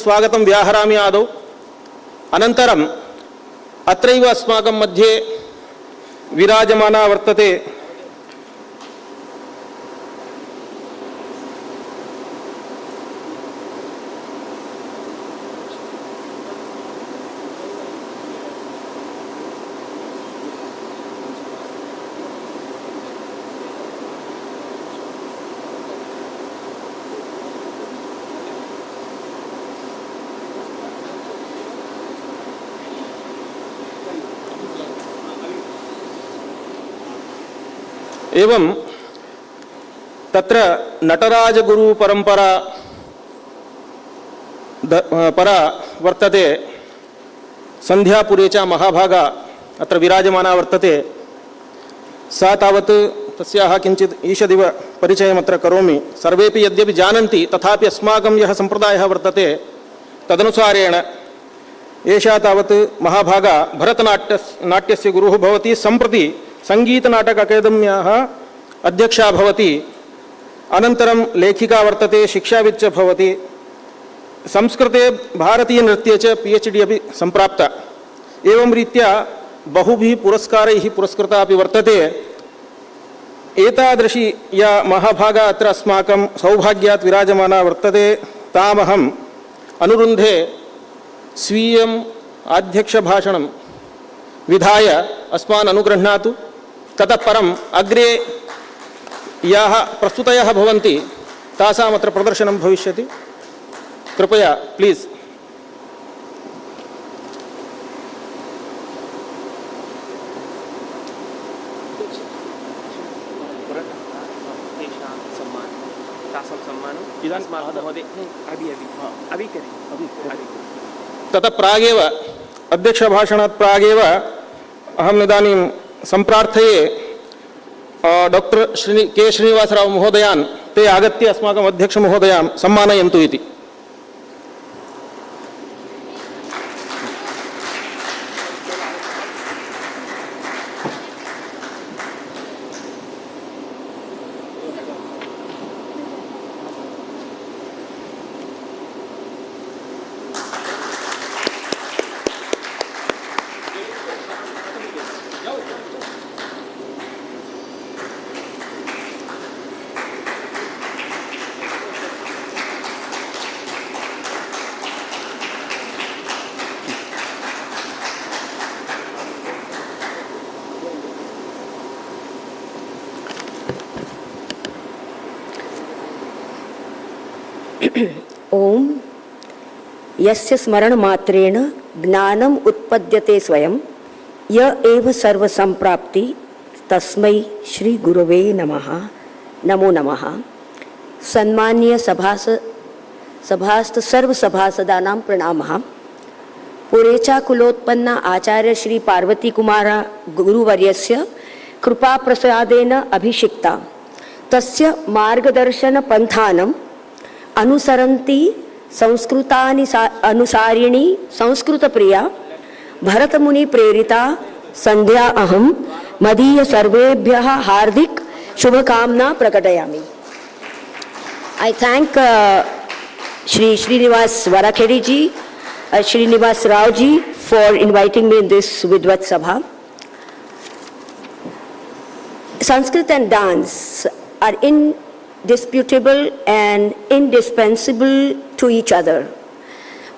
स्वागतं व्याहरामि आदौ अनन्तरम् अत्रैव अस्माकं मध्ये विराजमाना वर्तते एवं तत्र नटराजगुरु परंपरा परा वर्तते संध्यापुरे च महाभागा अत्र विराजमाना वर्तते सा तावत् तस्याः किञ्चित् ईषदिव परिचयमत्र करोमि। सर्वेपि यद्यपि जानन्ति तथापि अस्माकं यः सम्प्रदायः वर्तते तदनुसारेण एषा तावत् महाभागा भरतनाट्यस्य गुरुः भवति। सम्प्रति संगीतनाटक अकादम्याः अध्यक्षा भवति। अनन्तरं लेखिका वर्तते, शिक्षाविद् च भवति। संस्कृते भारतीयनृत्ये च PhD अपि सम्प्राप्ता। एवं रीत्या बहुभिः पुरस्कारैः पुरस्कृता अपि वर्तते। एतादृशी या महाभागा अत्र अस्माकं सौभाग्यात् विराजमाना वर्तते तामहम् अनुरुन्धे स्वीयम् आध्यक्षभाषणं विधाय अस्मान् अनुगृह्णातु। ततः परम् अग्रे याः प्रस्तुतयः भवन्ति तासाम् अत्र प्रदर्शनं भविष्यति। कृपया प्लीज। ततः प्रागेव अध्यक्षभाषणात् प्रागेव अहम् इदानीं सम्प्रार्थये डॉक्टर के श्रीनिवासराव महोदयान् ते आगत्य अस्माकम् अध्यक्षमहोदयां सम्मानयन्तु इति। ओम यस्य स्मरण मात्रेण ज्ञानम उत्पद्यते स्वयं य एव सर्व संप्राप्ति तस्मै श्री गुरवे नमः। नमो नमः। सन्मान्य सभास्थ सर्व सभासदानां प्रणामः। पुरेचा कुलोत्पन्ना आचार्य श्री पार्वती कुमार गुरुवर्यस्य कृपा प्रसादेन अभिषिक्ता तस्य मार्गदर्शन पंथानं अनुसरन्ती संस्कृतानि अनुसारिणी संस्कृत प्रिया भरत मुनि प्रेरिता संध्या अहम मदीय सर्वेभ्यः हार्दिक शुभकामना प्रकटयामि। I thank Shri Srinivas Varakhedi ji, Srinivas Rao ji for inviting me in this Vidvat Sabha. Sanskrit and dance are indisputable and indispensable to each other.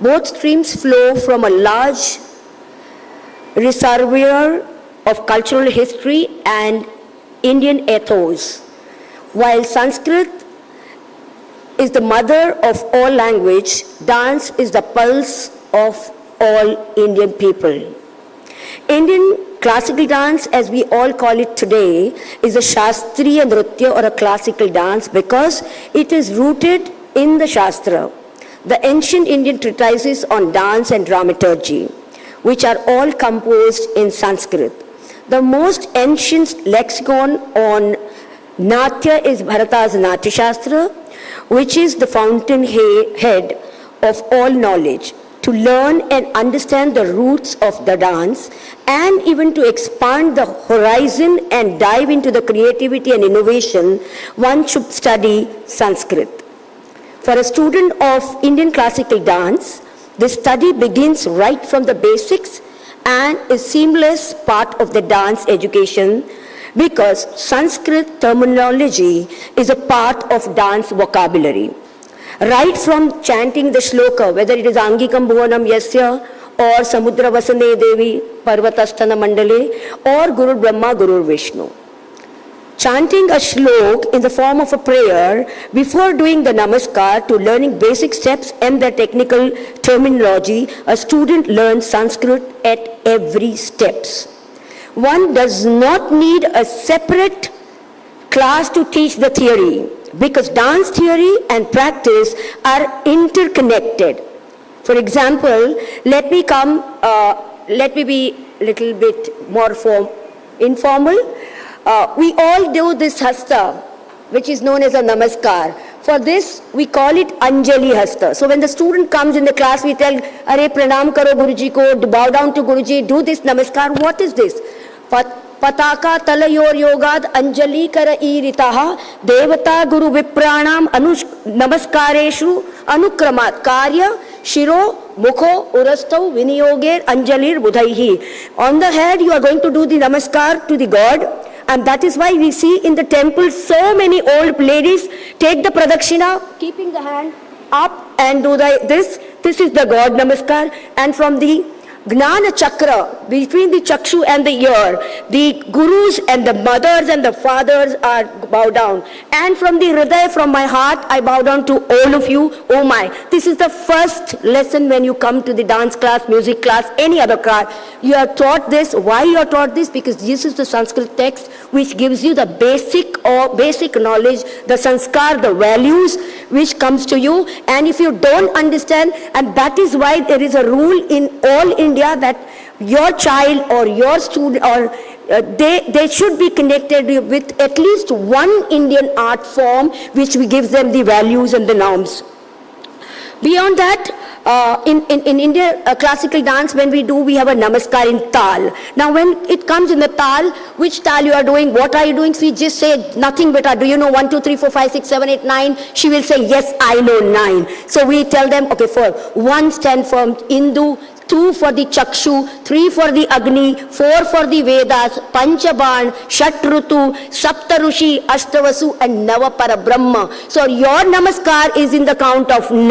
Both streams flow from a large reservoir of cultural history and Indian ethos. While Sanskrit is the mother of all language, dance is the pulse of all Indian people. Indian classical dance, as we all call it today, is a Shastriya Nritya or a classical dance because it is rooted in the Shastra, the ancient Indian treatises on dance and dramaturgy, which are all composed in Sanskrit. The most ancient lexicon on Natya is Bharata's Natya Shastra, which is the fountainhead of all knowledge. To learn and understand the roots of the dance and even to expand the horizon and dive into the creativity and innovation, one should study Sanskrit. For a student of Indian classical dance, this study begins right from the basics and is seamless part of the dance education because Sanskrit terminology is a part of dance vocabulary. Right from chanting the shloka, whether it is Angikam Bhuvanam Yasya or Samudra Vasane Devi Parvatastana Mandale or Guru Brahma Guru Vishnu. Chanting a shlok in the form of a prayer before doing the namaskar to learning basic steps and the technical terminology, a student learns Sanskrit at every steps. One does not need a separate class to teach the theory because dance theory and practice are interconnected. For example, let me be a little bit more informal. We all do this hasta, which is known as a namaskar. For this, we call it Anjali hasta. So when the student comes in the class, we tell, Are pranam karo Guruji ko, bow down to Guruji, do this namaskar. What is this? Pataka talayor yogad anjali kara iritaha devata guru vipranam namaskareshu anukramat karya shiro mukho urastau viniyoger anjalir budhaihi. On the head, you are going to do the namaskar to the God. And that is why we see in the temple so many old ladies take the pradakshina, keeping the hand up and do this. This is the God namaskar. And from the Gnana Chakra, between the Chakshu and the ear, the Gurus and the mothers and the fathers are bow down. And from the Hriday, from my heart, I bow down to all of you. Oh my, this is the first lesson when you come to the dance class, music class, any other class. You are taught this. Why you are taught this? Because this is the Sanskrit text which gives you the basic knowledge, the sanskar, the values which comes to you. And if you don't understand, and that is why there is a rule in all India that your child or your student or they should be connected with at least one Indian art form which gives them the values and the norms. Beyond that, in India, classical dance, when we have a namaskar in tal. Now when it comes in the tal, which tal you are doing, what are you doing? We just say nothing but, do you know 1, 2, 3, 4, 5, 6, 7, 8, 9? She will say, yes, I know 9. So we tell them, okay, 1 stand for Indu, 2 for the Chakshu, 3 for the Agni, 4 for the Vedas, Panchaban, Shatrutu, Saptarushi, Ashtavasu and Navapara Brahma. So your namaskar is in the count of 9.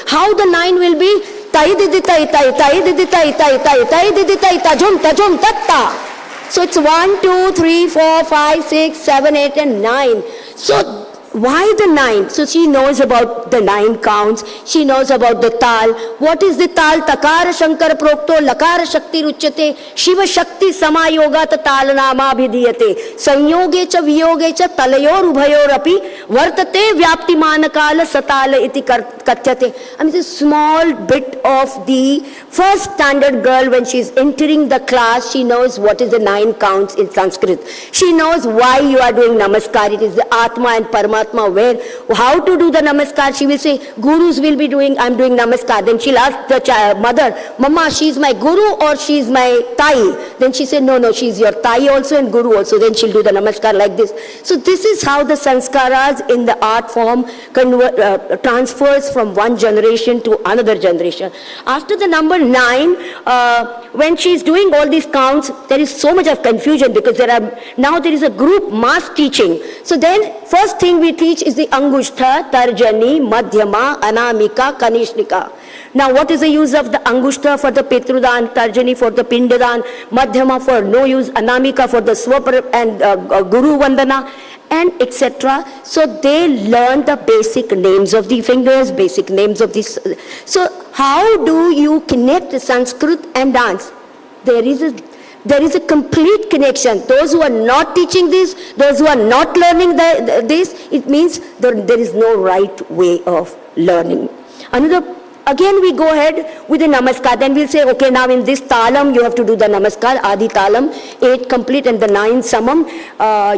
How the 9 will be? Tai didi tai tai, tai didi tai tai tai, tai didi tai tajum tajum tatta. So it's 1, 2, 3, 4, 5, 6, 7, 8 and 9. So why the 9? So she knows about the 9 counts. She knows about the tal. What is the tal? Takara Shankara Prokto Lakara Shakti Ruchyate Shiva Shakti Samayoga Tal Nama Bhidiyate Sanyoge cha Viyoge cha Talayor Ubhayor Api Vartate Vyapti Manakala Satala Iti Katyate. I mean, it's a small bit of the first standard girl when she is entering the class. She knows what is the 9 counts in Sanskrit. She knows why you are doing namaskar. It is the Atma and Paramatma. Where, how to do the namaskar? She will say, Gurus will be doing, I'm doing namaskar. Then she'll ask the mother, Mama, she's my guru or she's my tai? Then she said, no, she's your tai also and guru also. Then she'll do the namaskar like this. So this is how the sanskaras in the art form transfers from one generation to another generation. After the number 9, when she's doing all these counts, there is so much of confusion because now there is a group mass teaching. So then first thing we teach is the Angushtha, Tarjani, Madhyama, Anamika, Kanishnika. Now what is the use of the Angushtha for the Petrudan, Tarjani for the Pindadan, Madhyama for no use, Anamika for the Swapar and Guru Vandana and etc. So they learn the basic names of the fingers, basic names of this. So how do you connect the Sanskrit and dance? There is a complete connection. Those who are not teaching this, those who are not learning this, it means there is no right way of learning. Another Again we go ahead with the namaskar. Then we'll say, okay, now in this talam you have to do the namaskar, adi talam, 8 complete, and the 9 samam.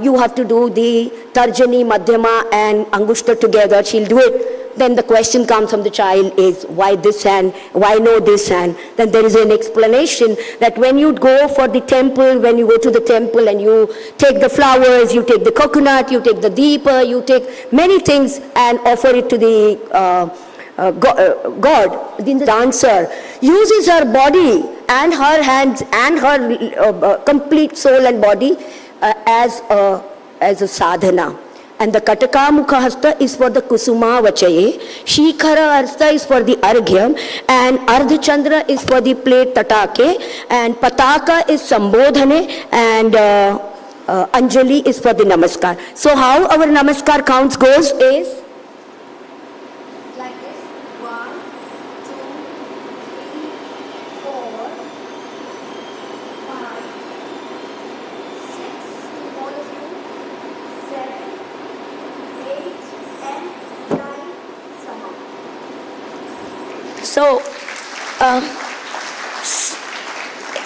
You have to do the tarjani, madhyama and angushta together. She'll do it. Then the question comes from the child is, why this hand, why no this hand? Then there is an explanation that when you go for the temple, when you go to the temple and you take the flowers, you take the coconut, you take the deepa, you take many things and offer it to the God. The dancer uses her body and her hands and her complete soul and body as a sadhana. And the Kataka Mukha Hasta is for the Kusuma Vachaye, Shikhara Hasta is for the Arghyam, and Ardha Chandra is for the plate Tatake, and Pataka is Sambodhane, and Anjali is for the Namaskar. So how our Namaskar counts goes is like this: 1, 2, 3, 4, 5, 6, all of you, 7, 8 and 9 sama. So,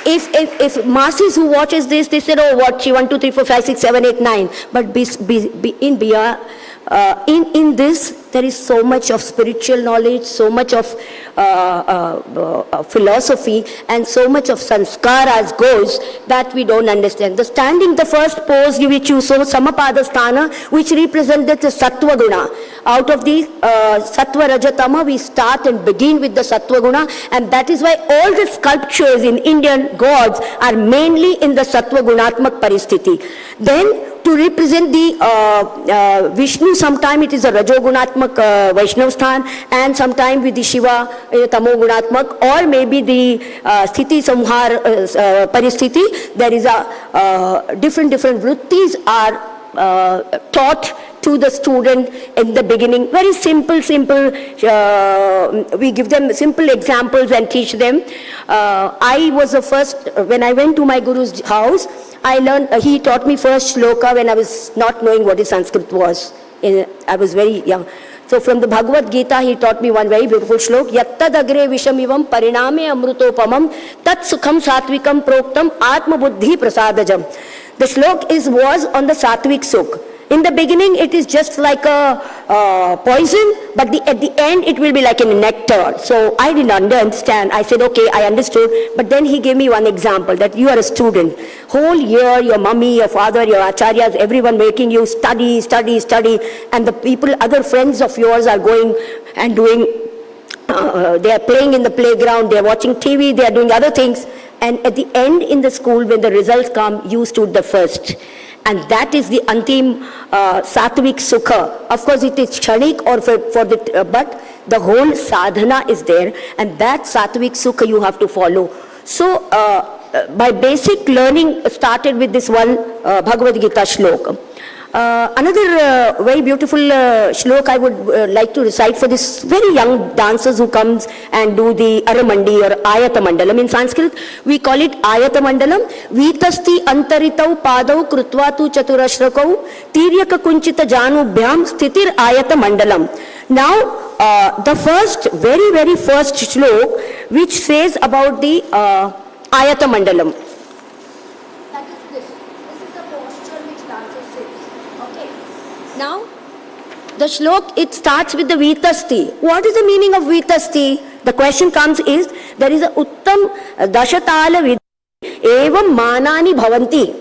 if masses who watches this, they said, oh, what, she 1, 2, 3, 4, 5, 6, 7, 8, 9. But in this, there is so much of spiritual knowledge, so much of philosophy, and so much of sanskaras goes that we don't understand. The standing, the first pose which you saw, Samapada Sthana, which represented the Sattva Guna. Out of the Sattva Rajatama, we start and begin with the Sattva Guna, and that is why all the sculptures in Indian gods are mainly in the Sattva Gunatmak Paristiti. Then, to represent the Vishnu, sometime it is a Rajogunatmak Vaishnav Sthan, and sometime with the Shiva Tamogunatmak, or maybe the Sthiti Samhar Paristiti. There is a different vrittis are taught to the student in the beginning. Very simple, we give them simple examples and teach them. I was the first, when I went to my Guru's house, I learned, he taught me first shloka when I was not knowing what his Sanskrit was. I was very young. So from the Bhagavad Gita, he taught me one very beautiful shlok. Yattad agre vishamivam pariname amrutopamam tat sukham satvikam proktam atma buddhi prasadajam. The shlok was on the sattvic sukh. In the beginning, it is just like a poison, but at the end, it will be like a nectar. So I didn't understand. I said, okay, I understood. But then he gave me one example, that you are a student. Whole year, your mummy, your father, your acharyas, everyone making you study. And the people, other friends of yours are going and doing, they are playing in the playground, they are watching TV, they are doing other things. And at the end in the school, when the results come, you stood the first. And that is the antim sattvic sukha. Of course, it is kshanik or for the, but the whole sadhana is there, and that sattvic sukha you have to follow. So, by basic learning started with this one Bhagavad Gita shlok. Another very beautiful shlok I would like to recite for this very young dancers who comes and do the Aramandi or Ayata Mandalam. In Sanskrit, we call it Ayata Mandalam. Vitasti antaritau padau krutvatu chaturashrakau tiryaka kunchita janubhyam sthitir Ayata Mandalam. Now, the first, very first shlok which says about the Ayata Mandalam. Now, the shlok, it starts with the Vitasti. What is the meaning of Vitasti? The question comes is, there is a Uttam Dashatala Vidhi Evam Manani Bhavanti.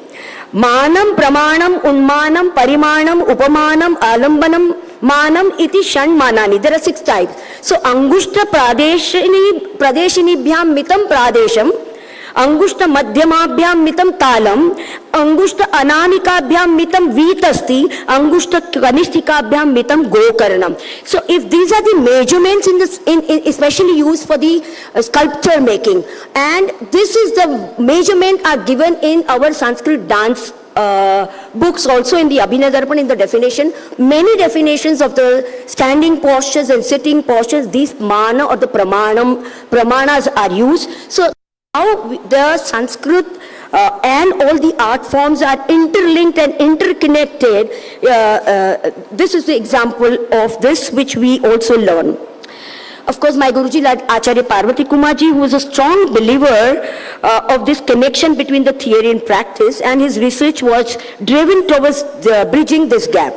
Manam, Pramanam, Unmanam, Parimanam, Upamanam, Alambanam, Manam iti Shan Manani. There are 6 types. So, Angushta Pradeshini Bhyam Mitam Pradesham, Angushta Madhyamabhyam Mitam Talam, Angushta Anamikabhyam Mitam Vitasti, Angushta Kanishtikabhyam Mitam Gokarnam. So if these are the measurements in this, especially used for the sculpture making, and this is the measurement are given in our Sanskrit dance books, also in the Abhinaya Darpan, in the definition, many definitions of the standing postures and sitting postures, these mana or the pramanas are used. So how the Sanskrit and all the art forms are interlinked and interconnected. This is the example of this which we also learn. of course, my Guruji, like Acharya Parvati Kumarji, who was a strong believer of this connection between the theory and practice, and his research was driven towards bridging this gap.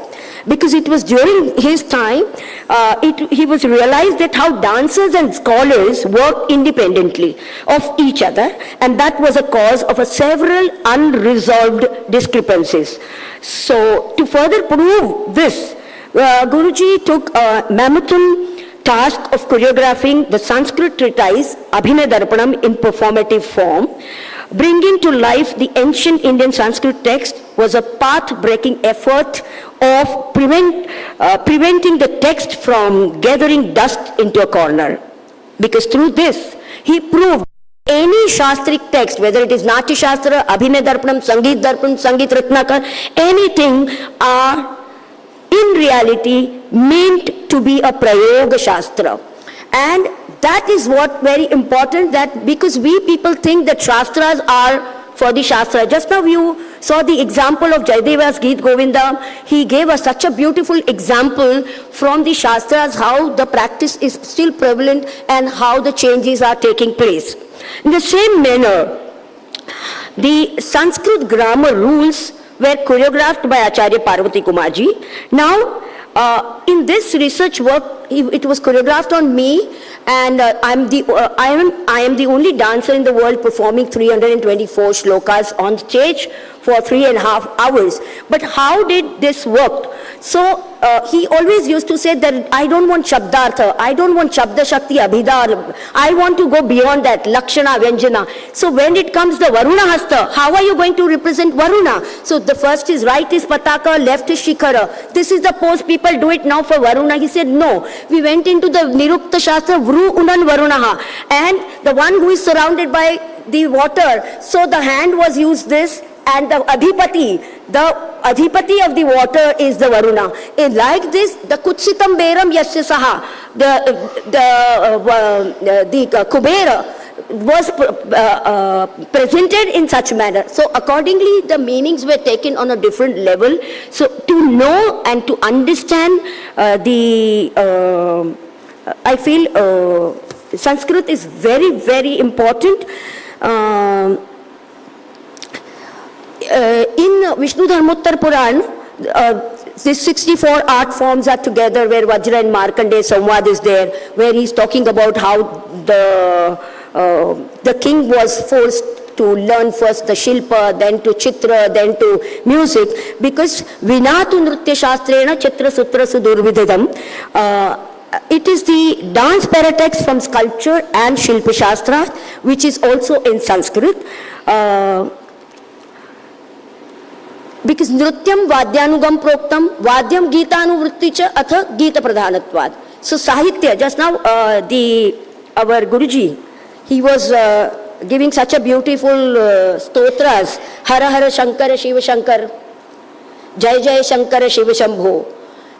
Because it was during his time, he was realized that how dancers and scholars work independently of each other, and that was a cause of several unresolved discrepancies. So, to further prove this, Guruji took a mammoth task of choreographing the Sanskrit treatise Abhinay Darpanam in performative form. Bringing to life the ancient Indian Sanskrit text was a path-breaking effort of preventing the text from gathering dust into a corner. Because through this, he proved any Shastric text, whether it is Natya Shastra, Abhinay Darpanam, Sangeet Darpan, Sangeet Ratnakar, anything are in reality meant to be a Prayoga Shastra. And that is what very important, that because we people think that Shastras are for the Shastra. Just now you saw the example of Jayadeva's Geet Govinda. He gave us such a beautiful example from the Shastras, how the practice is still prevalent and how the changes are taking place. In the same manner, the Sanskrit grammar rules were choreographed by Acharya Parvati Kumarji. Now, in this research work, it was choreographed on me, and I am the only dancer in the world performing 324 shlokas on stage for 3.5 hours. But how did this work? So he always used to say that I don't want Shabdartha, I don't want Shabda Shakti Abhidhar, I want to go beyond that, Lakshana, Vyanjana. So when it comes the Varuna Hasta, how are you going to represent Varuna? So the first is right is Pataka, left is Shikhara. This is the pose people do it now for Varuna. He said no. We went into the Nirukta Shastra, Vru Unan Varunaha, and the one who is surrounded by the water. So the hand was used this, and the Adhipati of the water is the Varuna. In like this, the Kutsitam Beram Yasya Saha, the Kubera was presented in such manner. So accordingly, the meanings were taken on a different level. So to know and to understand I feel Sanskrit is very, very important. In Vishnu Dharmottar Puran, these 64 art forms are together, where Vajra and Markandeya Samvad is there, where he's talking about how the king was forced to learn first the Shilpa, then to Chitra, then to music, because Vinatu Nritya Shastrena Chitra Sutra Sudurvidhidam. It is the dance paratext from sculpture and Shilpa Shastra, which is also in Sanskrit. Because Nrutyam Vadyanugam Proktam, Vadyam Geetanuvritti cha atha Geeta Pradhanatvad. So Sahitya, just now our Guruji, he was giving such a beautiful stotras, Hara Hara Shankara Shiva Shankar, Jai Jai Shankara Shiva Shambho,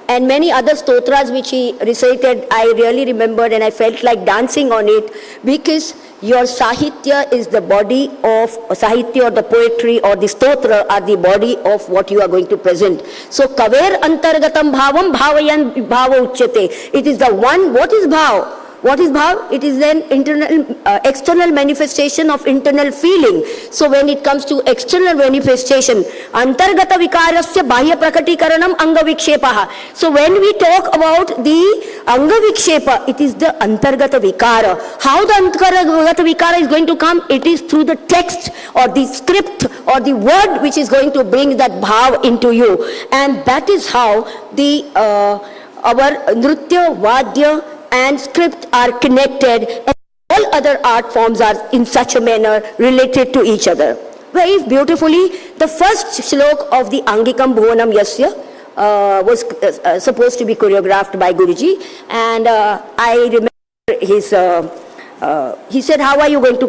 and many other stotras which he recited. I really remembered and I felt like dancing on it, because your Sahitya is the body of Sahitya, or the poetry or the stotra are the body of what you are going to present. So Kaver Antargatam Bhavam Bhavayan Bhava Uchyate. It is the one. What is Bhav? What is Bhav? It is an internal, external manifestation of internal feeling. So when it comes to external manifestation, Antargata Vikarasya Bahya Prakatikaranam Anga Vikshepaha. So when we talk about the Anga Vikshepa, it is the Antargata Vikara. How the Antargata Vikara is going to come? It is through the text or the script or the word which is going to bring that Bhav into you. And that is how the our Nritya, Vadya and script are connected, and all other art forms are in such a manner related to each other. Very beautifully, the first shlok of the Angikam Bhuvanam Yasya was supposed to be choreographed by Guruji, and I remember his, he said, how are you going to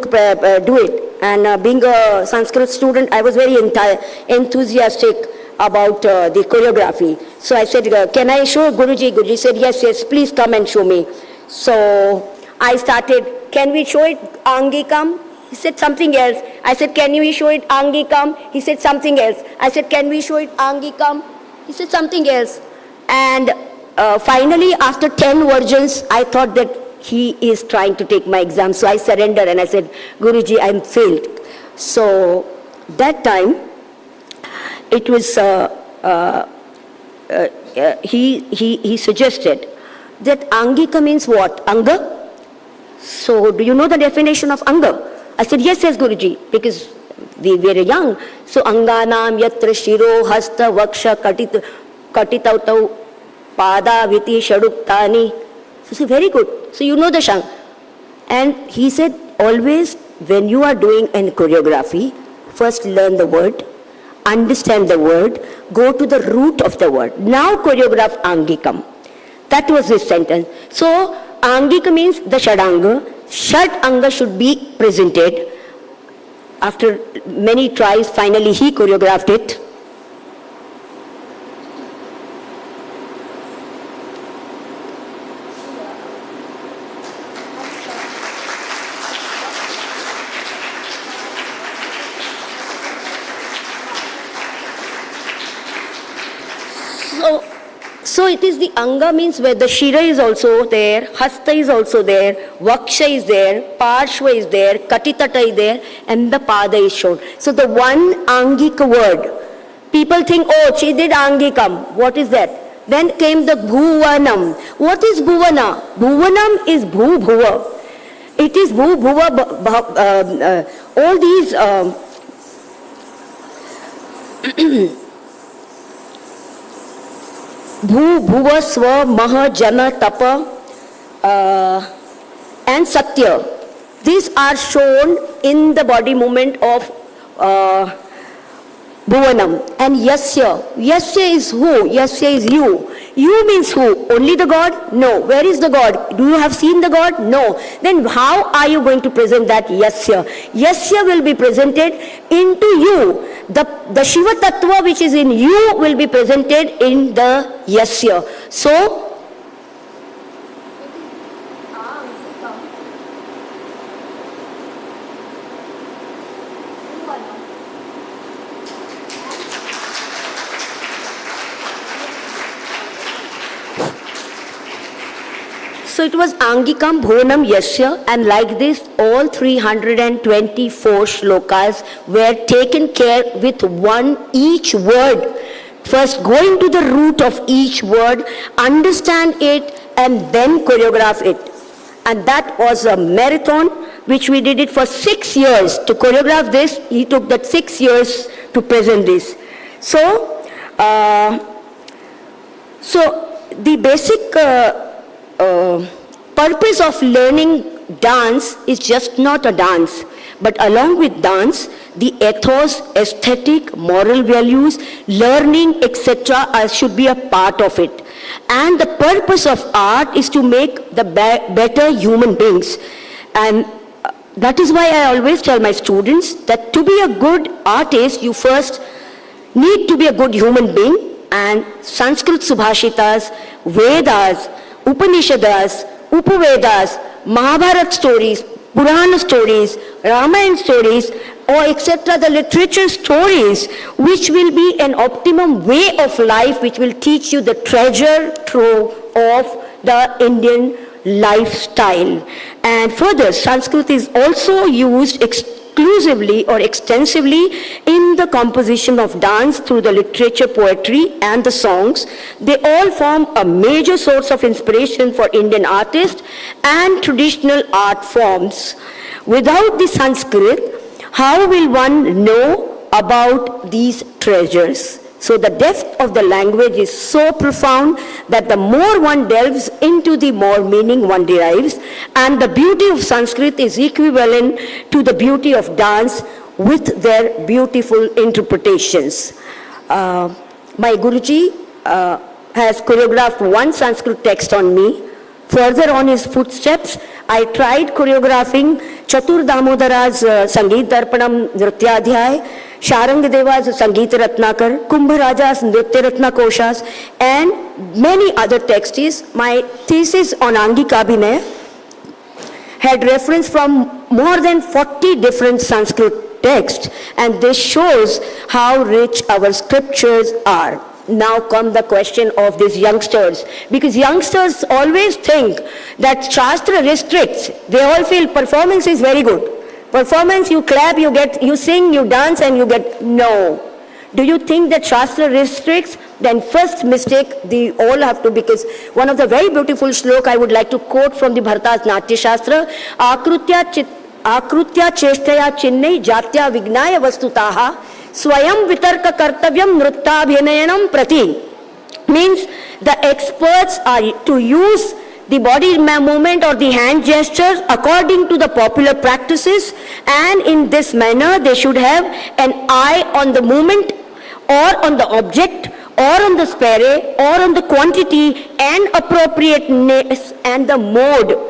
do it? And being a Sanskrit student, I was very enthusiastic about the choreography. So I said, can I show Guruji? Guruji said, yes, please come and show me. So I started, can we show it Angikam? He said something else. I said, can we show it Angikam? He said something else. I said, can we show it Angikam? He said something else. And finally, after 10 versions, I thought that he is trying to take my exam. So I surrendered and I said, Guruji, I'm failed. So that time, it was, he suggested that Angika means what? Anga? So do you know the definition of Anga? I said, yes, Guruji, because we were young. So Anganam yatra shiro hasta vaksha katitautau pada viti shaduktani. So I said, very good. So you know the Shang. And he said, always when you are doing a choreography, first learn the word, understand the word, go to the root of the word. Now choreograph Angikam. That was his sentence. So Angika means the Shadanga. Shad Anga should be presented. After many tries, finally he choreographed it. So it is the Anga means where the Shira is also there, Hasta is also there, Vaksha is there, Parshva is there, Katitata is there, and the Pada is shown. So the one Angika word, people think, oh, she did Angikam. What is that? Then came the Bhuvanam. What is Bhuvana? Bhuvanam is Bhu Bhuva. It is Bhu Bhuva, all these Bhu, Bhuva, Swa, Maha, Jana, Tapa, and Satya. These are shown in the body movement of Bhuvanam. And Yasya. Yasya is who? Yasya is you. You means who? Only the God? No. Where is the God? Do you have seen the God? No. Then how are you going to present that Yasya? Yasya will be presented into you. The Shiva Tattva which is in you will be presented in the Yasya. So, so it was Angikam, Bhuvanam, Yasya, and like this all 324 shlokas were taken care with each word. First going to the root of each word, understand it, and then choreograph it. And that was a marathon which we did it for 6 years. To choreograph this, he took that 6 years to present this. So, the basic purpose of learning dance is just not a dance, but along with dance, the ethos, aesthetic, moral values, learning, etc. should be a part of it. And the purpose of art is to make the better human beings. And that is why I always tell my students that to be a good artist, you first need to be a good human being. And Sanskrit Subhashitas, Vedas, Upanishads, Upavedas, Mahabharata stories, Purana stories, Ramayana stories, or etc. the literature stories, which will be an optimum way of life, which will teach you the treasure trove of the Indian lifestyle. And further, Sanskrit is also used exclusively or extensively in the composition of dance through the literature, poetry, and the songs. They all form a major source of inspiration for Indian artists and traditional art forms. Without the Sanskrit, how will one know about these treasures? So the depth of the language is so profound that the more one delves into, the more meaning one derives. And the beauty of Sanskrit is equivalent to the beauty of dance with their beautiful interpretations. My Guruji has choreographed one Sanskrit text on me. Further on his footsteps, I tried choreographing Chatur Damodara's Sangeet Darpanam Nrityadhyay, Sharang Deva's Sangeet Ratnakar, Kumbha Raja's Nritya Ratnakoshas, and many other texts. My thesis on Angika Abhinaya had reference from more than 40 different Sanskrit texts, and this shows how rich our scriptures are. now come the question of these youngsters, because youngsters always think that Shastra restricts. They all feel performance is very good. Performance, you clap, you sing, you dance, and you get, no. Do you think that Shastra restricts? Then first mistake, they all have to, because one of the very beautiful shloka I would like to quote from the Bharata's Natya Shastra, Akrutya cheshtaya chinnai jatya vignaya vastutaha swayam vitarka kartavyam nrittabhinayanam prati. Means the experts are to use the body movement or the hand gestures according to the popular practices, and in this manner they should have an eye on the movement or on the object or on the spare or on the quantity and appropriateness and the mode.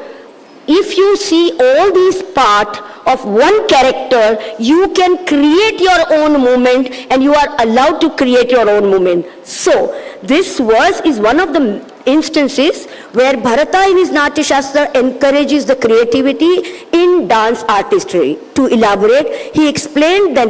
If you see all these parts of one character, you can create your own movement, and you are allowed to create your own movement. So, this verse is one of the instances where Bharata in his Natya Shastra encourages the creativity in dance artistry. To elaborate, he explained that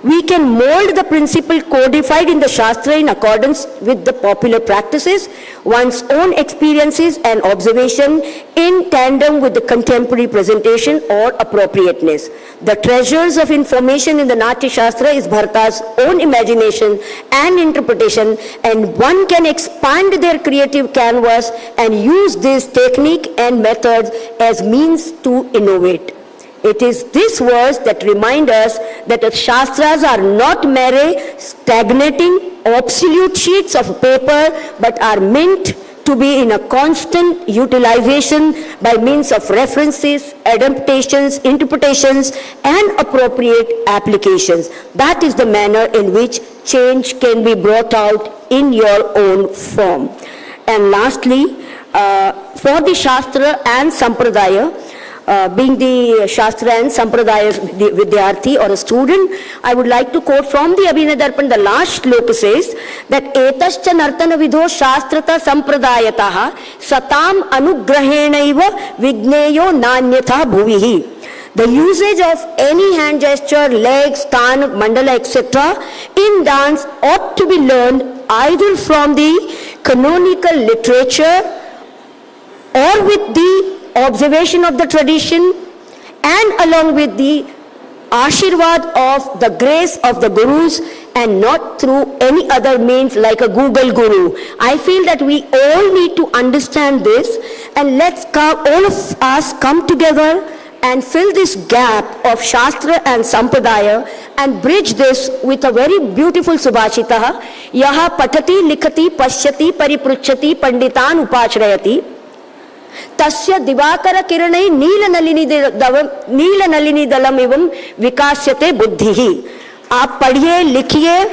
we can mold the principle codified in the Shastra in accordance with the popular practices, one's own experiences and observation in tandem with the contemporary presentation or appropriateness. The treasures of information in the Natya Shastra is Bharata's own imagination and interpretation, and one can expand their creative canvas and use this technique and methods as means to innovate. It is this verse that reminds us that the Shastras are not mere stagnating, obsolete sheets of paper, but are meant to be in a constant utilization by means of references, adaptations, interpretations, and appropriate applications. That is the manner in which change can be brought out in your own form. And lastly, for the Shastra and Sampradaya, being the Shastra and Sampradaya Vidyarthi or a student, I would like to quote from the Abhinay Darpan. The last shloka says that etascha nartana vidho shastrata sampradayataha satam anugrahenaiva vigneyo nanyatha bhuvihi. The usage of any hand gesture, legs, tan, mandala, etc. in dance ought to be learned either from the canonical literature or with the observation of the tradition and along with the Ashirvad of the grace of the Gurus, and not through any other means like a Google Guru. I feel that we all need to understand this, and let's come, all of us come together and fill this gap of Shastra and Sampradaya and bridge this with a very beautiful Subhashita. Yaha patati likhati pashyati paripruchati panditan upachrayati तस्य दिवाकर किरणै नील नलिनी दलम एवं विकास्यते बुद्धि ही. आप पढ़िए, लिखिए,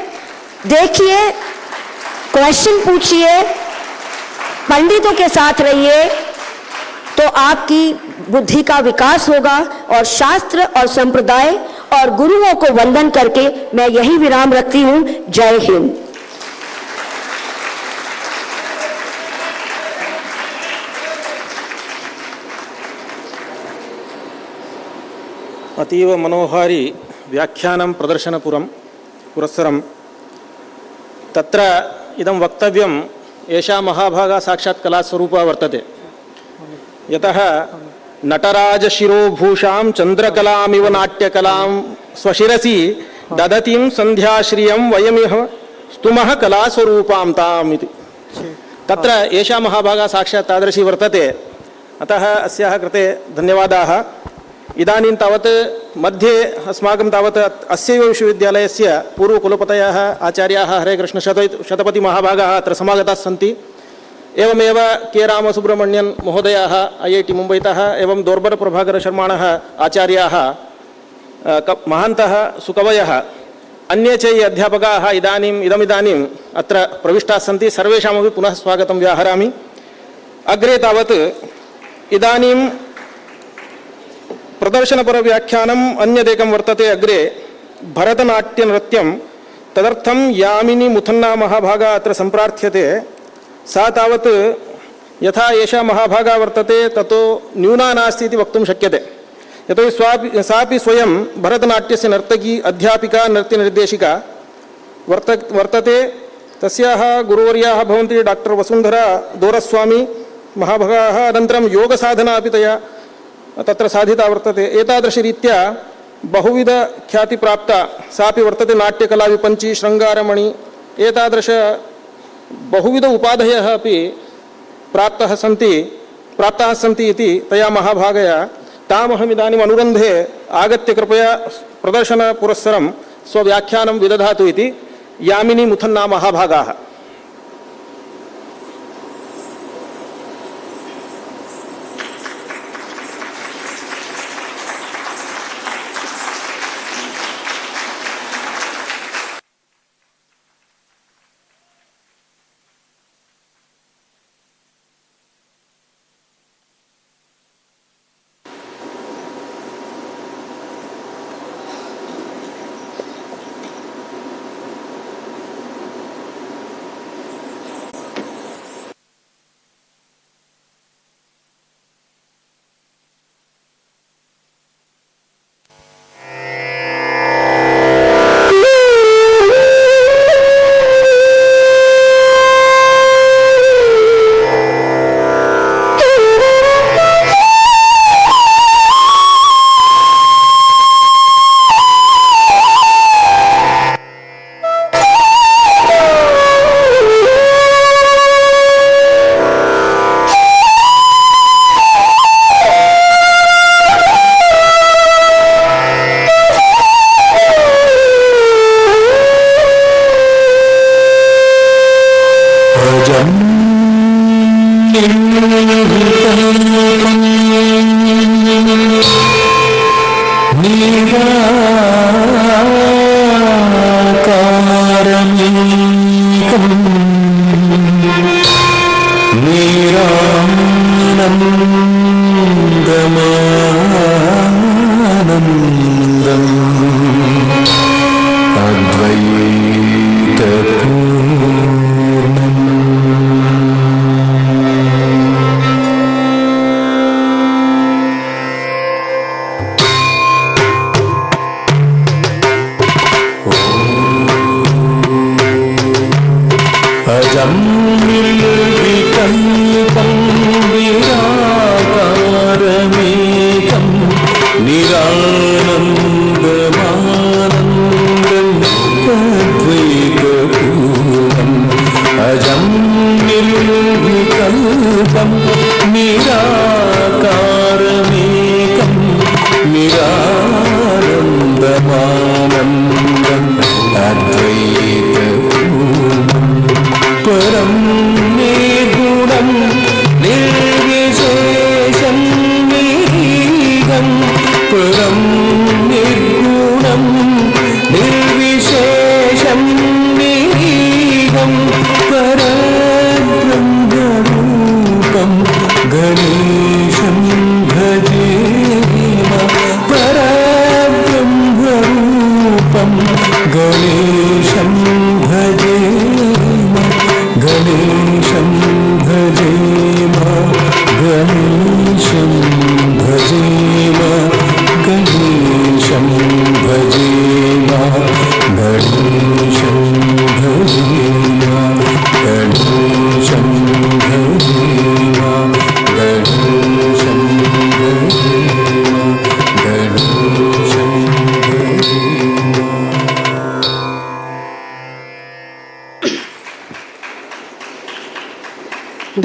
देखिए, question पूछिए, पंडितों के साथ रहिए, तो आपकी बुद्धि का विकास होगा. और शास्त्र और संप्रदाय और गुरुओं को वंदन करके मैं यही विराम रखती हूँ. जय हिंद. अतीव मनोहारी व्याख्यानं पुरस्सरं तत्र इदं वक्तव्यं एषा महाभागा साक्षात् कलास्वरूपा वर्तते. यतः नटराजशिरोभूषां चन्द्रकलामिव नाट्यकलां स्वशिरसि ददतीं सन्ध्याश्रियं वयमिह स्तुमः कलास्वरूपां ताम् इति. तत्र एषा महाभागा साक्षात् तादृशी वर्तते. अतः अस्याः कृते धन्यवादाः. इदानीं तावत् मध्ये अस्माकं तावत् अस्यैव विश्वविद्यालयस्य पूर्वकुलपतयः आचार्याः हरेकृष्ण शतपथि महाभागाः अत्र समागताः सन्ति. एवमेव के रामसुब्रह्मण्यन् महोदयाः IIT मुम्बैतः एवं दोर्बरप्रभाकरशर्माणः आचार्याः महान्तः सुकवयः अन्ये च ये अध्यापकाः इदानीम् अत्र प्रविष्टाः सन्ति. सर्वेषामपि पुनः स्वागतं व्याहरामि. अग्रे तावत् इदानीं प्रदर्शनपरव्याख्यानम् अन्यदेकं वर्तते. अग्रे भरतनाट्यनृत्यं, तदर्थं यामिनी मुथन्ना महाभागा अत्र सम्प्रार्थ्यते. सा तावत् यथा एषा महाभागा वर्तते ततो न्यूना नास्ति इति वक्तुं शक्यते. यतोहि सापि स्वयं भरतनाट्यस्य नर्तकी, अध्यापिका, नृत्यनिर्देशिका वर्तते. तस्याः गुरुवर्याः भवन्ति डाक्टर् वसुन्धरा दोरस्वामी महाभागाः। अनन्तरं योगसाधना अपि तया तत्र साधिता वर्तते। एतादृशरीत्या बहुविधख्यातिप्राप्ता सापि वर्तते। नाट्यकलाविपञ्ची, शृङ्गारमणि, एतादृश बहुविध उपाधयः अपि प्राप्ताः सन्ति इति तया महाभागया। तामहमिदानीम् अनुरन्धे आगत्य कृपया प्रदर्शनपुरस्सरं स्वव्याख्यानं विदधातु इति यामिनी मुथन्ना महाभागाः।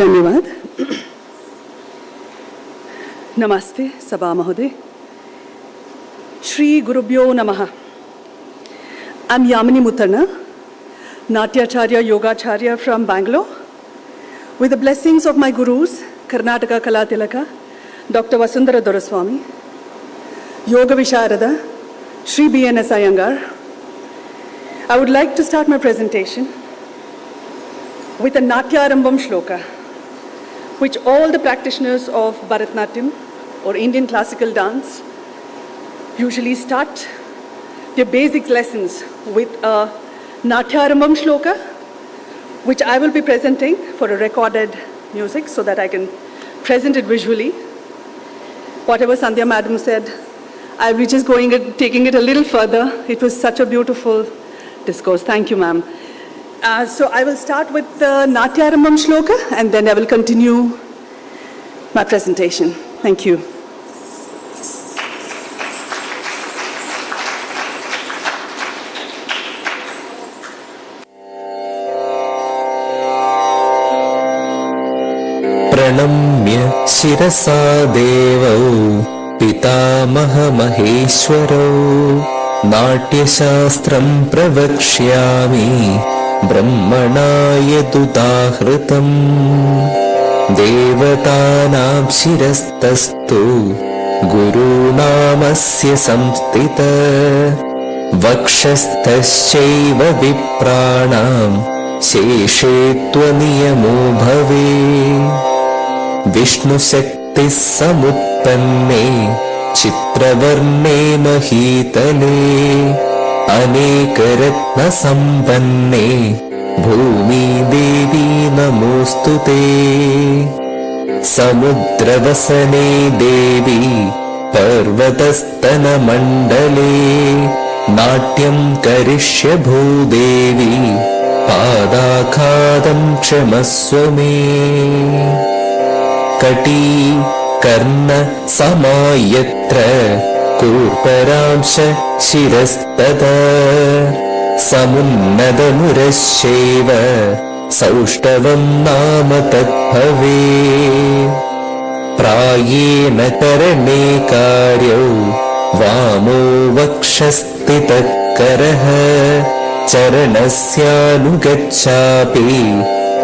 धन्यवाद। नमस्ते सभा महोदय। Shri Gurubhyo Namaha. I'm Yamini Muthanna, Natyacharya Yogacharya from Bangalore. With the blessings of my gurus, Karnataka Kala Tilaka, Dr. Vasundhara Doraswamy, Yoga Visharada, Shri B.N.S. Iyengar, I would like to start my presentation with a Natyarambam shloka, which all the practitioners of Bharatanatyam or Indian classical dance usually start their basic lessons with a Natyarambam shloka, which I will be presenting for a recorded music so that I can present it visually. Whatever Sandhya madam said, I'll be just taking it a little further. It was such a beautiful discourse. Thank you, ma'am. So I will start with the Natyarambam shloka and then I will continue my presentation. Thank you. प्रणम्य शिरसा देवौ पितामहमहेश्वरौ नाट्यशास्त्रं प्रवक्ष्यामि ब्रह्मणा यदुदाहृतम् देवतानां शिरस्तस्तु गुरूणामस्य संस्थितः वक्षस्थश्चैव विप्राणां शेषे त्वनियमो भवे विष्णुशक्तिः समुत्पन्ने चित्रवर्णे महीतले अनेकरत्नसम्पन्ने भूमि देवी नमोऽस्तु ते समुद्रवसने देवी पर्वतस्तनमण्डले नाट्यं करिष्य भूदेवी पादाखादं क्षमस्व मे कटी कर्ण समायत्र कूर्परांश शिरस्तदा समुन्नतमुरश्चैव सौष्ठवं नाम तद्भवे प्रायेण करणे कार्यो वामो वक्षस्थितः करः चरणस्यानुगच्छापि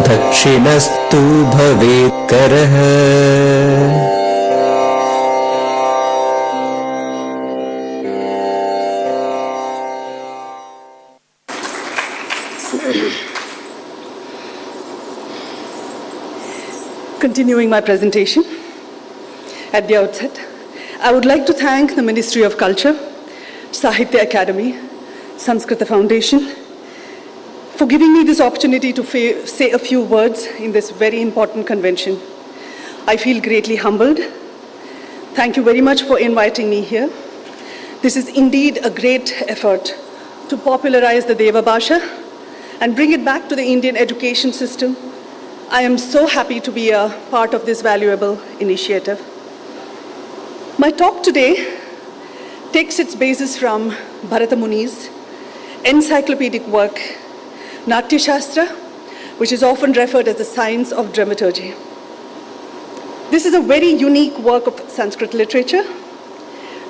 दक्षिणस्तु भवेत् करः Continuing my presentation, at the outset, I would like to thank the Ministry of Culture, Sahitya Akademi, Samskrita Foundation, for giving me this opportunity to say a few words in this very important convention. I feel greatly humbled. Thank you very much for inviting me here. This is indeed a great effort to popularize the Deva Bhasha and bring it back to the Indian education system. I am so happy to be a part of this valuable initiative. My talk today takes its basis from Bharata Muni's encyclopedic work, Natya Shastra, which is often referred as the science of dramaturgy. This is a very unique work of Sanskrit literature.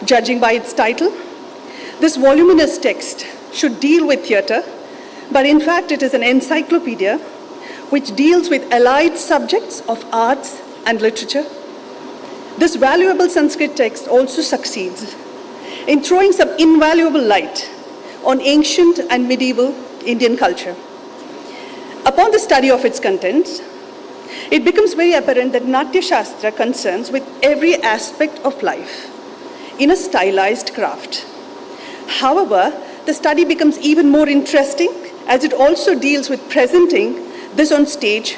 Judging by its title, this voluminous text should deal with theatre, but in fact it is an encyclopedia which deals with allied subjects of arts and literature. This valuable Sanskrit text also succeeds in throwing some invaluable light on ancient and medieval Indian culture. Upon the study of its contents, it becomes very apparent that Natya Shastra concerns with every aspect of life in a stylized craft. However, the study becomes even more interesting as it also deals with presenting this on stage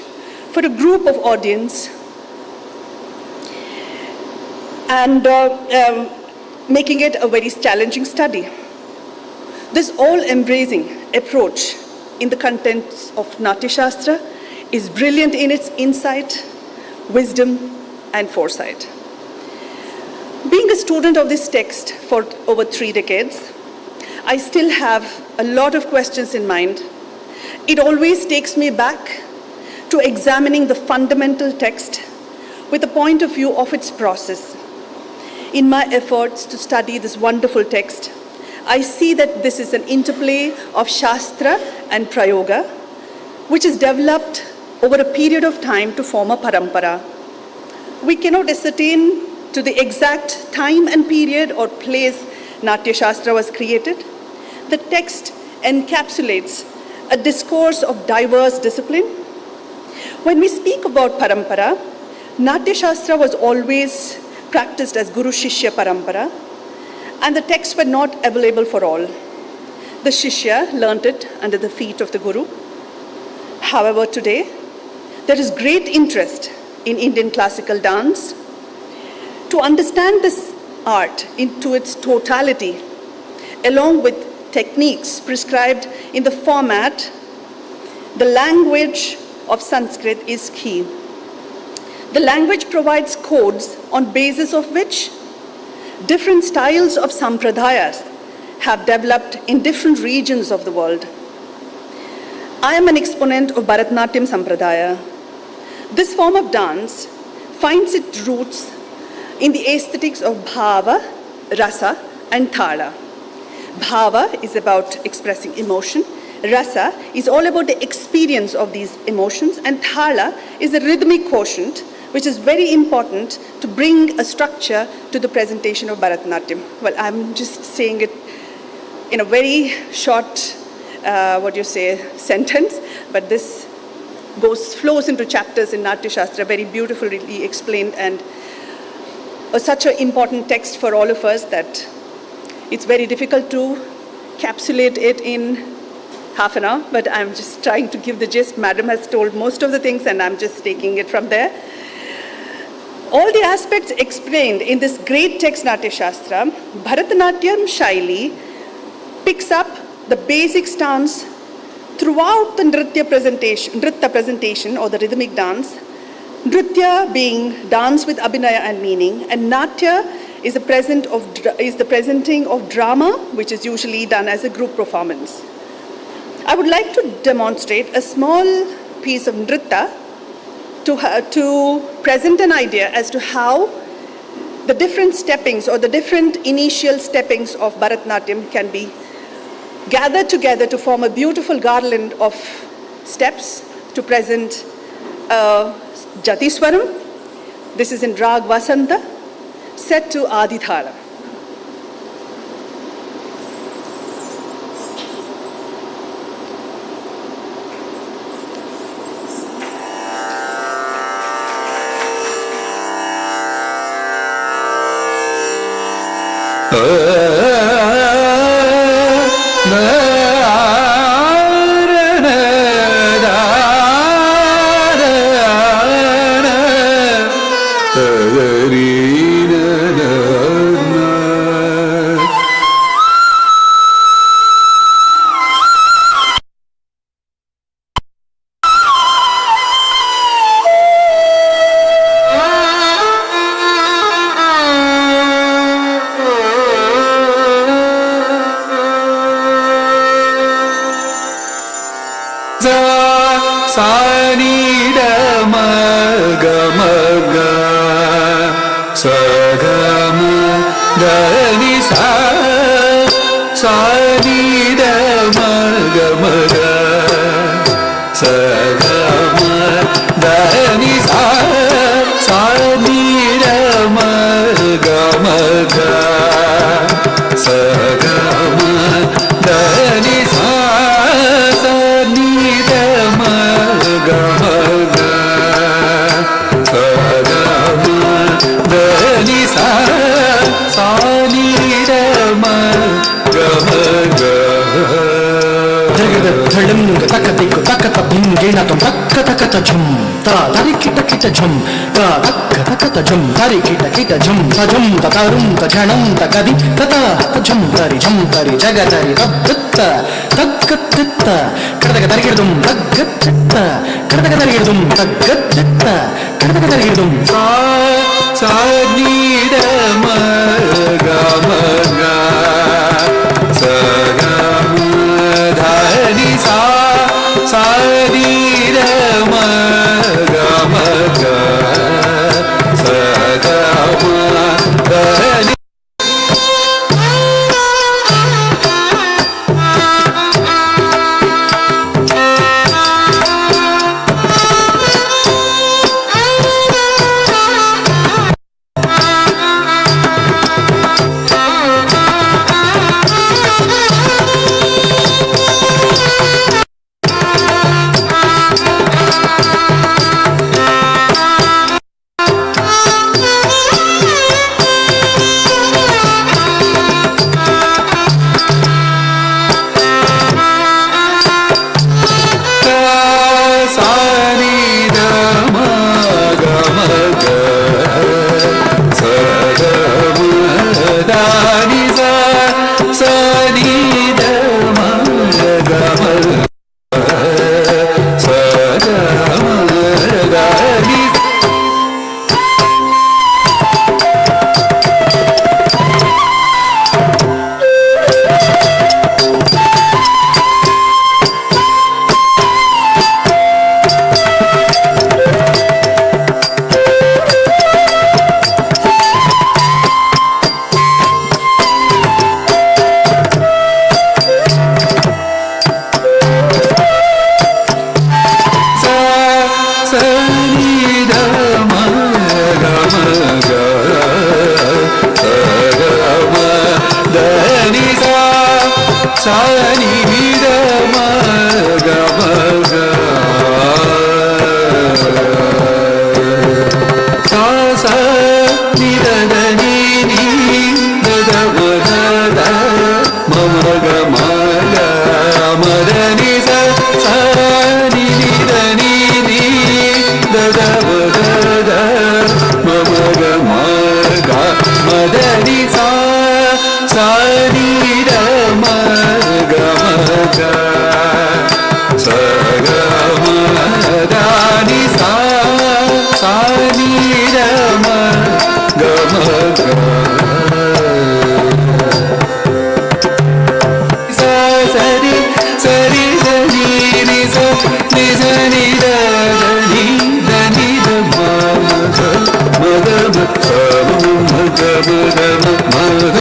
for a group of audience and making it a very challenging study. This all-embracing approach in the contents of Natya Shastra is brilliant in its insight, wisdom, and foresight. Being a student of this text for over 3 decades, I still have a lot of questions in mind. It always takes me back to examining the fundamental text with the point of view of its process. In my efforts to study this wonderful text, I see that this is an interplay of Shastra and Prayoga, which is developed over a period of time to form a parampara. We cannot ascertain to the exact time and period or place Natya Shastra was created. The text encapsulates a discourse of diverse discipline. When we speak about parampara, Natya Shastra was always practiced as Guru Shishya parampara, and the texts were not available for all. The Shishya learnt it under the feet of the Guru. However, today, there is great interest in Indian classical dance. To understand this art into its totality, along with techniques prescribed in the format The language of Sanskrit is key. The language provides codes on basis of which different styles of sampradayas have developed in different regions of the world. I am an exponent of Bharatanatyam Sampradaya. This form of dance finds its roots in the aesthetics of bhava, rasa, and thala. Bhava is about expressing emotion. Rasa is all about the experience of these emotions, and thala is a rhythmic quotient which is very important to bring a structure to the presentation of Bharatanatyam. Well, I'm just saying it in a very short, sentence, but this flows into chapters in Natya Shastra, very beautifully explained, and such an important text for all of us that it's very difficult to capsulate it in half an hour, but I'm just trying to give the gist. Madam has told most of the things, and I'm just taking it from there. All the aspects explained in this great text, Natya Shastra, Bharatanatyam Shaili picks up the basic stance throughout the Nritya presentation or the rhythmic dance. Nritya being dance with abhinaya and meaning, and Natya is the presenting of drama, which is usually done as a group performance. I would like to demonstrate a small piece of Nritya to present an idea as to how the different steppings or the different initial steppings of Bharatanatyam can be gathered together to form a beautiful garland of steps to present Jatiswaram. This is in Rag Vasanta, set to Adithala. sa ni da ma ga ma ga sa sa ni da da ni ni da da ma da da ma ma ga ma ga ma da ni sa sa ni ni da ni ni da da ma da da ma ma ga ma ga ma da ni sa sa ni da ma ga ma ga sa ga ma da ni sa sa ni da ma ga ma ga sa sa ni sa ni sa ni ni sa ni sa ni da ni da ma ga ma ga ma sa ma ga ma ga ma ga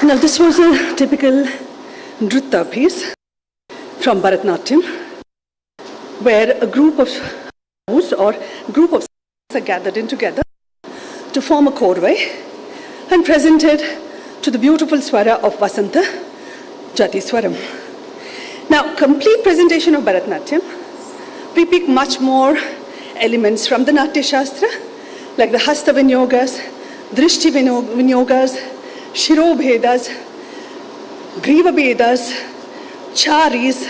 Now this was a typical Nritta piece from Bharatanatyam, where a group of are gathered in together to form a chorway and presented to the beautiful swara of Vasanta, Jati Swaram. Now, complete presentation of Bharatanatyam, we pick much more elements from the Natya Shastra, like the Hasta Vinyogas, Drishti Vinyogas, Shiro Bhedas, Griva Bhedas, Charis,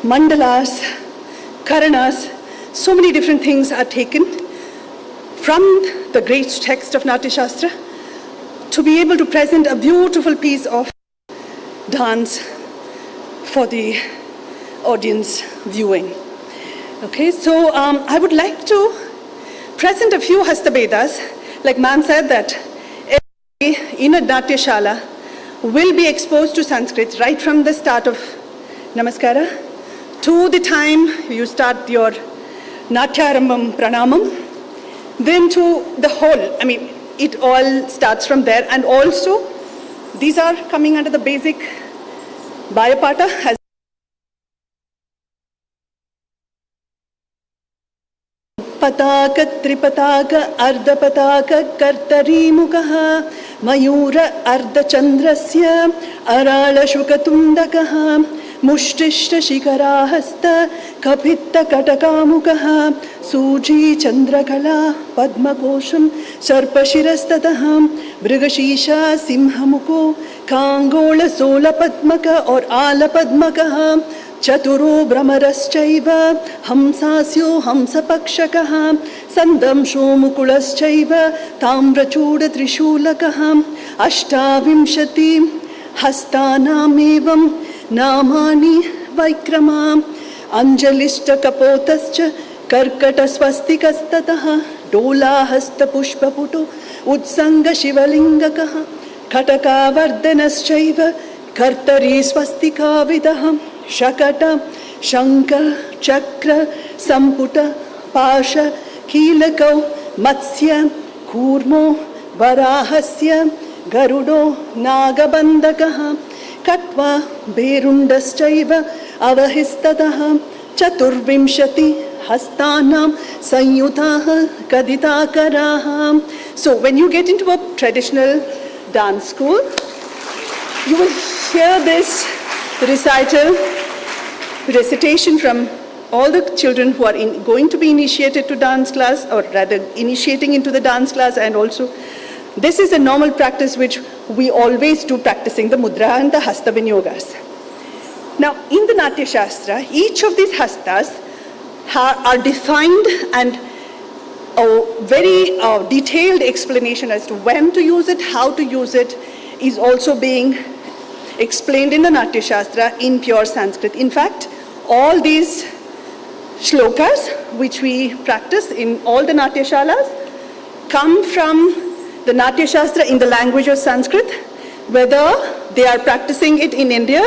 Mandalas, Karanas. So many different things are taken from the great text of Natya Shastra to be able to present a beautiful piece of dance for the audience viewing. Okay, so I would like to present a few Hastabedas. Like ma'am said that in a Natya Shala will be exposed to Sanskrit right from the start of Namaskara to the time you start your Natyarambam Pranamam, then to the whole, it all starts from there. And also, these are coming under the basic Bayapata as Pataka, Tripataka, Ardha Pataka, Kartari Mukaha, Mayura Ardha Chandrasya, Arala Shukatundakaha, Mushtishta Shikarahasta, Kapitta Katakamukaha, Suji Chandrakala, Padmakosham, Sarpashirastataha, Brigashisha, Simhamuko, Kangola Sola Padmaka or Ala Padmakaha, Chaturo Brahmaraschaiva, Hamsasyo Hamsapakshakaha, Sandamsho Mukulaschaiva, Tamrachuda Trishulakaha, Ashtavimshati, Hastanamevam, Namani Vaikrama, Anjalishta Kapotascha, Karkata Swastikastataha, डोलाहस्तपुष्पपुटो उत्सङ्गशिवलिङ्गकः कटकावर्धनश्चैव कर्तरी स्वस्तिकाविदः शकट शङ्ख चक्र सम्पुट पाश कीलकौ मत्स्य कूर्मो वराहस्य गरुडो नागबन्धकः कट्वा भेरुण्डश्चैव अवहिस्ततः चतुर्विंशति हस्तानां संयुताः कदिताकराः. So when you get into a traditional dance school, you will hear this recitation from all the children who are going to be initiated to dance class, or rather initiating into the dance class, and also this is a normal practice which we always do, practicing the mudra and the hasta vinyogas. Now in the Natya Shastra, each of these hastas are defined, and a very detailed explanation as to when to use it, how to use it, is also being explained in the Natya Shastra in pure Sanskrit. In fact, all these shlokas which we practice in all the Natya Shalas come from the Natya Shastra in the language of Sanskrit, whether they are practicing it in India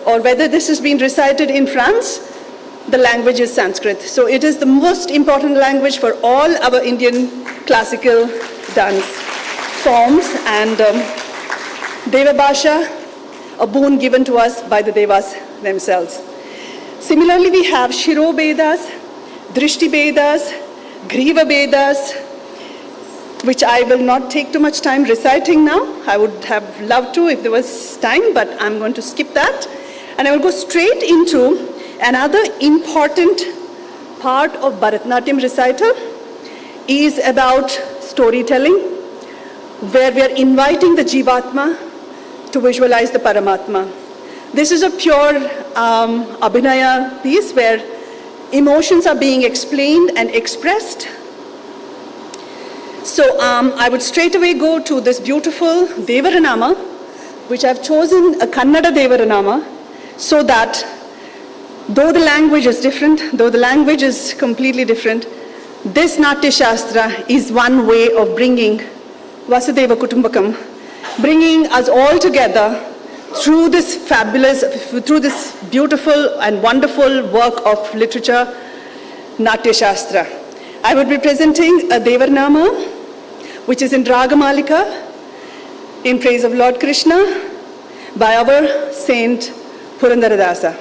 or whether this is being recited in France. The language is Sanskrit. So it is the most important language for all our Indian classical dance forms, and Deva Bhasha, a boon given to us by the Devas themselves. Similarly, we have Shiro Vedas, Drishti Vedas, Griva Vedas, which I will not take too much time reciting now. I would have loved to if there was time, but I'm going to skip that. And I will go straight into another important part of Bharatanatyam recital is about storytelling, where we are inviting the Jivatma to visualize the Paramatma. This is a pure Abhinaya piece where emotions are being explained and expressed. So I would straight away go to this beautiful Devaranama, which I've chosen a Kannada Devaranama, so that though the language is different, though the language is completely different, this Natya Shastra is one way of bringing Vasudeva Kutumbakam, bringing us all together through this fabulous, through this beautiful and wonderful work of literature, Natya Shastra. I would be presenting a Devarnama, which is in Ragamalika, in praise of Lord Krishna, by our Saint Purandaradasa.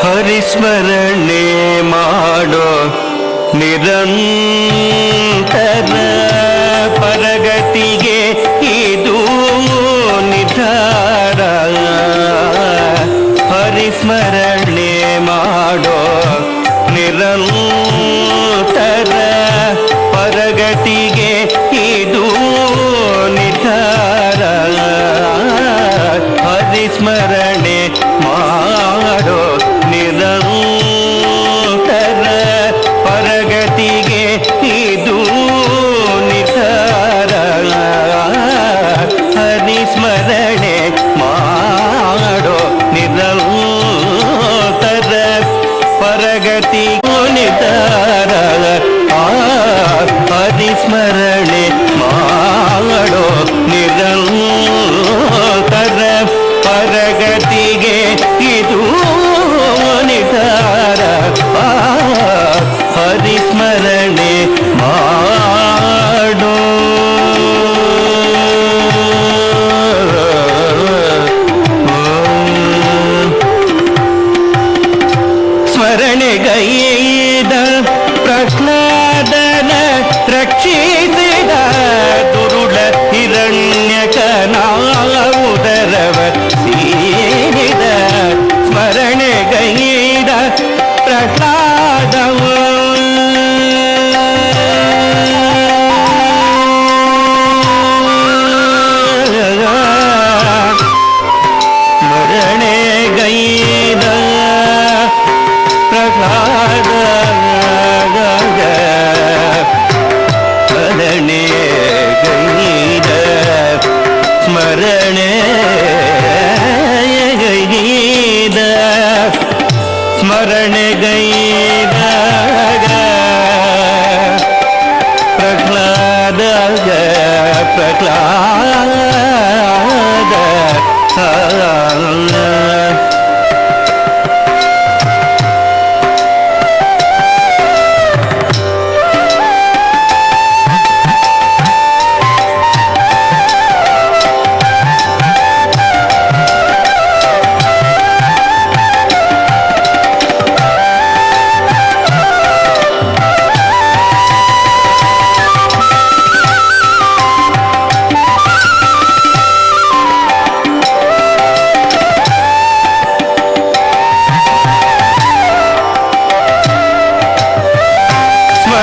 ಹರಿಸ್ಮರಣೆ ಮಾಡೋ ನಿರಂತರ ಪರಗತಿಗೆ ಇದು ನಿಧಾರ. ಹರಿಸ್ಮರಣೆ ಮಾಡೋ ನಿರಂತರ ಪರಗತಿಗೆ ಇದು ನಿಧಾರ. ಹರಿಸ್ಮರಣೆ ಮಾಡೋ ನಿರಂತರ ಪರಗತಿಗೆ ಇದು ನಿಧಾರ. ಹರಿಸ್ಮರಣೆ ಮಾಡೋ ನಿರಂತರ ಪರಗತಿಗೂ ನಿಧಾರ. ಹರಿಸ್ಮರಣೆ ಮಾಡೋ ನಿರಂತರ ಪರಗತಿಗೆ ಇದು ನಿಧಾರ. ಹರಿಸ್ಮರಣೆ ಮಾಡೋ. ಸ್ಮರಣೆಗೈದ ಪ್ರಹ್ಲಾದನ ರಕ್ಷಿಸಿದ ದುರುಳ ಹಿರಣ್ಯಕನಾವುದರವ ಸೀನಿದ. ಸ್ಮರಣೆಗೈದ ಗೈದಾಗ ಪ್ರಹ್ಲಾದ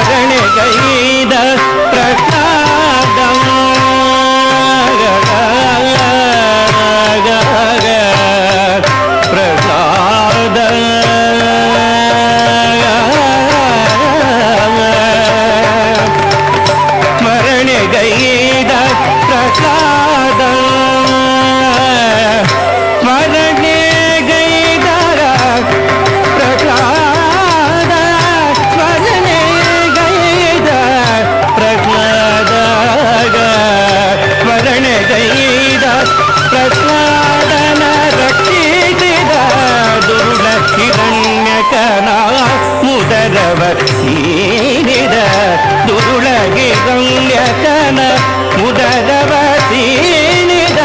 ಸ್ಮರಣೆಗೈದ ಪ್ರಹ್ಲಾದ ಪ್ರಹ್ಲಾದ ಸ್ಮರಣೆಗೈದ ಪ್ರಹ್ಲಾದ ಸ್ಮರಣೆಗೈದರ ಪ್ರಹ್ಲಾದ ಸ್ಮರಣೆಗೈದ ಪ್ರಹ್ಲಾದ ಸ್ಮರಣೆಗೈದ ಪ್ರಹ್ಲಾದನ ರಕ್ಷಿಸಿದ ದುರುಳ ಹಿರಣ್ಯಕನ ಮುದರವ ಸೀನಿದ ದುರುಳ ಹಿರಣ್ಯಕನ ಮುದರವ ಸೀನಿದ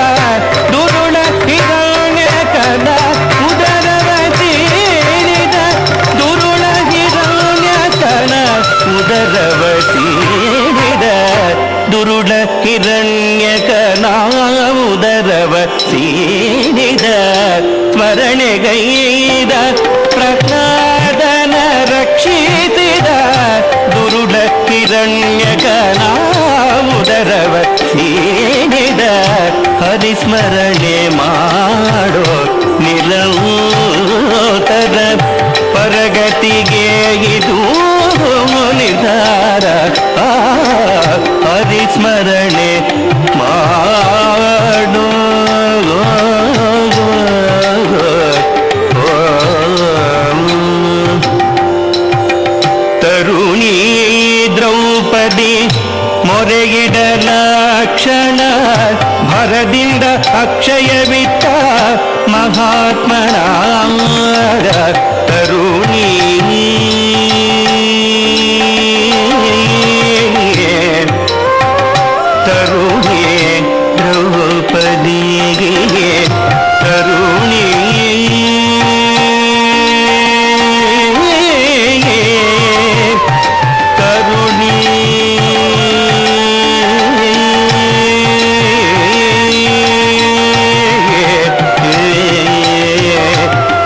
ದುರುಳ ಹಿರಣ್ಯಕನ ಮುದರವ ಸೀನಿದ ದುರುಳ ಹಿರಣ್ಯಕನ ಮುದರವ ಸೀನಿದ ದುರುಳ ಹಿರಣ್ಯಕನ ಮುದರವ ಸೀನಿದ ಸ್ಮರಣೆಗೈದ ಪ್ರಹ್ಲಾದನ ರಕ್ಷಿಸಿದ ದುರುಳ ಹಿರಣ್ಯಕನ ಮುದರವ ಸೀನಿದ ಹರಿಸ್ಮರಣೆ ಮಾಡೋ ನಿರಂತರ ಪರಗತಿಗೆ ಇದು ನಿರ್ಧಾರ ಹರಿಸ್ಮರಣೆ ಮಾಡೋ ತರುಣಿ ದ್ರೌಪದಿ ಮೊರೆಗಿಡಲ ಕ್ಷಣ ಭರದಿಂದ ಅಕ್ಷಯವಿತ್ತ ಮಹಾತ್ಮನ ತರುಣಿ ತರುಣಿ ದ್ರೌಪದಿಗೆ ತರುಣಿ ಕರುಣಿ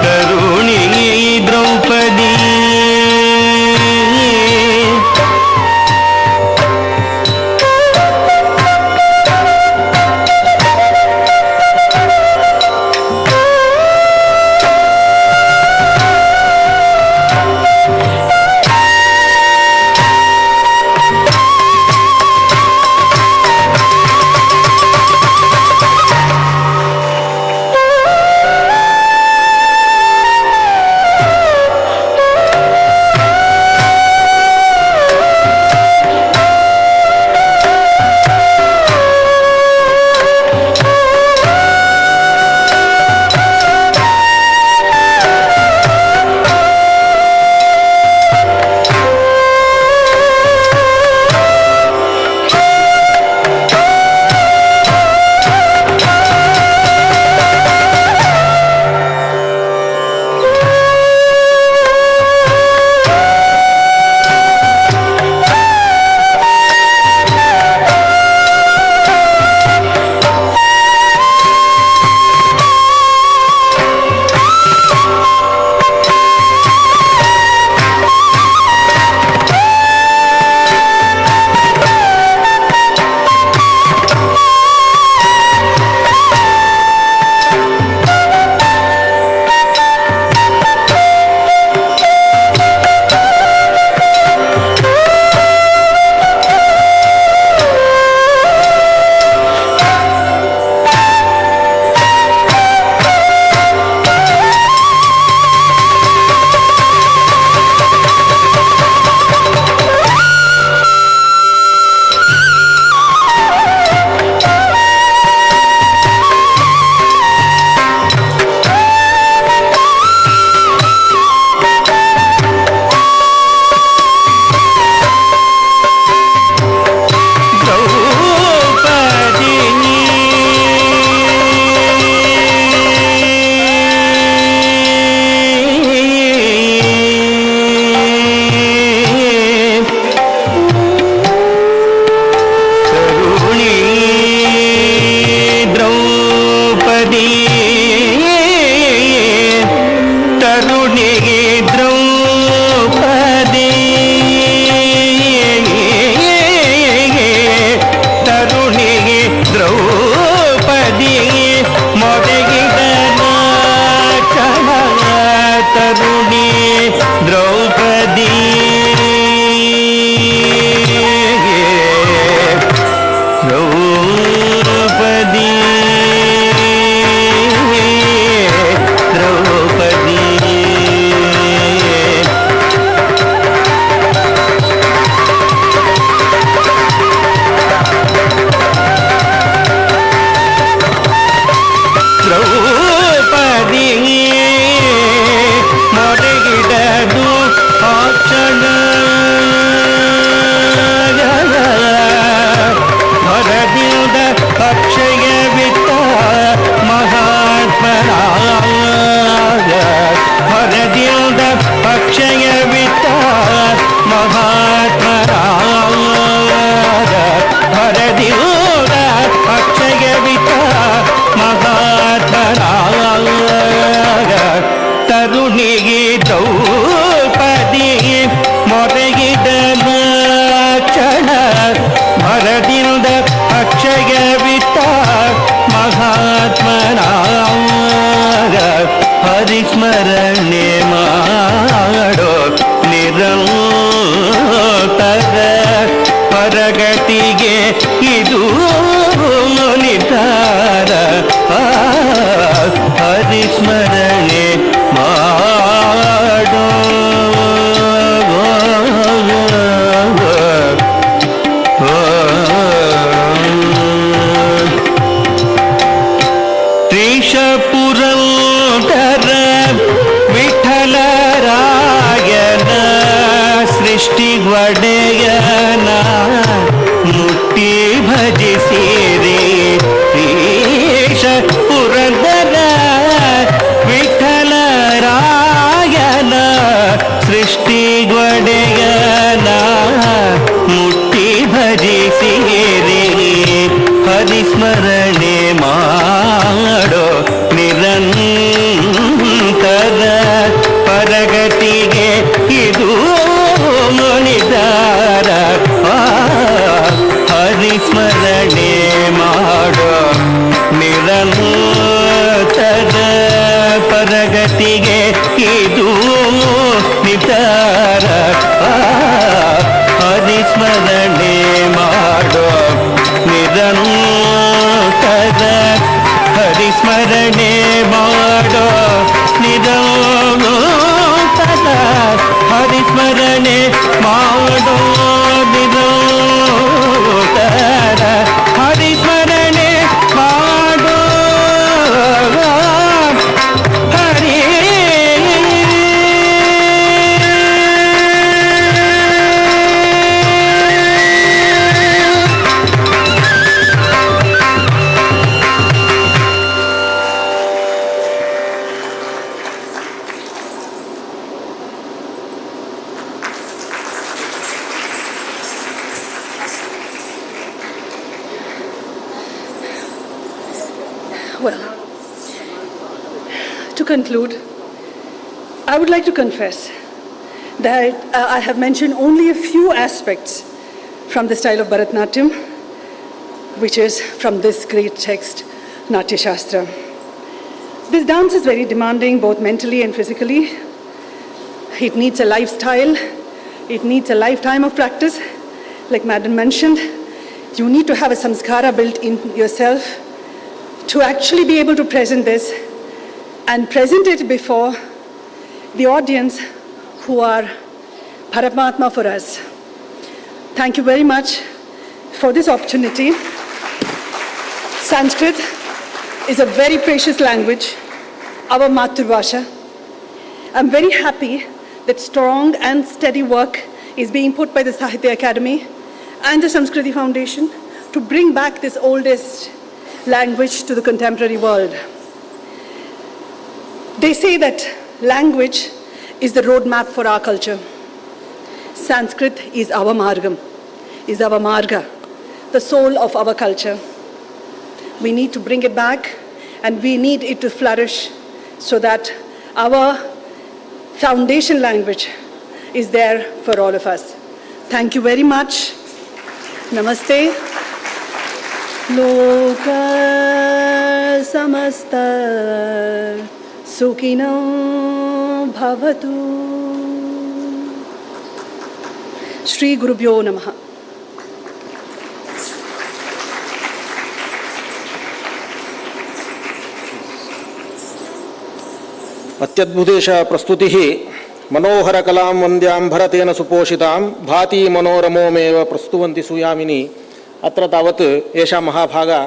ಕರುಣಿ ದ್ರೌಪದಿ द्रौपदी द्रौपदी द्रौपदी द्रौपदी ಮೊರೆಗಿಡದು ಆಕ್ಷಣ ಹೊರದಿಲ್ದ ಅಕ್ಷಯವಿತ್ತ ಮಹಾತ್ಮನಾಗ ಹೊರದಿಲ್ದ ಅಕ್ಷಯವಿತ್ತ ಮಹಾತ್ಮನಾಗ ಹೊರದಿಲ್ದ ಅಕ್ಷಯವಿತ್ತ ಮಹಾತ್ಮನಾಗ ತರುಣಿಗೆ ದ್ರೌಪದಿ ಮೊರೆಗಿದನ ಕ್ಷಣ ಭರದಿಂದ ಅಕ್ಷಯವಿತ್ತ ಮಹಾತ್ಮನಾಗ ಹರಿಸ್ಮರಣೆ ಮಾಡೋ ನಿರಂತರ ಪರಗತಿಗೆ ಇದು ನಿರ್ಧಾರ ಹರಿಸ್ಮರಣೆ ಮಾಡೋ ತ್ರಿಶಪುರಂತರ ವಿಠಲರಾಯನ ಸೃಷ್ಟಿಗೊಡೆಯನ ಮುಟ್ಟಿ ಭಜಿಸಿರಿ ತ್ರಿಶಪುರಂತರ ವಿಠಲರಾಯನ ಸೃಷ್ಟಿಗೊಡೆಯನ ಮುಟ್ಟಿ ಭಜಿಸಿರಿ ಹರಿಸ್ಮರಣೆ ಮಾಡೋ ನಿರಂತರ ಪರಗತಿಗೆ ಇದು ನಿರ್ಧಾರ ಹರಿಸ್ಮರಣೆ ಮಾಡೋ ನಿರಂತರ ಪರಗತಿಗೆ ಇದು ನಿರ್ಧಾರ ಹರಿಸ್ಮರಣೆ ಮಾಡೋ ನಿರಂತರ ಹರಿಸ್ಮರಣೆ ಮಾಡೋ ನಿರಂತರ ಹರಿಸ್ಮರಣೆ ಮಾಡೋ ನಿರಂತರ ಹರಿಸ್ಮರಣೆ ಮಾಡೋ ಹರಿ Well, to conclude, I would like to confess that I have mentioned only a few aspects from the style of Bharatanatyam, which is from this great text, Natya Shastra. This dance is very demanding, both mentally and physically. It needs a lifestyle. It needs a lifetime of practice. Like Madam mentioned, you need to have a samskara built in yourself to actually be able to present this and present it before the audience who are Paramatma for us. Thank you very much for this opportunity. Sanskrit is a very precious language, our Matrubhasha. I'm very happy that strong and steady work is being put by the Sahitya Akademi and the Samskriti Foundation to bring back this oldest language to the contemporary world. They say that language is the roadmap for our culture. Sanskrit is our margam, is our marga, the soul of our culture. We need to bring it back and we need it to flourish so that our foundation language is there for all of us. Thank you very much. Namaste. Loka samasta sukhinam bhavatu. Shri गुरुभ्यो नमः। अत्यद्भुतेश प्रस्तुतिः मनोहरकलां वन्द्यां भरतेन सुपोषितां भाति मनोरमोमेव प्रस्तुवन्ति सूयामिनी। अत्र तावत् एषा महाभागा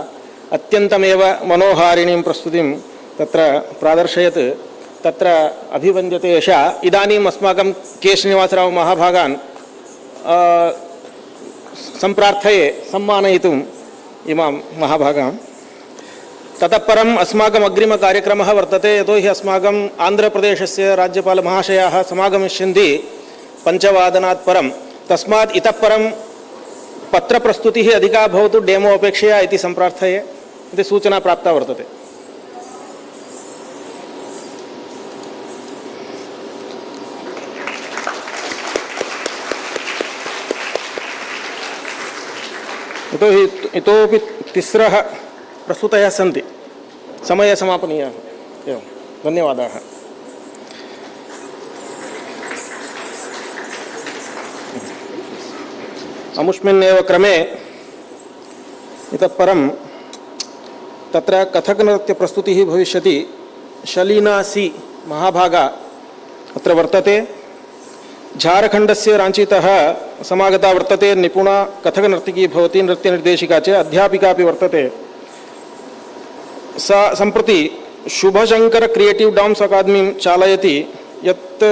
अत्यन्तमेव मनोहारिणीं प्रस्तुतिं तत्र प्रादर्शयत्। तत्र अभिवन्द्यते एषा। इदानीम् अस्माकं के श्रीनिवासराव महाभागान् सम्प्रार्थये सम्मानयितुम् इमां महाभागां। ततः परम् अस्माकम् अग्रिमकार्यक्रमः वर्तते, यतोहि अस्माकम् आन्ध्रप्रदेशस्य राज्यपालमहाशयाः समागमिष्यन्ति 5 परं। तस्मात् इतः परं पत्रप्रस्तुतिः अधिका भवतु डेमो अपेक्षया इति सम्प्रार्थये इति सूचना प्राप्ता वर्तते। यतोहि इतोपि 3 प्रस्तुतयः सन्ति, समयसमापनीयः। एवं, धन्यवादाः। अमुष्मिन्नेव क्रमे इतः परं तत्र कथकनृत्यप्रस्तुतिः भविष्यति। शलीनासी महाभागा अत्र वर्तते। झारखण्डस्य राञ्चीतः समागता वर्तते। निपुणा कथकनर्तकी भवति, नृत्यनिर्देशिका च, अध्यापिका अपि वर्तते। सा सम्प्रति शुभशङ्कर क्रिएटिव डांस अकादमी चालयति, यत्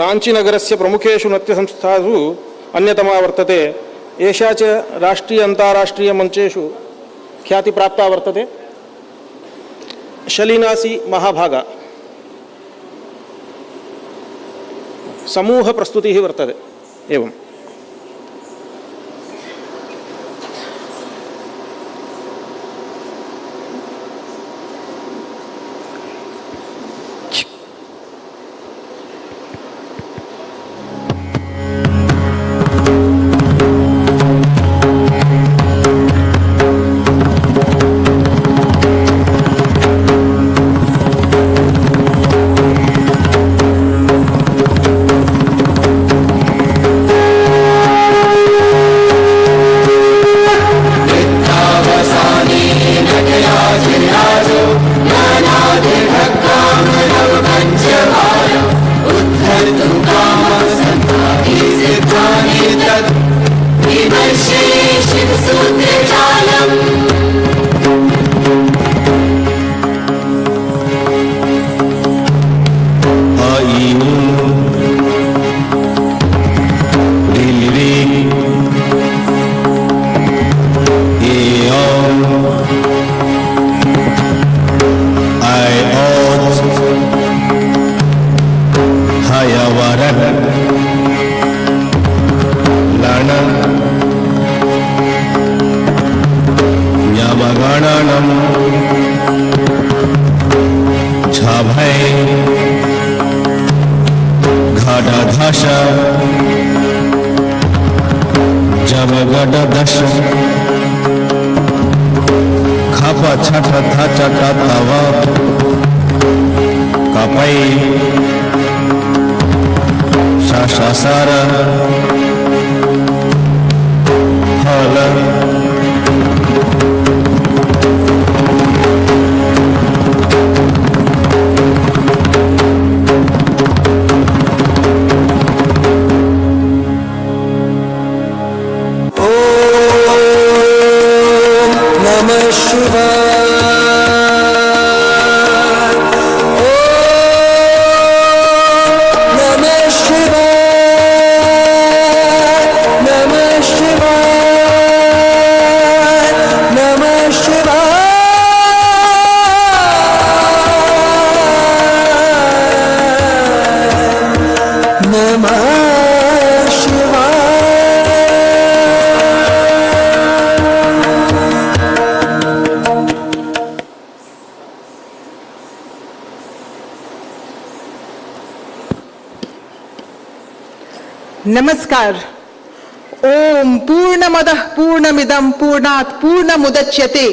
राञ्चीनगरस्य प्रमुखेषु नृत्यसंस्थासु अन्यतमा वर्तते। एषा च राष्ट्रीय अन्ताराष्ट्रीय मञ्चेषु ख्यातिप्राप्ता वर्तते। शलीनासी महाभागा समूह प्रस्तुतिः वर्तते। एवं नमस्कार। ओम पूर्णमदः पूर्णमिदं पूर्णात् पूर्णमुदच्यते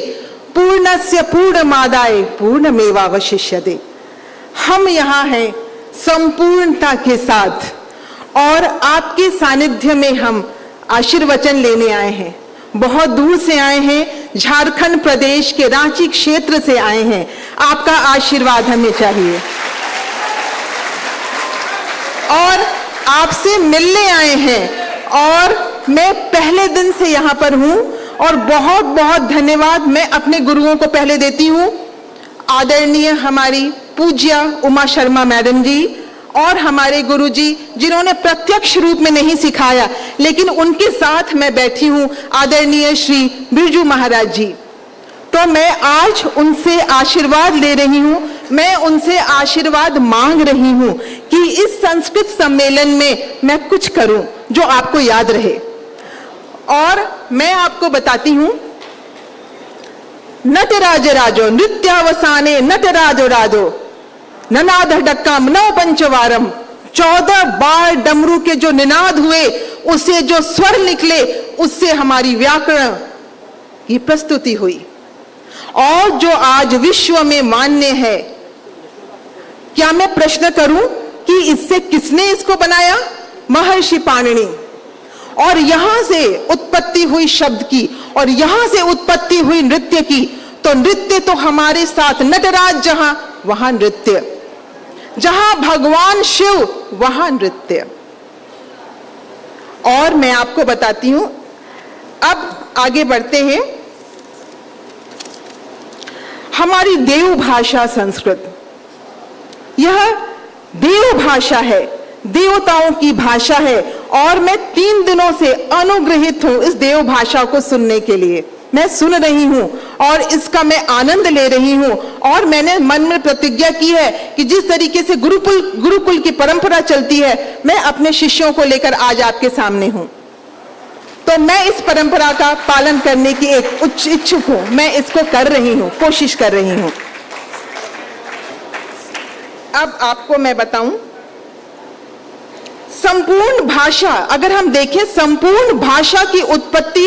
पूर्णस्य पूर्णमादाय पूर्णमेवावशिष्यते। हम यहाँ हैं संपूर्णता के साथ और आपके सानिध्य में हम आशीर्वचन लेने आए हैं, बहुत दूर से आए हैं, झारखंड प्रदेश के रांची क्षेत्र से आए हैं। आपका आशीर्वाद हमें चाहिए और आपसे मिलने आए हैं। और मैं पहले दिन से यहाँ पर हूँ और बहुत बहुत धन्यवाद मैं अपने गुरुओं को पहले देती हूँ, आदरणीय हमारी पूज्य उमा शर्मा मैडम जी और हमारे गुरुजी जिन्होंने प्रत्यक्ष रूप में नहीं सिखाया लेकिन उनके साथ मैं बैठी हूँ, आदरणीय श्री बिरजू महाराज जी। तो मैं आज उनसे आशीर्वाद ले रही हूँ, मैं उनसे आशीर्वाद मांग रही हूँ कि इस संस्कृत सम्मेलन में मैं कुछ करूं जो आपको याद रहे। और मैं आपको बताती हूँ, नटराज राजो नृत्यावसाने नटराजो राजो ननाद डक्कम नव पंचवारम, 14 बार डमरू के जो निनाद हुए, उससे जो स्वर निकले, उससे हमारी व्याकरण की प्रस्तुति हुई और जो आज विश्व में मान्य है। क्या मैं प्रश्न करूं कि इससे किसने इसको बनाया? महर्षि पाणिनि। और यहां से उत्पत्ति हुई शब्द की और यहां से उत्पत्ति हुई नृत्य की। तो नृत्य तो हमारे साथ, नटराज जहां वहां नृत्य, जहां भगवान शिव वहां नृत्य। और मैं आपको बताती हूं, अब आगे बढ़ते हैं। हमारी देव भाषा संस्कृत, यह देव भाषा है, देवताओं की भाषा है और मैं 3 दिनों से अनुग्रहित हूं इस देव भाषा को सुनने के लिए। मैं सुन रही हूं और इसका मैं आनंद ले रही हूं और मैंने मन में प्रतिज्ञा की है कि जिस तरीके से गुरुकुल की परंपरा चलती है, मैं अपने शिष्यों को लेकर आज आपके सामने हूं। तो मैं इस परंपरा का पालन करने की एक उच्च इच्छुक हूं, मैं इसको कर रही हूं, कोशिश कर रही हूं। अब आपको मैं बताऊं, संपूर्ण भाषा, अगर हम देखें संपूर्ण भाषा की उत्पत्ति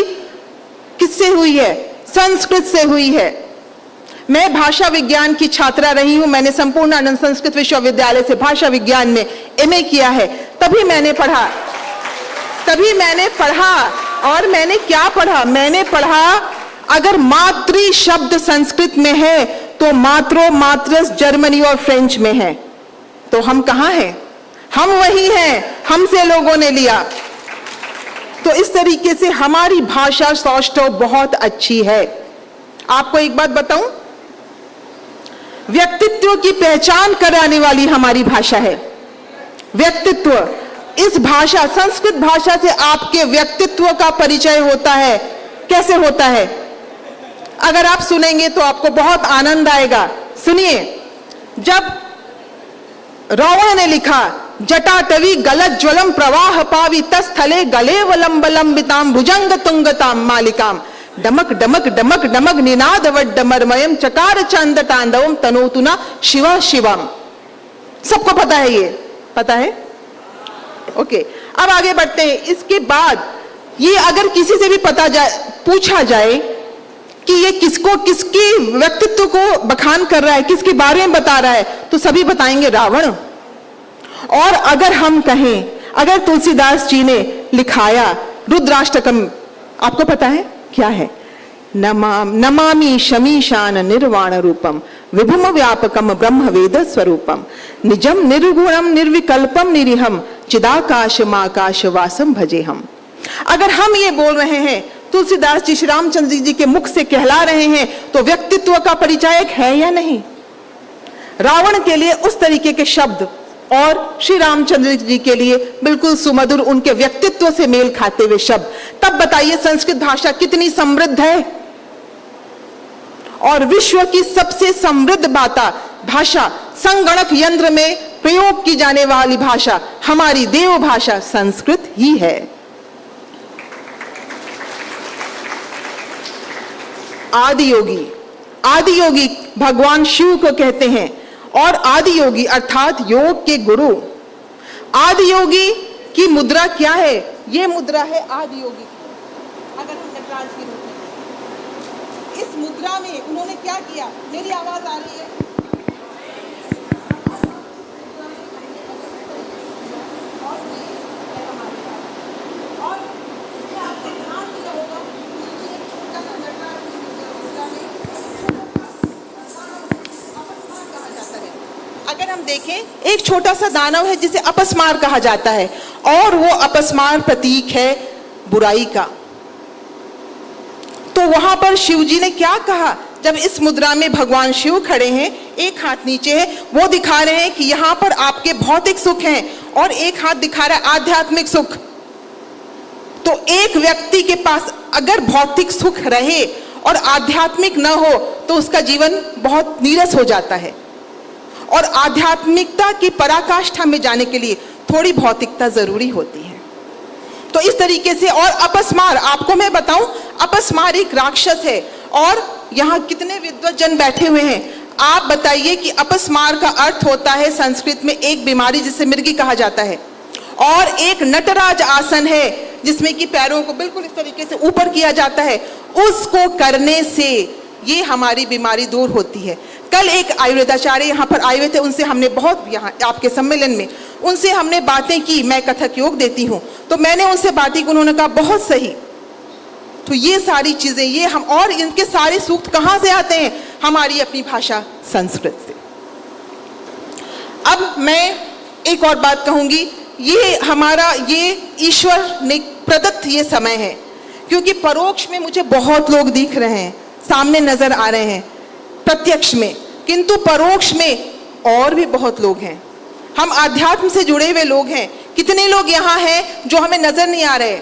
किससे हुई है? संस्कृत से हुई है। मैं भाषा विज्ञान की छात्रा रही हूं, मैंने संपूर्ण आनंद संस्कृत विश्वविद्यालय से भाषा विज्ञान में एमए किया है। तभी मैंने पढ़ा और मैंने क्या पढ़ा? मैंने पढ़ा अगर मातृ शब्द संस्कृत में है तो मात्रो मात्रस जर्मनी और फ्रेंच में है। तो हम कहां हैं? हम वही हैं, हमसे लोगों ने लिया। तो इस तरीके से हमारी भाषा सौष्ठव बहुत अच्छी है। आपको एक बात बताऊं, व्यक्तित्व की पहचान कराने वाली हमारी भाषा है। व्यक्तित्व, इस भाषा, संस्कृत भाषा से आपके व्यक्तित्व का परिचय होता है। कैसे होता है? अगर आप सुनेंगे तो आपको बहुत आनंद आएगा। सुनिए, जब रावण ने लिखा जटाटवी गलत ज्वलम प्रवाह पावी तस्थले गले वलंबलंबिताम भुजंग तुंगताम मालिकाम डमक डमक डमक डमक निनाद वड्डमरमयम चकार चंद तांडवम तनोतुना शिवा शिवम। सबको पता है, ये पता है? ओके, अब आगे बढ़ते हैं। इसके बाद ये अगर किसी से भी पूछा जाए कि ये किसको, किसके व्यक्तित्व को बखान कर रहा है, किसके बारे में बता रहा है, तो सभी बताएंगे रावण। और अगर हम कहें, अगर तुलसीदास जी ने लिखाया रुद्राष्टकम, आपको पता है क्या है? नमामि शमीशान निर्वाण रूपम विभुम व्यापकम ब्रह्म वेद स्वरूपम निजम निर्गुणम निर्विकल्पम निरीहम चिदाकाश माकाश वासम भजे हम। अगर हम ये बोल रहे हैं, तुलसीदास जी श्री रामचंद्र जी के मुख से कहला रहे हैं, तो व्यक्तित्व का परिचायक है या नहीं? रावण के लिए उस तरीके के शब्द और श्री रामचंद्र जी के लिए बिल्कुल सुमधुर, उनके व्यक्तित्व से मेल खाते हुए शब्द। तब बताइए संस्कृत भाषा कितनी समृद्ध है। और विश्व की सबसे समृद्ध भाषा, संगणक यंत्र में प्रयोग की जाने वाली भाषा, हमारी देव भाषा संस्कृत ही है। आदियोगी, आदियोगी भगवान शिव को कहते हैं और आदियोगी अर्थात योग के गुरु। आदियोगी की मुद्रा क्या है? ये मुद्रा है आदियोगी। अगर हम नटराज की मुद्रा, इस मुद्रा में उन्होंने क्या किया? मेरी आवाज आ रही है? और देखें, एक छोटा सा दानव है जिसे अपस्मार कहा जाता है, और वो अपस्मार प्रतीक है बुराई का। तो वहां पर शिव जी ने क्या कहा, जब इस मुद्रा में भगवान शिव खड़े हैं, एक हाथ नीचे है, वो दिखा रहे हैं कि यहाँ पर आपके भौतिक सुख हैं, और एक हाथ दिखा रहा है आध्यात्मिक सुख। तो एक व्यक्ति के पास अगर भौतिक सुख रहे और आध्यात्मिक न हो तो उसका जीवन बहुत नीरस हो जाता है, और आध्यात्मिकता की पराकाष्ठा में जाने के लिए थोड़ी भौतिकता जरूरी होती है। तो इस तरीके से, और अपस्मार, आपको मैं बताऊं, अपस्मार एक राक्षस है, और यहाँ कितने विद्वज्जन बैठे हुए हैं, आप बताइए कि अपस्मार का अर्थ होता है संस्कृत में एक बीमारी जिसे मृगी कहा जाता है, और एक नटराज आसन है जिसमें कि पैरों को बिल्कुल इस तरीके से ऊपर किया जाता है, उसको करने से ये हमारी बीमारी दूर होती है। कल एक आयुर्वेदाचार्य यहाँ पर आए हुए थे, उनसे हमने बहुत, यहाँ आपके सम्मेलन में उनसे हमने बातें की, मैं कथक योग देती हूँ, तो मैंने उनसे बातें की, उन्होंने कहा बहुत सही। तो ये सारी चीजें, ये हम, और इनके सारे सूक्त कहाँ से आते हैं, हमारी अपनी भाषा संस्कृत से। अब मैं एक और बात कहूंगी, ये हमारा, ये ईश्वर ने प्रदत्त ये समय है, क्योंकि परोक्ष में मुझे बहुत लोग दिख रहे हैं, सामने नजर आ रहे हैं प्रत्यक्ष में, किंतु परोक्ष में और भी बहुत लोग हैं। हम आध्यात्म से जुड़े हुए लोग हैं, कितने लोग यहाँ हैं जो हमें नजर नहीं आ रहे,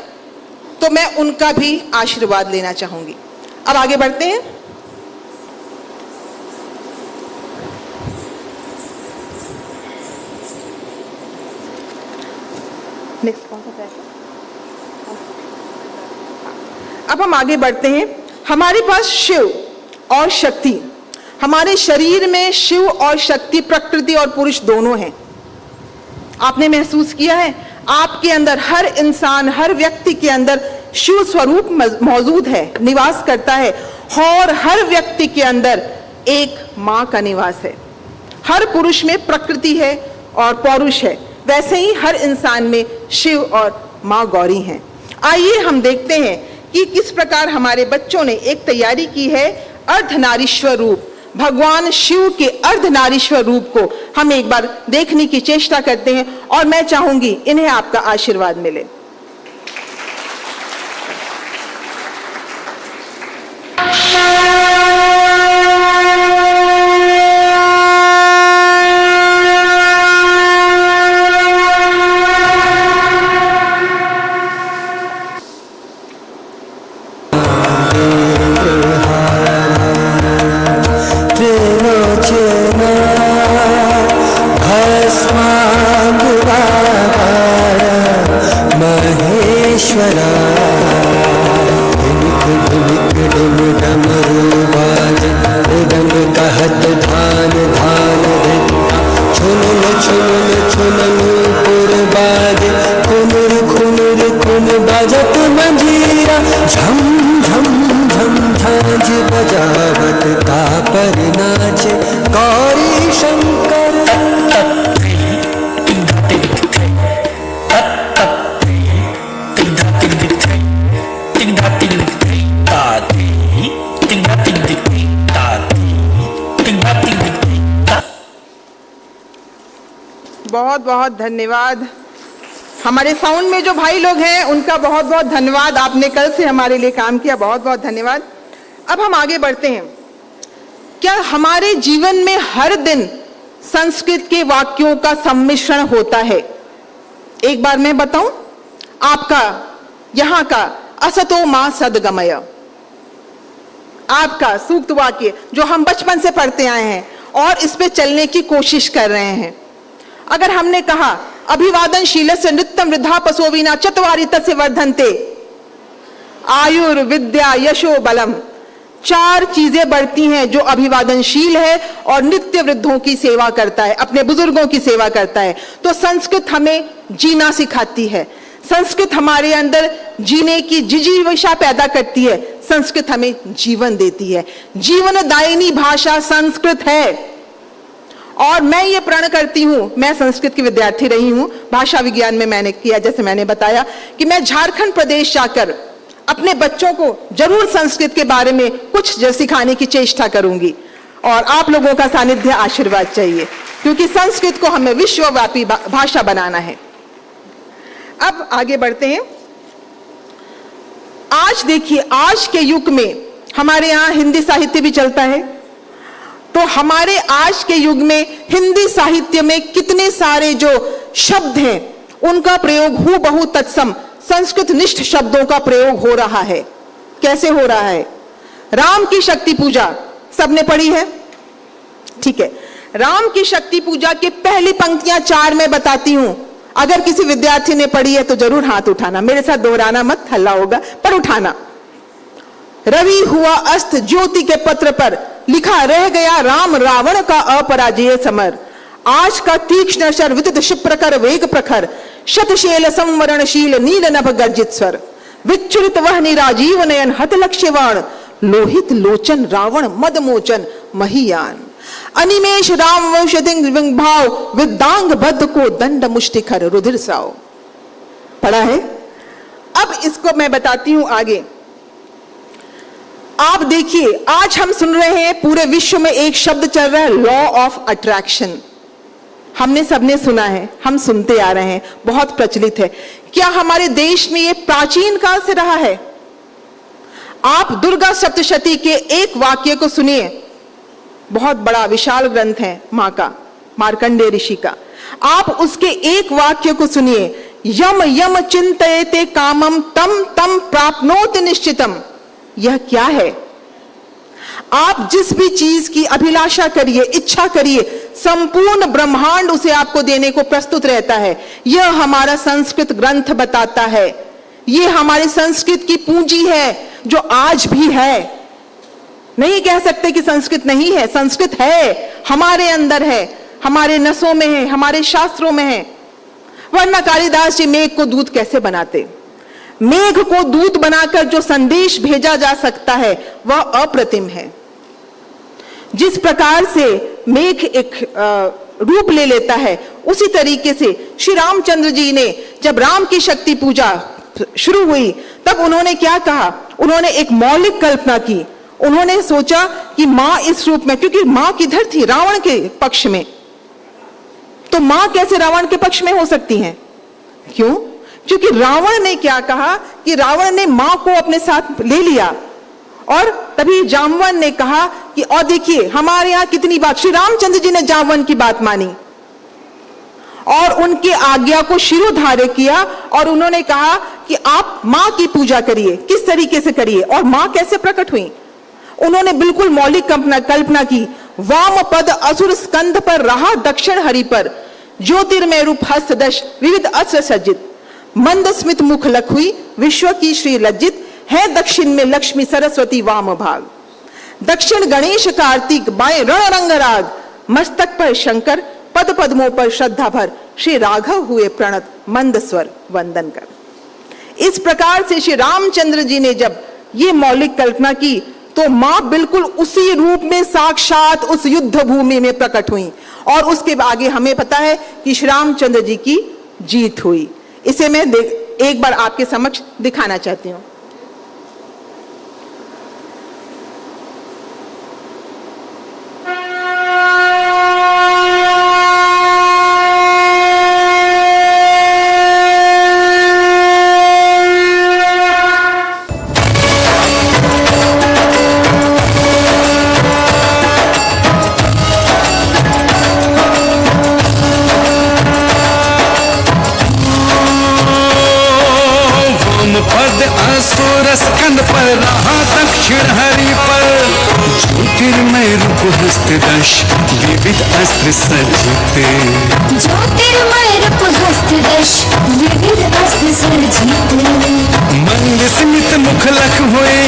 तो मैं उनका भी आशीर्वाद लेना चाहूंगी। अब आगे बढ़ते हैं। नेक्स्ट कौन सा पैसा? अब हम आगे बढ़ते हैं। हमारे पास शिव और शक्ति, हमारे शरीर में शिव और शक्ति, प्रकृति और पुरुष दोनों हैं। आपने महसूस किया है, आपके अंदर, हर इंसान, हर व्यक्ति के अंदर शिव स्वरूप मौजूद है, निवास करता है, और हर व्यक्ति के अंदर एक माँ का निवास है। हर पुरुष में प्रकृति है और पौरुष है, वैसे ही हर इंसान में शिव और माँ गौरी हैं। आइए हम देखते हैं कि किस प्रकार हमारे बच्चों ने एक तैयारी की है, अर्धनारीश्वर रूप, भगवान शिव के अर्धनारीश्वर रूप को हम एक बार देखने की चेष्टा करते हैं, और मैं चाहूंगी इन्हें आपका आशीर्वाद मिले। बहुत बहुत धन्यवाद। हमारे साउंड में जो भाई लोग हैं उनका बहुत बहुत धन्यवाद, आपने कल से हमारे लिए काम किया, बहुत बहुत धन्यवाद। अब हम आगे बढ़ते हैं। क्या हमारे जीवन में हर दिन संस्कृत के वाक्यों का सम्मिश्रण होता है? एक बार मैं बताऊं, आपका यहाँ का असतो मां सद्गमय, आपका सूक्त वाक्य जो हम बचपन से पढ़ते आए हैं और इस पे चलने की कोशिश कर रहे हैं। अगर हमने कहा अभिवादनशीलस्य नृत्यं वृद्धा पशोविना चत्वारि तस्य वर्धन्ते, आयुर्विद्या यशो बलम, 4 चीजें बढ़ती हैं जो अभिवादनशील है और नित्य वृद्धों की सेवा करता है, अपने बुजुर्गों की सेवा करता है। तो संस्कृत हमें जीना सिखाती है, संस्कृत हमारे अंदर जीने की जिजीविषा पैदा करती है, संस्कृत हमें जीवन देती है। जीवनदायिनी भाषा संस्कृत है। और मैं ये प्रण करती हूं, मैं संस्कृत की विद्यार्थी रही हूं, भाषा विज्ञान में मैंने किया, जैसे मैंने बताया कि मैं झारखंड प्रदेश जाकर अपने बच्चों को जरूर संस्कृत के बारे में कुछ सिखाने की चेष्टा करूंगी। और आप लोगों का सानिध्य आशीर्वाद चाहिए, क्योंकि संस्कृत को हमें विश्वव्यापी भाषा बनाना है। अब आगे बढ़ते हैं। आज देखिए, आज के युग में हमारे यहाँ हिंदी साहित्य भी चलता है, तो हमारे आज के युग में हिंदी साहित्य में कितने सारे जो शब्द हैं उनका प्रयोग हूबहू तत्सम संस्कृत निष्ठ शब्दों का प्रयोग हो रहा है। कैसे हो रहा है? राम की शक्ति पूजा सबने पढ़ी है, ठीक है। राम की शक्ति पूजा की पहली पंक्तियां 4 में बताती हूं। अगर किसी विद्यार्थी ने पढ़ी है तो जरूर हाथ उठाना, मेरे साथ दोहराना मत, हल्ला होगा पर उठाना। रवि हुआ अस्त ज्योति के पत्र पर, लिखा रह गया राम रावण का अपराजेय समर। आज का तीक्ष्ण शर विदित क्षिप्रकर वेग प्रखर, शतशैल संवरणशील नील नभ गर्जित स्वर। विच्युरित वह निराजीव नयन हत लक्ष्यवाण, लोहित लोचन रावण मद मोचन महियान। अनिमेष राम वंशदिंग भाव, विदांग बद्ध को दंड मुष्टिखर रुधिर साव। पढ़ा है? अब इसको मैं बताती हूं आगे। आप देखिए, आज हम सुन रहे हैं पूरे विश्व में एक शब्द चल रहा है, लॉ ऑफ अट्रैक्शन। हमने सबने सुना है, हम सुनते आ रहे हैं, बहुत प्रचलित है। क्या हमारे देश में यह प्राचीन काल से रहा है? आप दुर्गा सप्तशती के एक वाक्य को सुनिए, बहुत बड़ा विशाल ग्रंथ है मां का, मार्कंडेय ऋषि का। आप उसके एक वाक्य को सुनिए, यम यम चिंतयते कामम तम तम प्राप्नोति निश्चितम। यह क्या है? आप जिस भी चीज की अभिलाषा करिए, इच्छा करिए, संपूर्ण ब्रह्मांड उसे आपको देने को प्रस्तुत रहता है। यह हमारा संस्कृत ग्रंथ बताता है। यह हमारी संस्कृत की पूंजी है जो आज भी है। नहीं कह सकते कि संस्कृत नहीं है, संस्कृत है, हमारे अंदर है, हमारे नसों में है, हमारे शास्त्रों में है। वरना कालिदास जी मेघ को दूत कैसे बनाते? मेघ को दूत बनाकर जो संदेश भेजा जा सकता है वह अप्रतिम है। जिस प्रकार से मेघ एक रूप ले लेता है, उसी तरीके से श्री रामचंद्र जी ने जब राम की शक्ति पूजा शुरू हुई तब उन्होंने क्या कहा? उन्होंने एक मौलिक कल्पना की। उन्होंने सोचा कि मां इस रूप में, क्योंकि मां किधर थी? रावण के पक्ष में। तो मां कैसे रावण के पक्ष में हो सकती हैं? क्यों? क्योंकि रावण ने क्या कहा कि रावण ने मां को अपने साथ ले लिया, और तभी जामवंत ने कहा कि और देखिए हमारे यहां कितनी बात, श्री रामचंद्र जी ने जामवंत की बात मानी और उनके आज्ञा को शिरोधार्य किया, और उन्होंने कहा कि आप मां की पूजा करिए। किस तरीके से करिए? और मां कैसे प्रकट हुई? उन्होंने बिल्कुल मौलिक कल्पना की। वाम पद असुर स्कंध पर रहा दक्षिण हरि पर, ज्योतिर्मय रूप हस्त दश विविध अस्त्र सज्जित। मंद स्मित मुख लख हुई विश्व की श्री लज्जित, है दक्षिण में लक्ष्मी सरस्वती वाम भाग। दक्षिण गणेश कार्तिक बाएं रण रंग राग, मस्तक पर शंकर पद पद्मों पर श्रद्धा भर, श्री राघव हुए प्रणत मंद स्वर वंदन कर। इस प्रकार से श्री रामचंद्र जी ने जब ये मौलिक कल्पना की तो मां बिल्कुल उसी रूप में साक्षात उस युद्ध भूमि में प्रकट हुई, और उसके आगे हमें पता है कि श्री रामचंद्र जी की जीत हुई। इसे मैं एक बार आपके समक्ष दिखाना चाहती हूं। स्कंद पर रहा दक्षिण हरि पर, ज्योतिर्मय रूप हस्त दश विविध अस्त्र सज्जित। ज्योतिर्मय रूप हस्त दश विविध अस्त्र सज्जित। मंद स्मित मुख लख हुए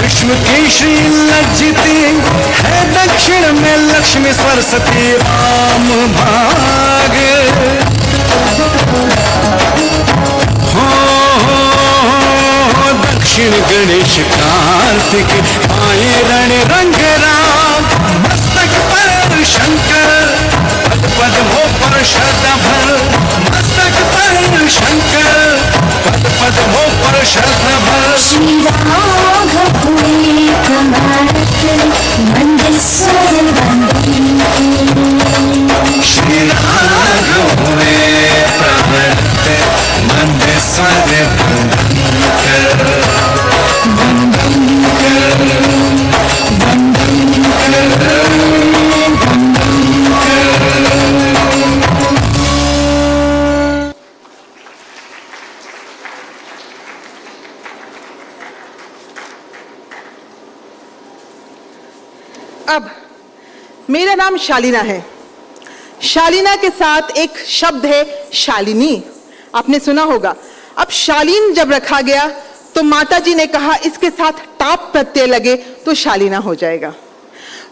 विश्व के श्री लज्जित, है दक्षिण में लक्ष्मी सरस्वती राम भाग। दक्षिण गणेश कार्तिक आए रण रंग राम, मस्तक पर शंकर पद पद्मों पर श्रद्धा भर। मस्तक पर शंकर पद पद्मों पर श्रद्धा भर। श्री राघव हुए प्रणत मंद स्वर श्री रागों में प्रवृत्त मंद स्वर वंदन कर, वंदन कर, वंदन कर, वंदन कर। अब मेरा नाम शालीना है। शालीना के साथ एक शब्द है शालिनी, आपने सुना होगा। अब शालीन जब रखा गया तो माता जी ने कहा इसके साथ टाप प्रत्यय लगे तो शालीना हो जाएगा,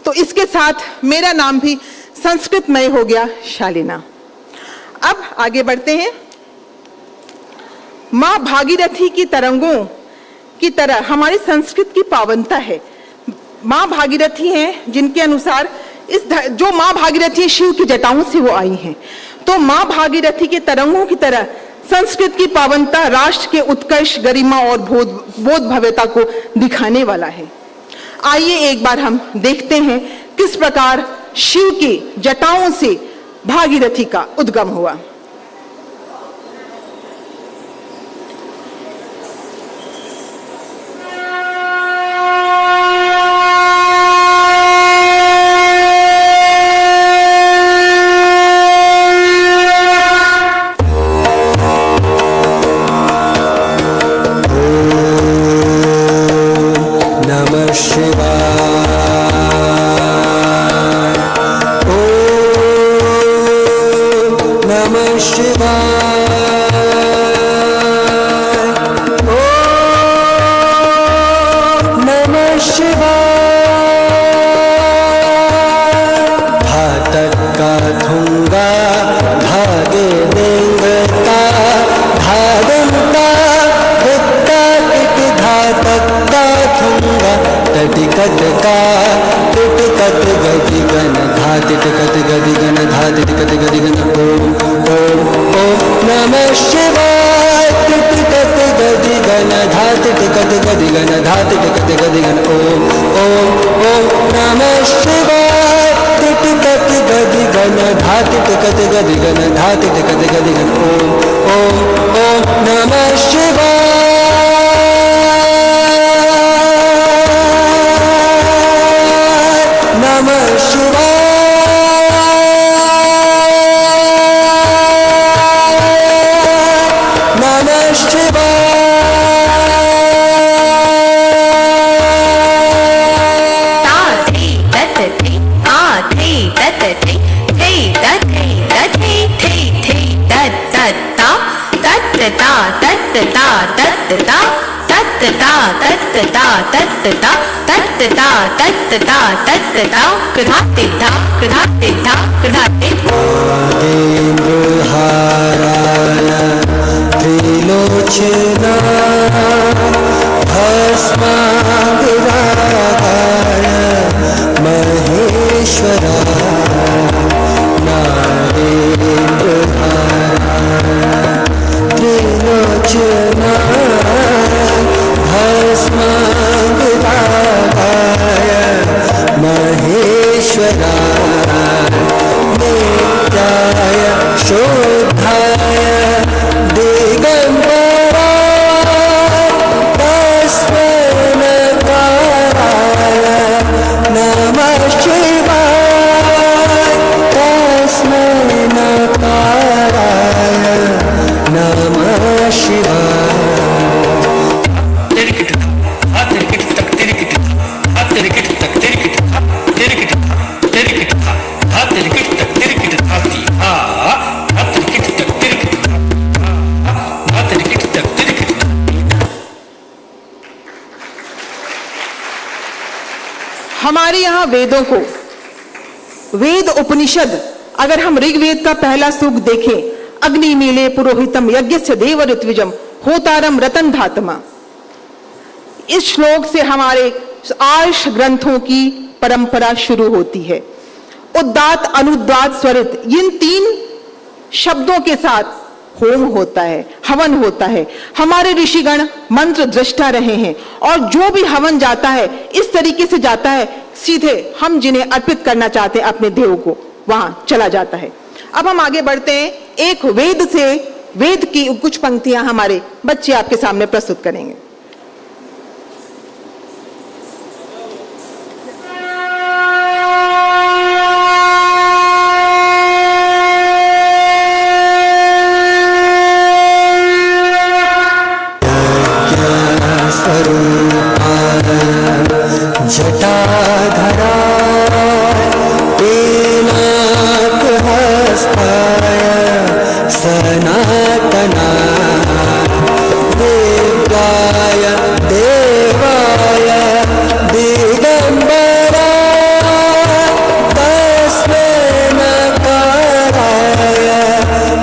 तो इसके साथ मेरा नाम भी संस्कृतमय हो गया, शालीना। अब आगे बढ़ते हैं। मां भागीरथी की तरंगों की तरह हमारी संस्कृत की पावनता है। मां भागीरथी हैं जिनके अनुसार जो मां भागीरथी है शिव की जटाओं से वो आई हैं, तो मां भागीरथी के तरंगों की तरह संस्कृत की पावनता राष्ट्र के उत्कर्ष, गरिमा और बोध भव्यता को दिखाने वाला है। आइए एक बार हम देखते हैं किस प्रकार शिव की जटाओं से भागीरथी का उद्गम हुआ। हमारे यहाँ वेदों को, वेद उपनिषद, अगर हम ऋग्वेद का पहला सूक्त देखें, अग्नि मीले पुरोहितम यज्ञस्य देव ऋत्विजम होतारम रतन धातमा, इस श्लोक से हमारे आर्ष ग्रंथों की परंपरा शुरू होती है। उदात्त, अनुदात्त, स्वरित, इन तीन शब्दों के साथ होम होता है, हवन होता है। हमारे ऋषिगण मंत्र दृष्टा रहे हैं और जो भी हवन जाता है इस तरीके से जाता है, सीधे हम जिन्हें अर्पित करना चाहते हैं अपने देव को, वहां चला जाता है। अब हम आगे बढ़ते हैं, एक वेद से, वेद की कुछ पंक्तियां हमारे बच्चे आपके सामने प्रस्तुत करेंगे। जटाधरा हस्ताय सनातना देवाय देवाय दिगंबरा तस्मै नकाराय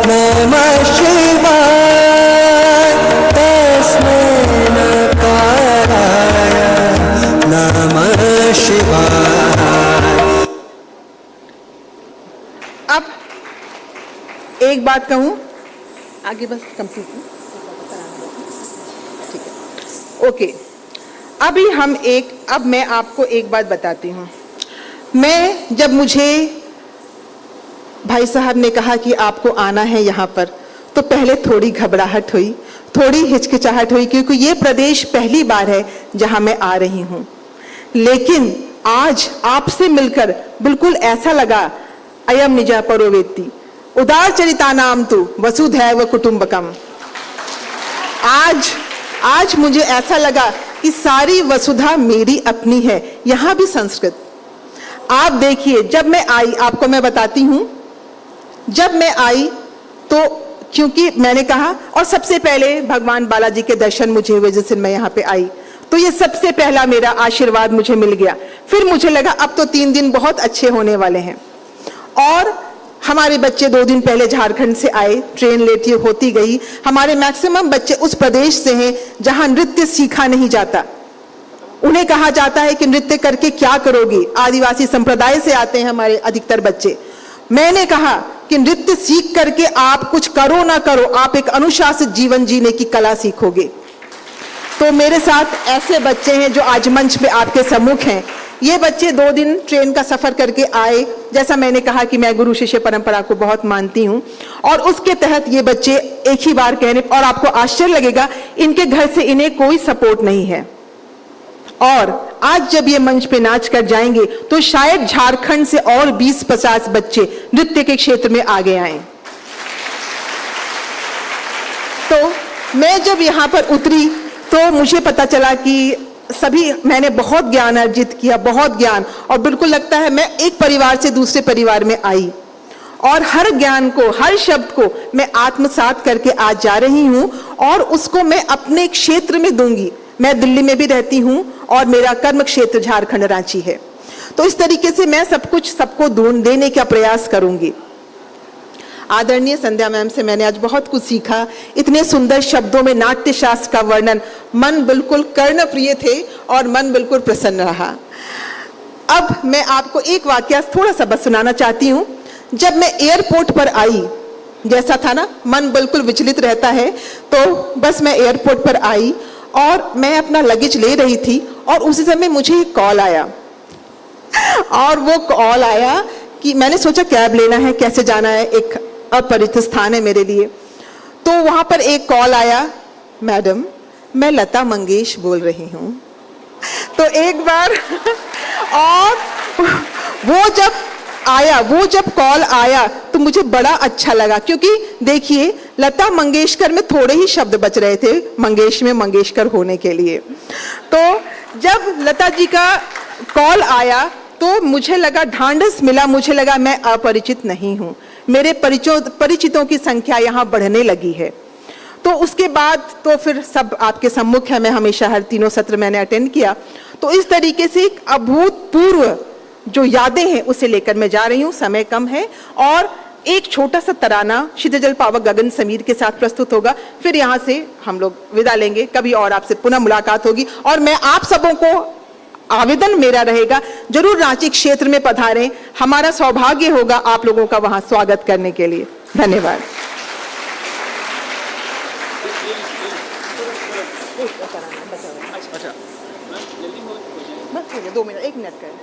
नमः शिवाय तस्मै नकाराय नमः शिवाय। अब एक बात कहूं, आगे बस कंप्लीट ठीक है, ओके। अब मैं आपको एक बात बताती हूं। मैं जब मुझे भाई साहब ने कहा कि आपको आना है यहाँ पर, तो पहले थोड़ी घबराहट हुई, थोड़ी हिचकिचाहट हुई, क्योंकि ये प्रदेश पहली बार है जहां मैं आ रही हूं। लेकिन आज आपसे मिलकर बिल्कुल ऐसा लगा, अयम निजा परो वेत्ति उदार चरितानाम तु वसुधैव कुटुंबकम। आज मुझे ऐसा लगा कि सारी वसुधा मेरी अपनी है, यहां भी संस्कृत। आप देखिए, जब मैं आई, आपको मैं बताती हूं, जब मैं आई तो क्योंकि मैंने कहा, और सबसे पहले भगवान बालाजी के दर्शन मुझे हुए जिस दिन मैं यहाँ पे आई, तो ये सबसे पहला मेरा आशीर्वाद मुझे मिल गया। फिर मुझे लगा अब तो 3 दिन बहुत अच्छे होने वाले हैं। और हमारे बच्चे 2 दिन पहले झारखंड से आए, ट्रेन लेट होती गई। हमारे मैक्सिमम बच्चे उस प्रदेश से हैं जहां नृत्य सीखा नहीं जाता। उन्हें कहा जाता है कि नृत्य करके क्या करोगी, आदिवासी संप्रदाय से आते हैं हमारे अधिकतर बच्चे। मैंने कहा कि नृत्य सीख करके आप कुछ करो ना करो, आप एक अनुशासित जीवन जीने की कला सीखोगे। तो मेरे साथ ऐसे बच्चे हैं जो आज मंच पे आपके सम्मुख हैं। ये बच्चे 2 दिन ट्रेन का सफर करके आए। जैसा मैंने कहा कि मैं गुरु शिष्य परंपरा को बहुत मानती हूँ, और उसके तहत ये बच्चे एक ही बार कहने, और आपको आश्चर्य लगेगा, इनके घर से इन्हें कोई सपोर्ट नहीं है। और आज जब ये मंच पे नाच कर जाएंगे तो शायद झारखंड से और 20-50 बच्चे नृत्य के क्षेत्र में आगे आए। तो मैं जब यहाँ पर उतरी तो मुझे पता चला कि मैंने बहुत ज्ञान अर्जित किया, बहुत ज्ञान, और बिल्कुल लगता है मैं एक परिवार से दूसरे परिवार में आई, और हर ज्ञान को, हर शब्द को मैं आत्मसात करके आज जा रही हूँ, और उसको मैं अपने क्षेत्र में दूंगी। मैं दिल्ली में भी रहती हूँ और मेरा कर्म क्षेत्र झारखंड रांची है। तो इस तरीके से मैं सब कुछ सबको देने का प्रयास करूंगी। आदरणीय संध्या मैम से मैंने आज बहुत कुछ सीखा। इतने सुंदर शब्दों में नाट्य शास्त्र का वर्णन, मन बिल्कुल कर्णप्रिय थे और मन बिल्कुल प्रसन्न रहा। अब मैं आपको एक वाक्य थोड़ा सा बस सुनाना चाहती हूँ। जब मैं एयरपोर्ट पर आई, जैसा था ना, मन बिल्कुल विचलित रहता है, तो बस मैं एयरपोर्ट पर आई और मैं अपना लगेज ले रही थी, और उसी समय मुझे एक कॉल आया। और वो कॉल आया कि मैंने सोचा कैब लेना है, कैसे जाना है, एक अपरिचित स्थान है मेरे लिए। तो वहां पर एक कॉल आया, मैडम मैं लता मंगेश बोल रही हूं। तो एक बार और वो जब कॉल आया तो मुझे बड़ा अच्छा लगा, क्योंकि देखिए लता मंगेशकर में थोड़े ही शब्द बच रहे थे मंगेश में मंगेशकर होने के लिए। तो जब लता जी का कॉल आया तो मुझे लगा, ढांढस मिला, मुझे लगा मैं अपरिचित नहीं हूं, मेरे परिचितों की संख्या यहाँ बढ़ने लगी है। तो उसके बाद तो फिर सब आपके सम्मुख है, मैं हमेशा हर 3 सत्र मैंने अटेंड किया। तो इस तरीके से एक अभूतपूर्व जो यादें हैं उसे लेकर मैं जा रही हूँ। समय कम है और एक छोटा सा तराना शीतजल पावक गगन समीर के साथ प्रस्तुत होगा, फिर यहाँ से हम लोग विदा लेंगे। कभी और आपसे पुनः मुलाकात होगी, और मैं आप सबों को आवेदन मेरा रहेगा, जरूर रांची क्षेत्र में पधारें, हमारा सौभाग्य होगा आप लोगों का वहां स्वागत करने के लिए। धन्यवाद। अच्छा बस ठीक है, 2 मिनट, 1 मिनट का है।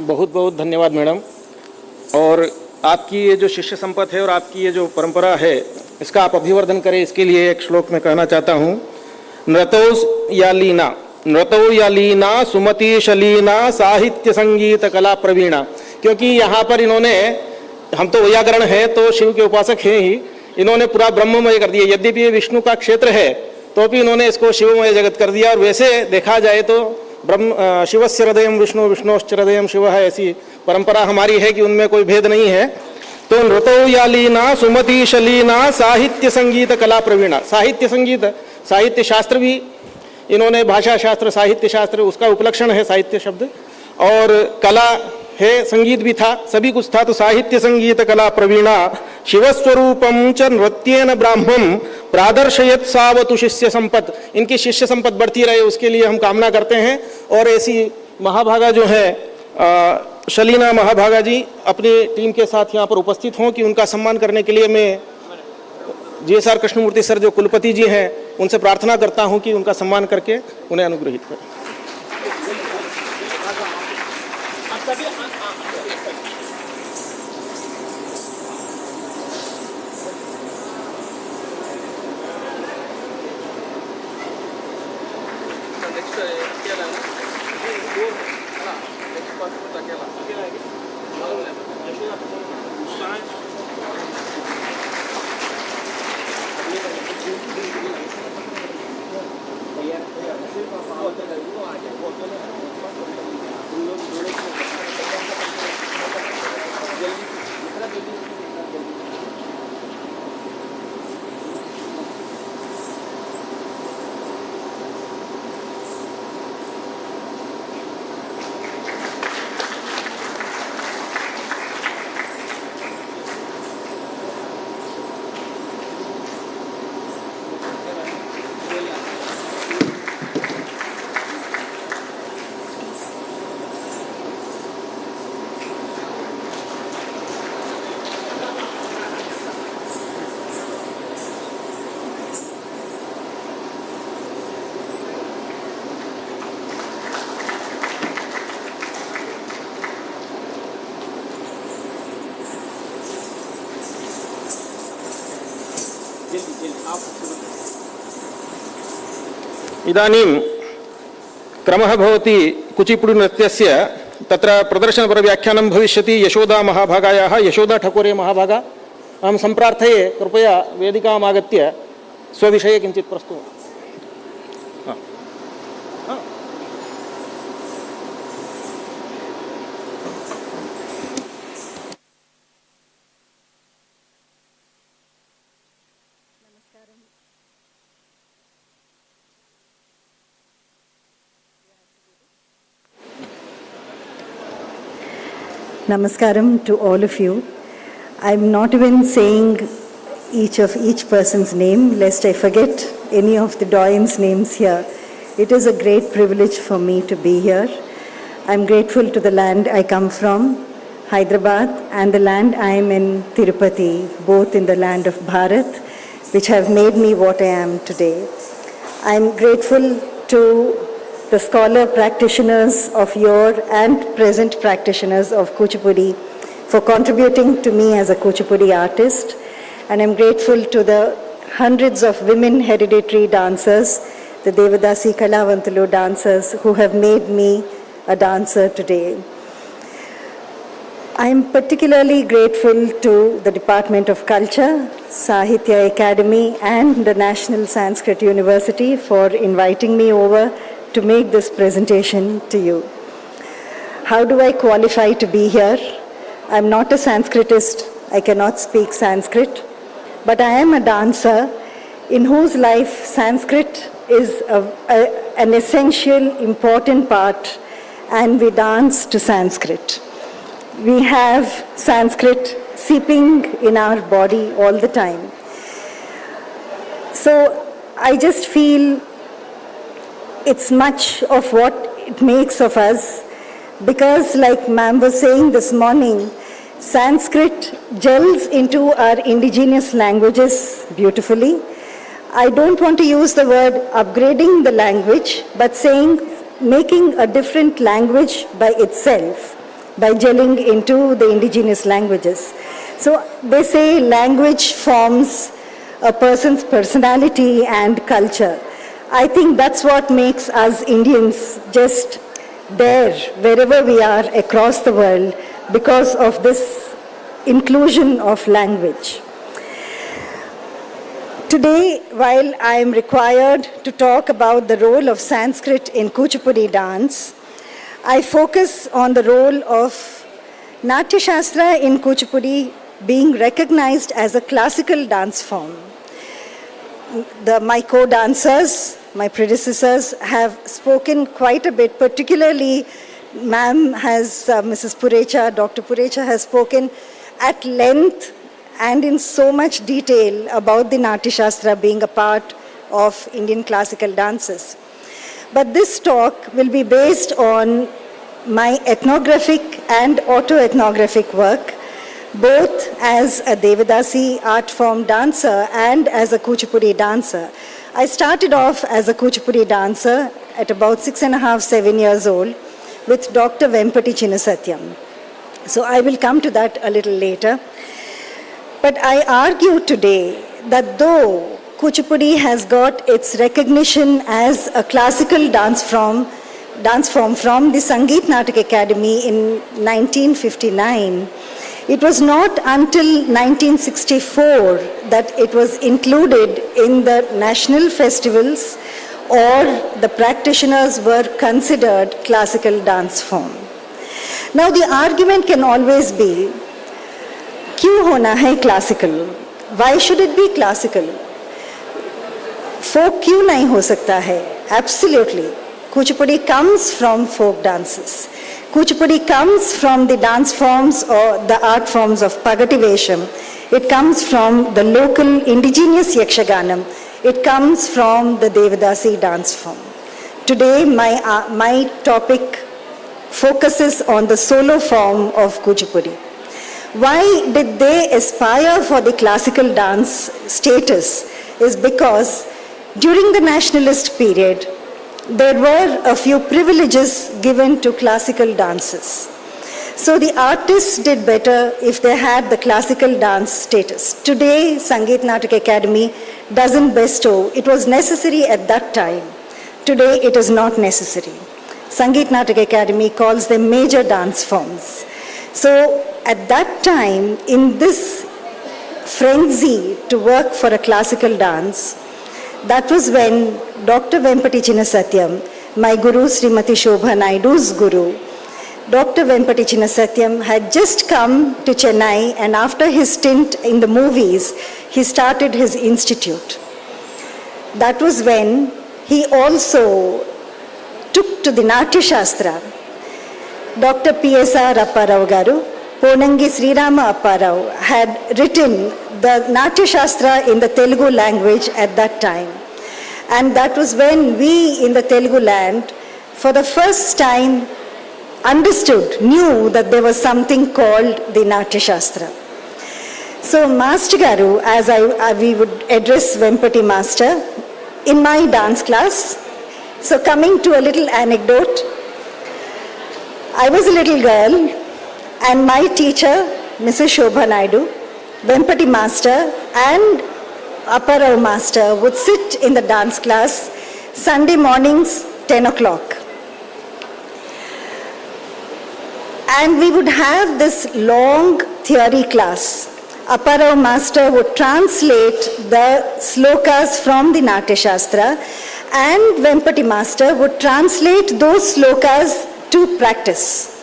बहुत बहुत धन्यवाद मैडम। और आपकी ये जो शिष्य संपत है और आपकी ये जो परंपरा है इसका आप अभिवर्धन करें, इसके लिए एक श्लोक में कहना चाहता हूँ। नृतौ या लीना सुमति शलीना साहित्य संगीत कला प्रवीणा। क्योंकि यहाँ पर इन्होंने, हम तो वैयाकरण है तो शिव के उपासक हैं ही, इन्होंने पूरा ब्रह्ममय कर दिया। यद्यपि ये विष्णु का क्षेत्र है तो भी इन्होंने इसको शिवमय जगत कर दिया। और वैसे देखा जाए तो ब्रह्म शिवस्य हृदयम विष्णु विष्णोश्च हृदयम शिव है, ऐसी परंपरा हमारी है कि उनमें कोई भेद नहीं है। तो नृतौ या लीना सुमति शलीना साहित्य संगीत कला प्रवीणा। साहित्य संगीत, साहित्य शास्त्र भी इन्होंने, भाषा शास्त्र साहित्य शास्त्र उसका उपलक्षण है साहित्य शब्द, और कला है, संगीत भी था, सभी कुछ था। तो साहित्य संगीत कला प्रवीणा शिवस्वरूपम च नृत्येन ब्राह्मम प्रादर्शयत सावतु शिष्य संपत। इनकी शिष्य संपत बढ़ती रहे उसके लिए हम कामना करते हैं। और ऐसी महाभागा जो है शलीना महाभागा जी अपनी टीम के साथ यहाँ पर उपस्थित हों कि उनका सम्मान करने के लिए मैं GSR कृष्णमूर्ति सर जो कुलपति जी हैं उनसे प्रार्थना करता हूँ कि उनका सम्मान करके उन्हें अनुग्रहित करें। इदानीं क्रमः भवति कुचिपुडि नृत्यस्य तत्र प्रदर्शनपरव्याख्यानं भविष्यति यशोदा महाभागायाः यशोदा ठकोरे महाभागा अहं सम्प्रार्थये कृपया वेदिकाम् आगत्य स्वविषये किञ्चित् प्रस्तुतम्। Namaskaram to all of you. I'm not even saying each person's name, lest I forget any of the doyens' names here. It is a great privilege for me to be here. I'm grateful to the land I come from, Hyderabad, and the land I'm in, Tirupati, both in the land of Bharat, which have made me what I am today. I'm grateful to the scholar practitioners of yore and present practitioners of Kuchipudi for contributing to me as a Kuchipudi artist. And I'm grateful to the hundreds of women hereditary dancers, the Devadasi Kalavantalu dancers, who have made me a dancer today. I'm particularly grateful to the Department of Culture, Sahitya Akademi, and the National Sanskrit University for inviting me over to make this presentation to you. How do I qualify to be here? I'm not a Sanskritist. I cannot speak Sanskrit. But I am a dancer in whose life Sanskrit is an essential, important part, and we dance to Sanskrit. We have Sanskrit seeping in our body all the time. So I just feel it's much of what it makes of us, because like ma'am was saying this morning, Sanskrit gels into our indigenous languages beautifully. I don't want to use the word upgrading the language, but saying making a different language by itself, by gelling into the indigenous languages. So they say language forms a person's personality and culture. I think that's what makes us Indians just there, wherever we are across the world, because of this inclusion of language. Today, while I am required to talk about the role of Sanskrit in Kuchipudi dance, I focus on the role of Natya Shastra in Kuchipudi being recognized as a classical dance form. My co-dancers, my predecessors, have spoken quite a bit, particularly ma'am has, Mrs. Purecha, Dr. Purecha has spoken at length and in so much detail about the Natya Shastra being a part of Indian classical dances. But this talk will be based on my ethnographic and autoethnographic work, both as a Devadasi art form dancer and as a Kuchipudi dancer. I started off as a Kuchipudi dancer at about 6.5, 7 years old with Dr. Vempati Chinnasatyam. So I will come to that a little later. But I argue today that though Kuchipudi has got its recognition as a classical dance form from the Sangeet Natak Academy in 1959, it was not until 1964 that it was included in the national festivals or the practitioners were considered classical dance form. Now the argument can always be, क्यों होना है classical? Why should it be classical? Folk क्यों नहीं हो सकता है? Absolutely. Kuchipudi comes from folk dances. Kuchipudi comes from the dance forms or the art forms of Pagativesham. It comes from the local indigenous Yakshaganam. It comes from the Devadasi dance form. Today, my topic focuses on the solo form of Kuchipudi. Why did they aspire for the classical dance status is because during the nationalist period, there were a few privileges given to classical dances. So the artists did better if they had the classical dance status. Today, Sangeet Natak Academy doesn't bestow. It was necessary at that time. Today, it is not necessary. Sangeet Natak Academy calls them major dance forms. So at that time, in this frenzy to work for a classical dance, that was when Dr. Vempati Chinnasatyam, my guru Srimati Shobha Naidu's guru, Dr. Vempati Chinnasatyam had just come to Chennai, and after his stint in the movies, he started his institute. That was when he also took to the Natya Shastra. Dr. P.S.R. Apparao Garu, Ponangi Srirama Apparao had written the Natya Shastra in the Telugu language at that time. And that was when we in the Telugu land, for the first time, knew that there was something called the Natya Shastra. So Master Garu, as we would address Vempati Master, in my dance class, so coming to a little anecdote, I was a little girl and my teacher, Mrs. Shobha Naidu, Vempati Master and Apparao Master would sit in the dance class Sunday mornings, 10 o'clock. And we would have this long theory class. Apparao Master would translate the slokas from the Natya Shastra, and Vempati Master would translate those slokas to practice.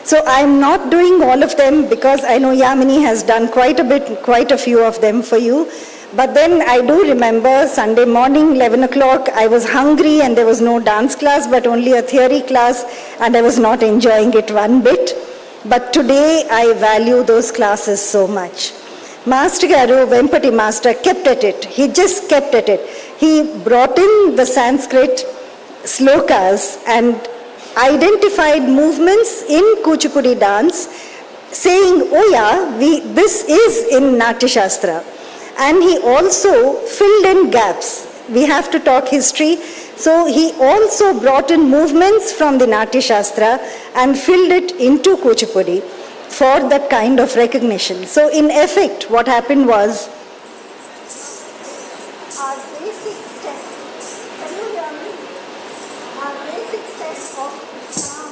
So I'm not doing all of them because I know Yamini has done quite a few of them for you. But then I do remember Sunday morning, 11 o'clock, I was hungry and there was no dance class but only a theory class, and I was not enjoying it one bit. But today I value those classes so much. Master Garu, Vempati Master, kept at it. He just kept at it. He brought in the Sanskrit slokas and identified movements in Kuchipudi dance, saying, oh yeah, this is in Natya Shastra. And he also filled in gaps. We have to talk history. So he also brought in movements from the Natya Shastra and filled it into Kuchipudi for that kind of recognition. So in effect, what happened was, our basic step, can you hear me? Our basic step of Islam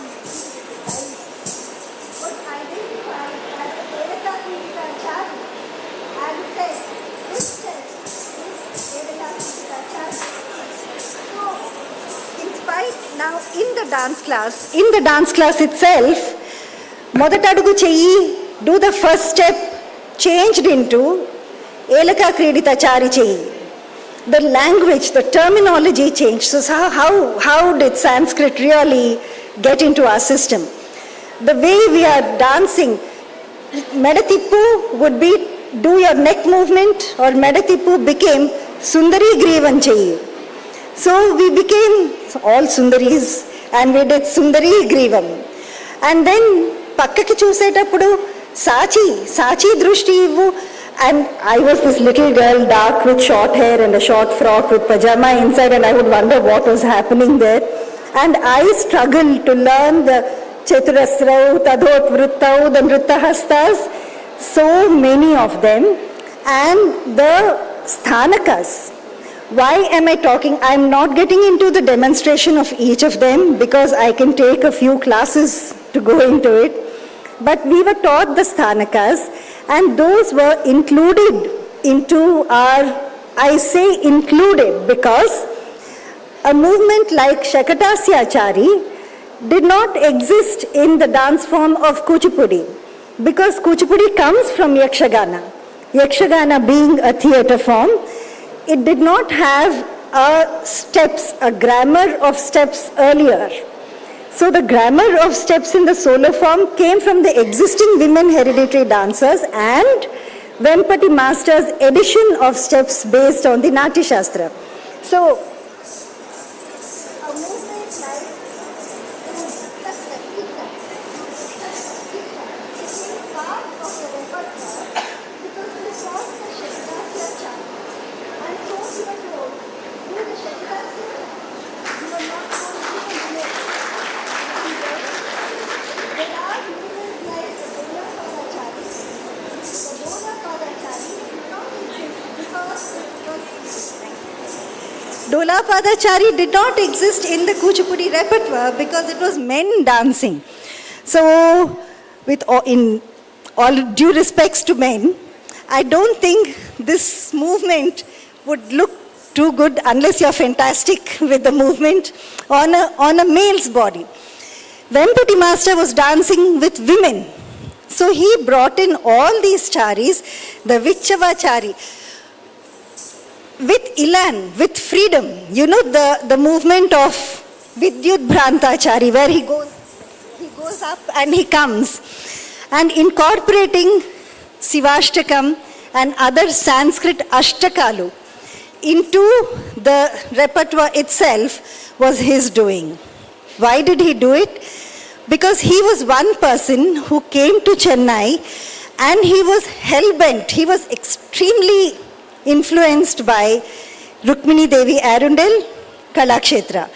was identified as a Vedanta Kritikachari and said, this step is Vedanta Kritikachari. So, in spite, now in the dance class itself, Modatadugu Cheyi, do the first step, changed into Elaka Kreditachari Cheyi. The language, the terminology changed. So how did Sanskrit really get into our system? The way we are dancing, Medatipu would be do your neck movement, or Medatipu became Sundari Grivan Cheyi. So we became all Sundaris and we did Sundari Grivam. And then Pakkaki Chusetappudu Sachi Drushti Ivu. And I was this little girl, dark with short hair and a short frock with pajama inside, and I would wonder what was happening there. And I struggled to learn the Chaturasrau, Tadot Vrittau, the Vrittahastas, so many of them, and the Sthanakas. Why am I talking? I'm not getting into the demonstration of each of them because I can take a few classes to go into it. But we were taught the Sthanakas, and those were included into our, I say included because a movement like Shakatasyachari did not exist in the dance form of Kuchipudi, because Kuchipudi comes from Yakshagana. Yakshagana being a theatre form, it did not have a grammar of steps earlier. So the grammar of steps in the solo form came from the existing women hereditary dancers and Vempati Master's addition of steps based on the Natya Shastra. So, a movement like part of the repertoire because this was the Shaktasya chant. And so we were told, do the Shaktasya chant. You are not told to do it. There are movements like the Dola Padachari. The Dola Padachari did not exist because it was Jolapadachari did not exist in the Kuchipudi repertoire because it was men dancing. So, in all due respects to men, I don't think this movement would look too good unless you're fantastic with the movement on a male's body. Vempati Master was dancing with women. So he brought in all these charis, the Vichava chari, with Ilan, with freedom. You know the movement of Vidyut Bhrantachari, where he goes up and he comes. And incorporating Sivashtakam and other Sanskrit Ashtakalu into the repertoire itself was his doing. Why did he do it? Because he was one person who came to Chennai and he was hell-bent. He was extremely influenced by Rukmini Devi Arundel Kalakshetra.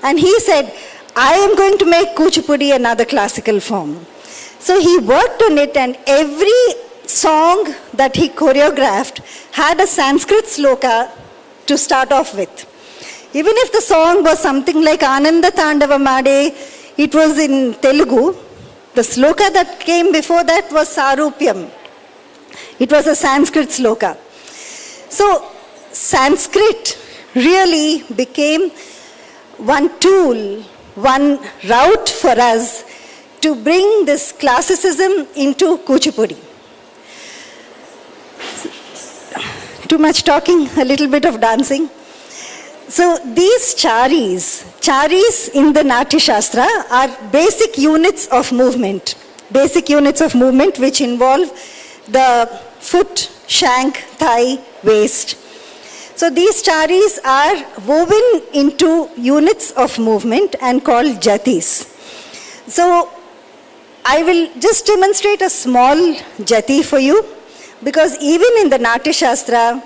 And he said, I am going to make Kuchipudi another classical form. So he worked on it, and every song that he choreographed had a Sanskrit sloka to start off with. Even if the song was something like Ananda Tandava Made, it was in Telugu. The sloka that came before that was Sarupyam. It was a Sanskrit sloka. So Sanskrit really became one tool, one route for us to bring this classicism into Kuchipudi. Too much talking, a little bit of dancing. So these charis in the Natya Shastra are basic units of movement which involve the foot, shank, thigh, waist. So these charis are woven into units of movement and called jatis. So I will just demonstrate a small jati for you, because even in the Natya Shastra,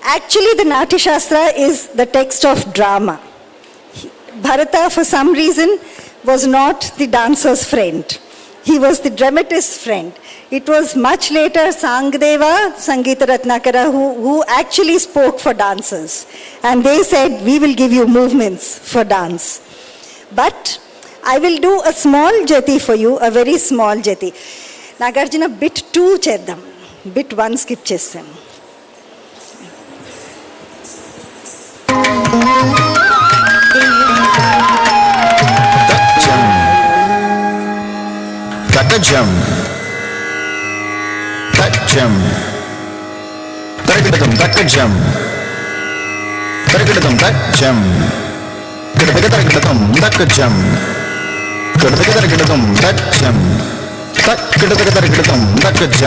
actually the Natya Shastra is the text of drama. Bharata, for some reason, was not the dancer's friend. He was the dramatist's friend. It was much later Sangdeva, Sangeeta Ratnakara, who actually spoke for dancers. And they said, we will give you movements for dance. But I will do a small jati for you, a very small jati. Nagarjuna, bit 2 cheddam, bit 1 skip chesam. Takajam, takajam, takajam, takajam, takajam, takajam, takajam, takajam, takajam, takajam, takajam,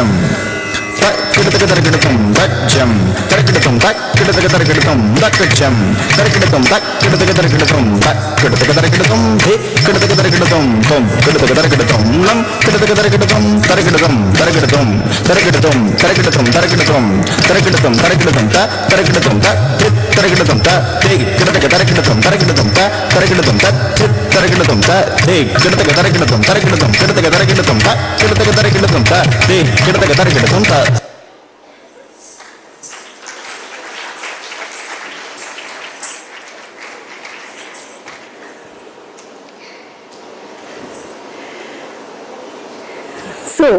So,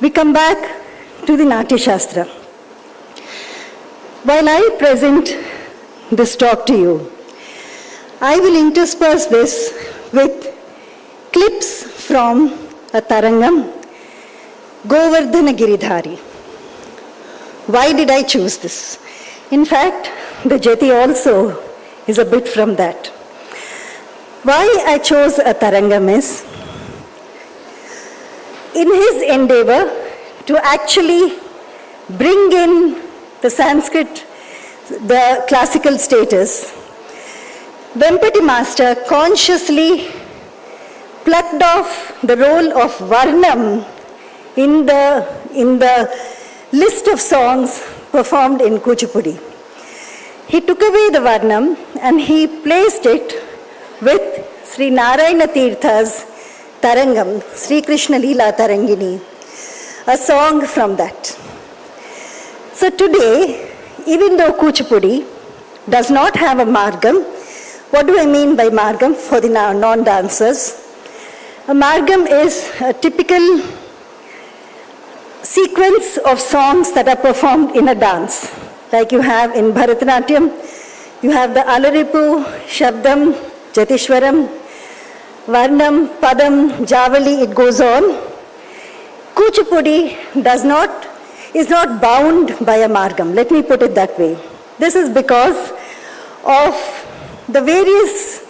we come back to the Natya Shastra. While I present this talk to you, I will intersperse this with clips from a Tarangam, Govardhana Giridhari. Why did I choose this? In fact, the jati also is a bit from that. Why I chose a Tarangam is, in his endeavor to actually bring in the Sanskrit, the classical status, Vempati Master consciously plucked off the role of Varnam in the list of songs performed in Kuchipudi. He took away the Varnam and he placed it with Sri Narayana Tirtha's Tarangam, Sri Krishna Leela Tarangini, a song from that. So today, even though Kuchipudi, does not have a margam. What do I mean by margam for the non-dancers? A margam is a typical sequence of songs that are performed in a dance. Like you have in Bharatanatyam, you have the Alaripu, Shabdam, Jatishwaram, Varnam, Padam, Javali, it goes on. Kuchipudi is not bound by a margam. Let me put it that way. This is because of the various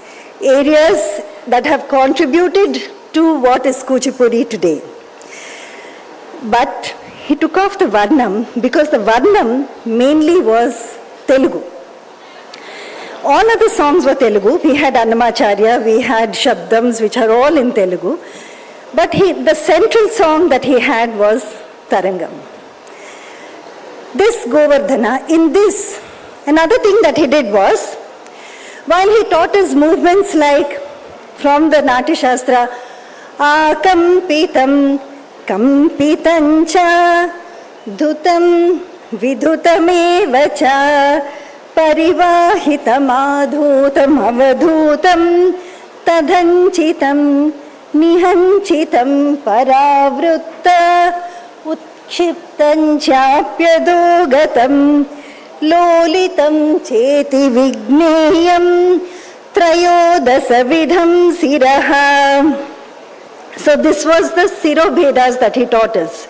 areas that have contributed to what is Kuchipudi today. But he took off the Varnam because the Varnam mainly was Telugu. All other songs were Telugu. We had Annamacharya, we had Shabdams, which are all in Telugu. But the central song that he had was Tarangam. This Govardhana, another thing that he did was, while he taught his movements like from the Natya Shastra, Akampitam, Kampitancha, Dhutam, Vidhutamevacha, Parivahitam, Adhutam, Avadhutam, Tadhanchitam, Nihanchitam, Paravrutta, Utshiptanchapyadogatam, Lolitam, Cheti Vigneyam, Trayodasavidham Siraha. So this was the Siro Bhedas that he taught us.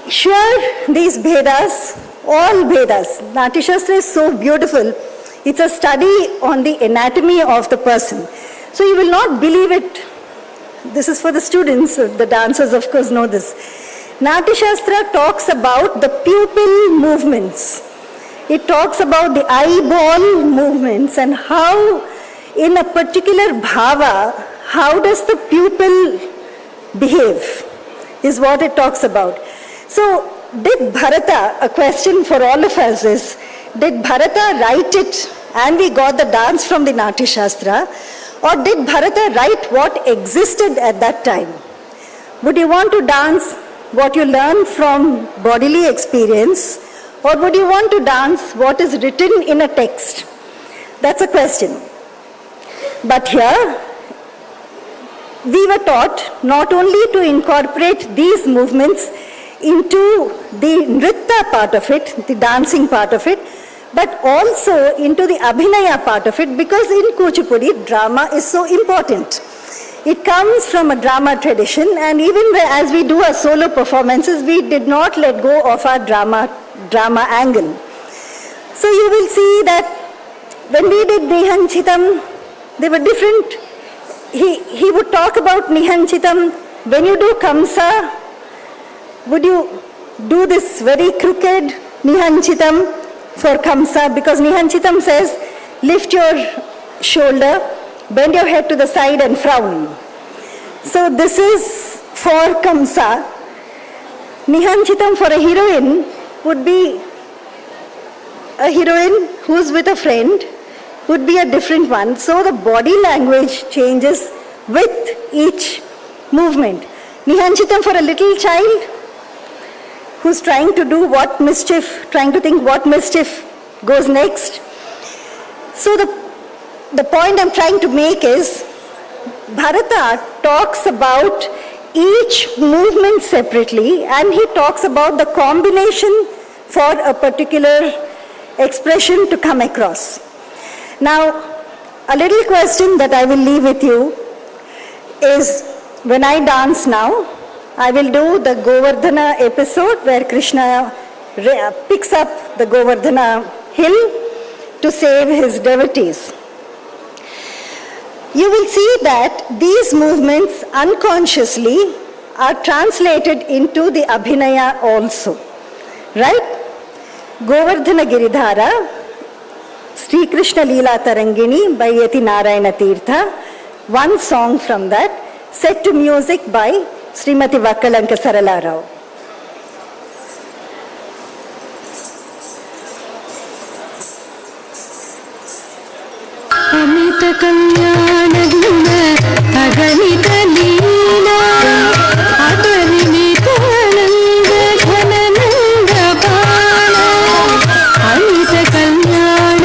Sure, these Bhedas, all Bhedas, Natya Shastra is so beautiful. It's a study on the anatomy of the person. So you will not believe it. This is for the students, the dancers of course know this. Natya Shastra talks about the pupil movements. It talks about the eyeball movements and how in a particular bhava, how does the pupil behave is what it talks about. So did Bharata, a question for all of us is, did Bharata write it and we got the dance from the Natya Shastra, or did Bharata write what existed at that time? Would you want to dance what you learn from bodily experience, or would you want to dance what is written in a text? That's a question. But here, we were taught not only to incorporate these movements into the nritta part of it, the dancing part of it, but also into the abhinaya part of it, because in Kuchipudi, drama is so important. It comes from a drama tradition, and even as we do our solo performances, we did not let go of our drama angle. So you will see that when we did Nihanchitam, they were different. He would talk about Nihanchitam. When you do Kamsa, would you do this very crooked Nihanchitam for Kamsa? Because Nihanchitam says, lift your shoulder, bend your head to the side and frown. So this is for Kamsa. Nihanchitam for a heroine would be a heroine who's with a friend, would be a different one. So the body language changes with each movement. Nihanchitam for a little child who's trying to do what mischief, trying to think what mischief goes next. So the point I'm trying to make is, Bharata talks about each movement separately, and he talks about the combination for a particular expression to come across. Now, a little question that I will leave with you is, when I dance now, I will do the Govardhana episode where Krishna picks up the Govardhana hill to save his devotees. You will see that these movements unconsciously are translated into the Abhinaya also. Right? Govardhana Giridhara, Sri Krishna Leela Tarangini by Yati Narayana Tirtha, one song from that, set to music by Srimati Vakkalanka Sarala Rao. Amit कल्याण गुण अगणित लीला अपरिमित आनंद घन नंद बाला अमित कल्याण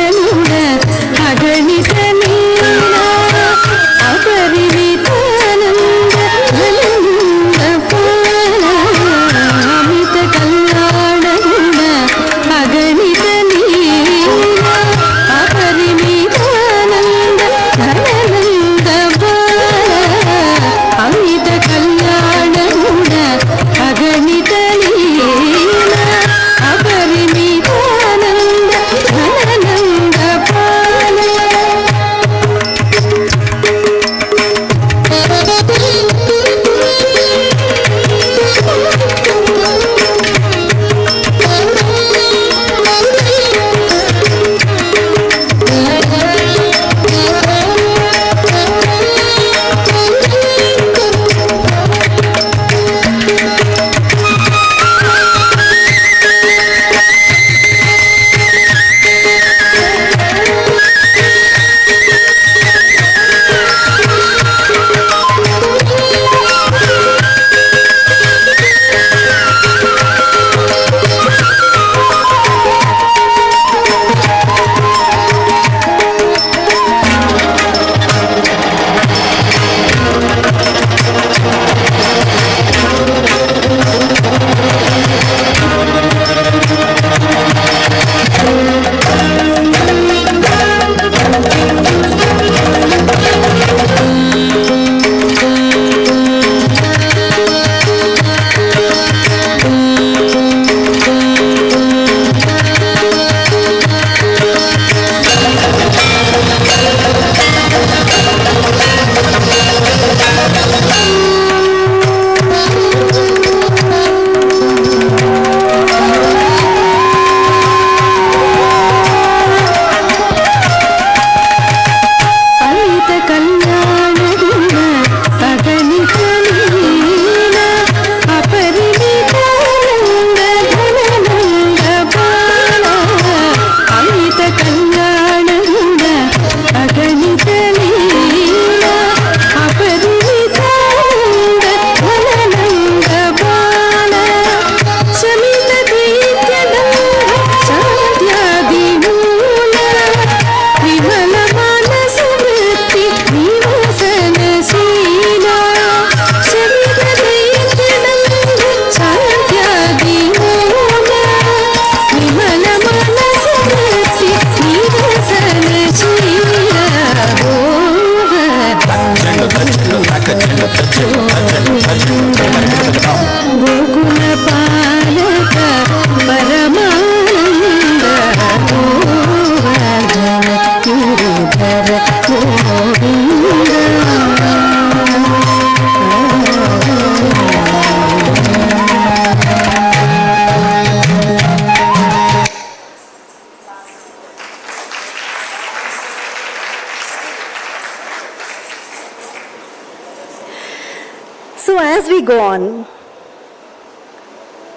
So as we go on,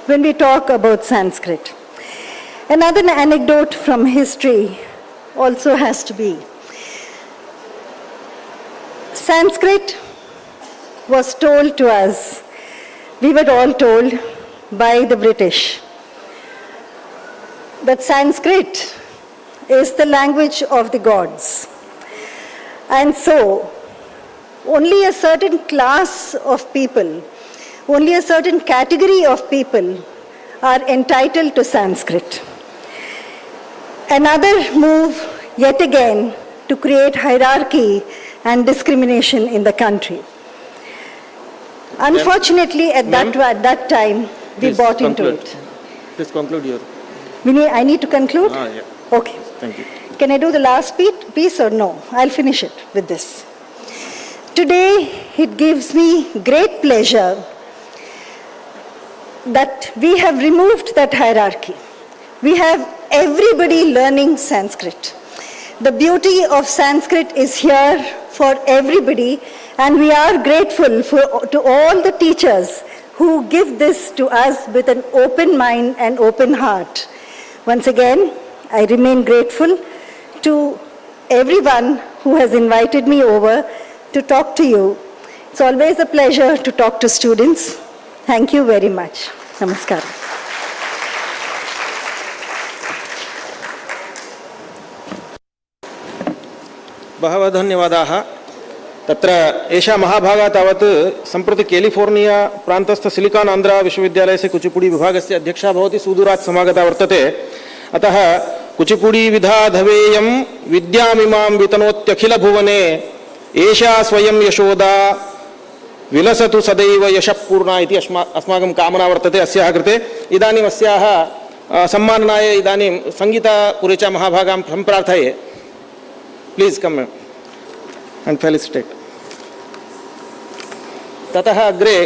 when we talk about Sanskrit, another anecdote from history also has to be. Sanskrit was told to us, we were all told by the British, that Sanskrit is the language of the gods. And so, only a certain class of people, only a certain category of people are entitled to Sanskrit. Another move, yet again, to create hierarchy and discrimination in the country. Unfortunately, at that time, we bought into it. Please conclude your... I need to conclude? Yeah. Okay. Thank you. Can I do the last piece or no? I'll finish it with this. Today, it gives me great pleasure that we have removed that hierarchy. We have everybody learning Sanskrit. The beauty of Sanskrit is here for everybody, and we are grateful to all the teachers who give this to us with an open mind and open heart. Once again, I remain grateful to everyone who has invited me over to talk to you. It's always a pleasure to talk to students. Thank you very much. Namaskar. बहवः धन्यवादाः. तत्र एषा महाभागा तावत् सम्प्रति California प्रान्तस्थ silicon Andhra विश्वविद्यालयस्य कुचिपुडी विभागस्य अध्यक्षा भवति, सुदूरात् समागता वर्तते. अतः कुचिपुडी विधाधवेयं विद्यामिमां वितनोत्यखिल भुवने एषा स्वयं यशोदा विलसतु सदैव यशःपूर्णा इति अस्माकं कामना वर्तते अस्याः कृते. इदानीम् अस्याः सम्माननाय इदानीं संगीता पुरेचा महाभागां सम्प्रार्थये. Please come and felicitate. ततः अग्रे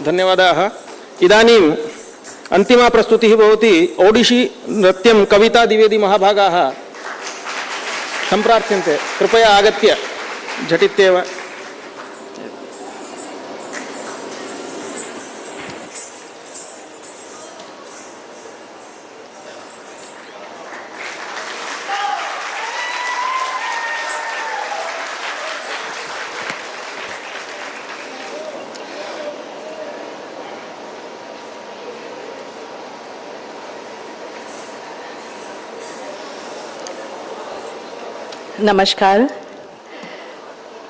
धन्यवादाः. इदानीम् अन्तिमा प्रस्तुतिः भवति. ओडिशी नृत्यं कविता द्विवेदी महाभागाः सम्प्रार्थ्यन्ते. कृपया आगत्य झटित्येव. Namaskar.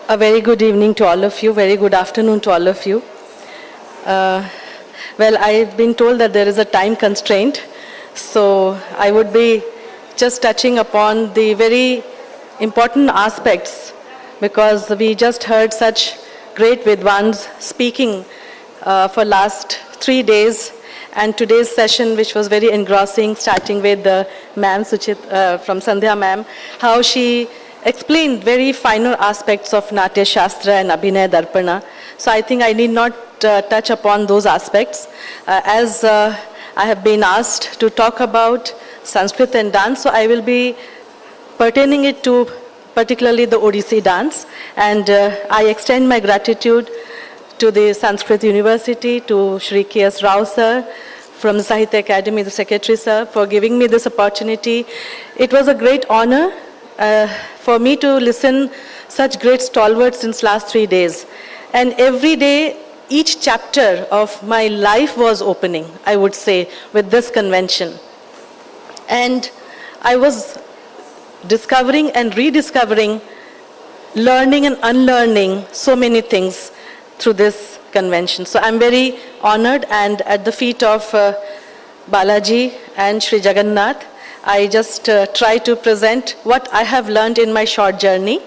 A very good evening to all of you, very good afternoon to all of you. Well, I've been told that there is a time constraint, so I would be just touching upon the very important aspects, because we just heard such great Vidwans speaking for last 3 days, and today's session, which was very engrossing, starting with the ma'am from Sandhya ma'am, how she explained very finer aspects of Natya Shastra and Abhinay Darpana. So I think I need not touch upon those aspects. As I have been asked to talk about Sanskrit and dance, so I will be pertaining it to particularly the Odissi dance. And I extend my gratitude to the Sanskrit University, to Shri K.S. Rao sir, from the Sahitya Akademi, the secretary sir, for giving me this opportunity. It was a great honor for me to listen such great stalwarts since last 3 days. And every day, each chapter of my life was opening, I would say, with this convention. And I was discovering and rediscovering, learning and unlearning so many things through this convention. So I'm very honored, and at the feet of Balaji and Sri Jagannath, I just try to present what I have learned in my short journey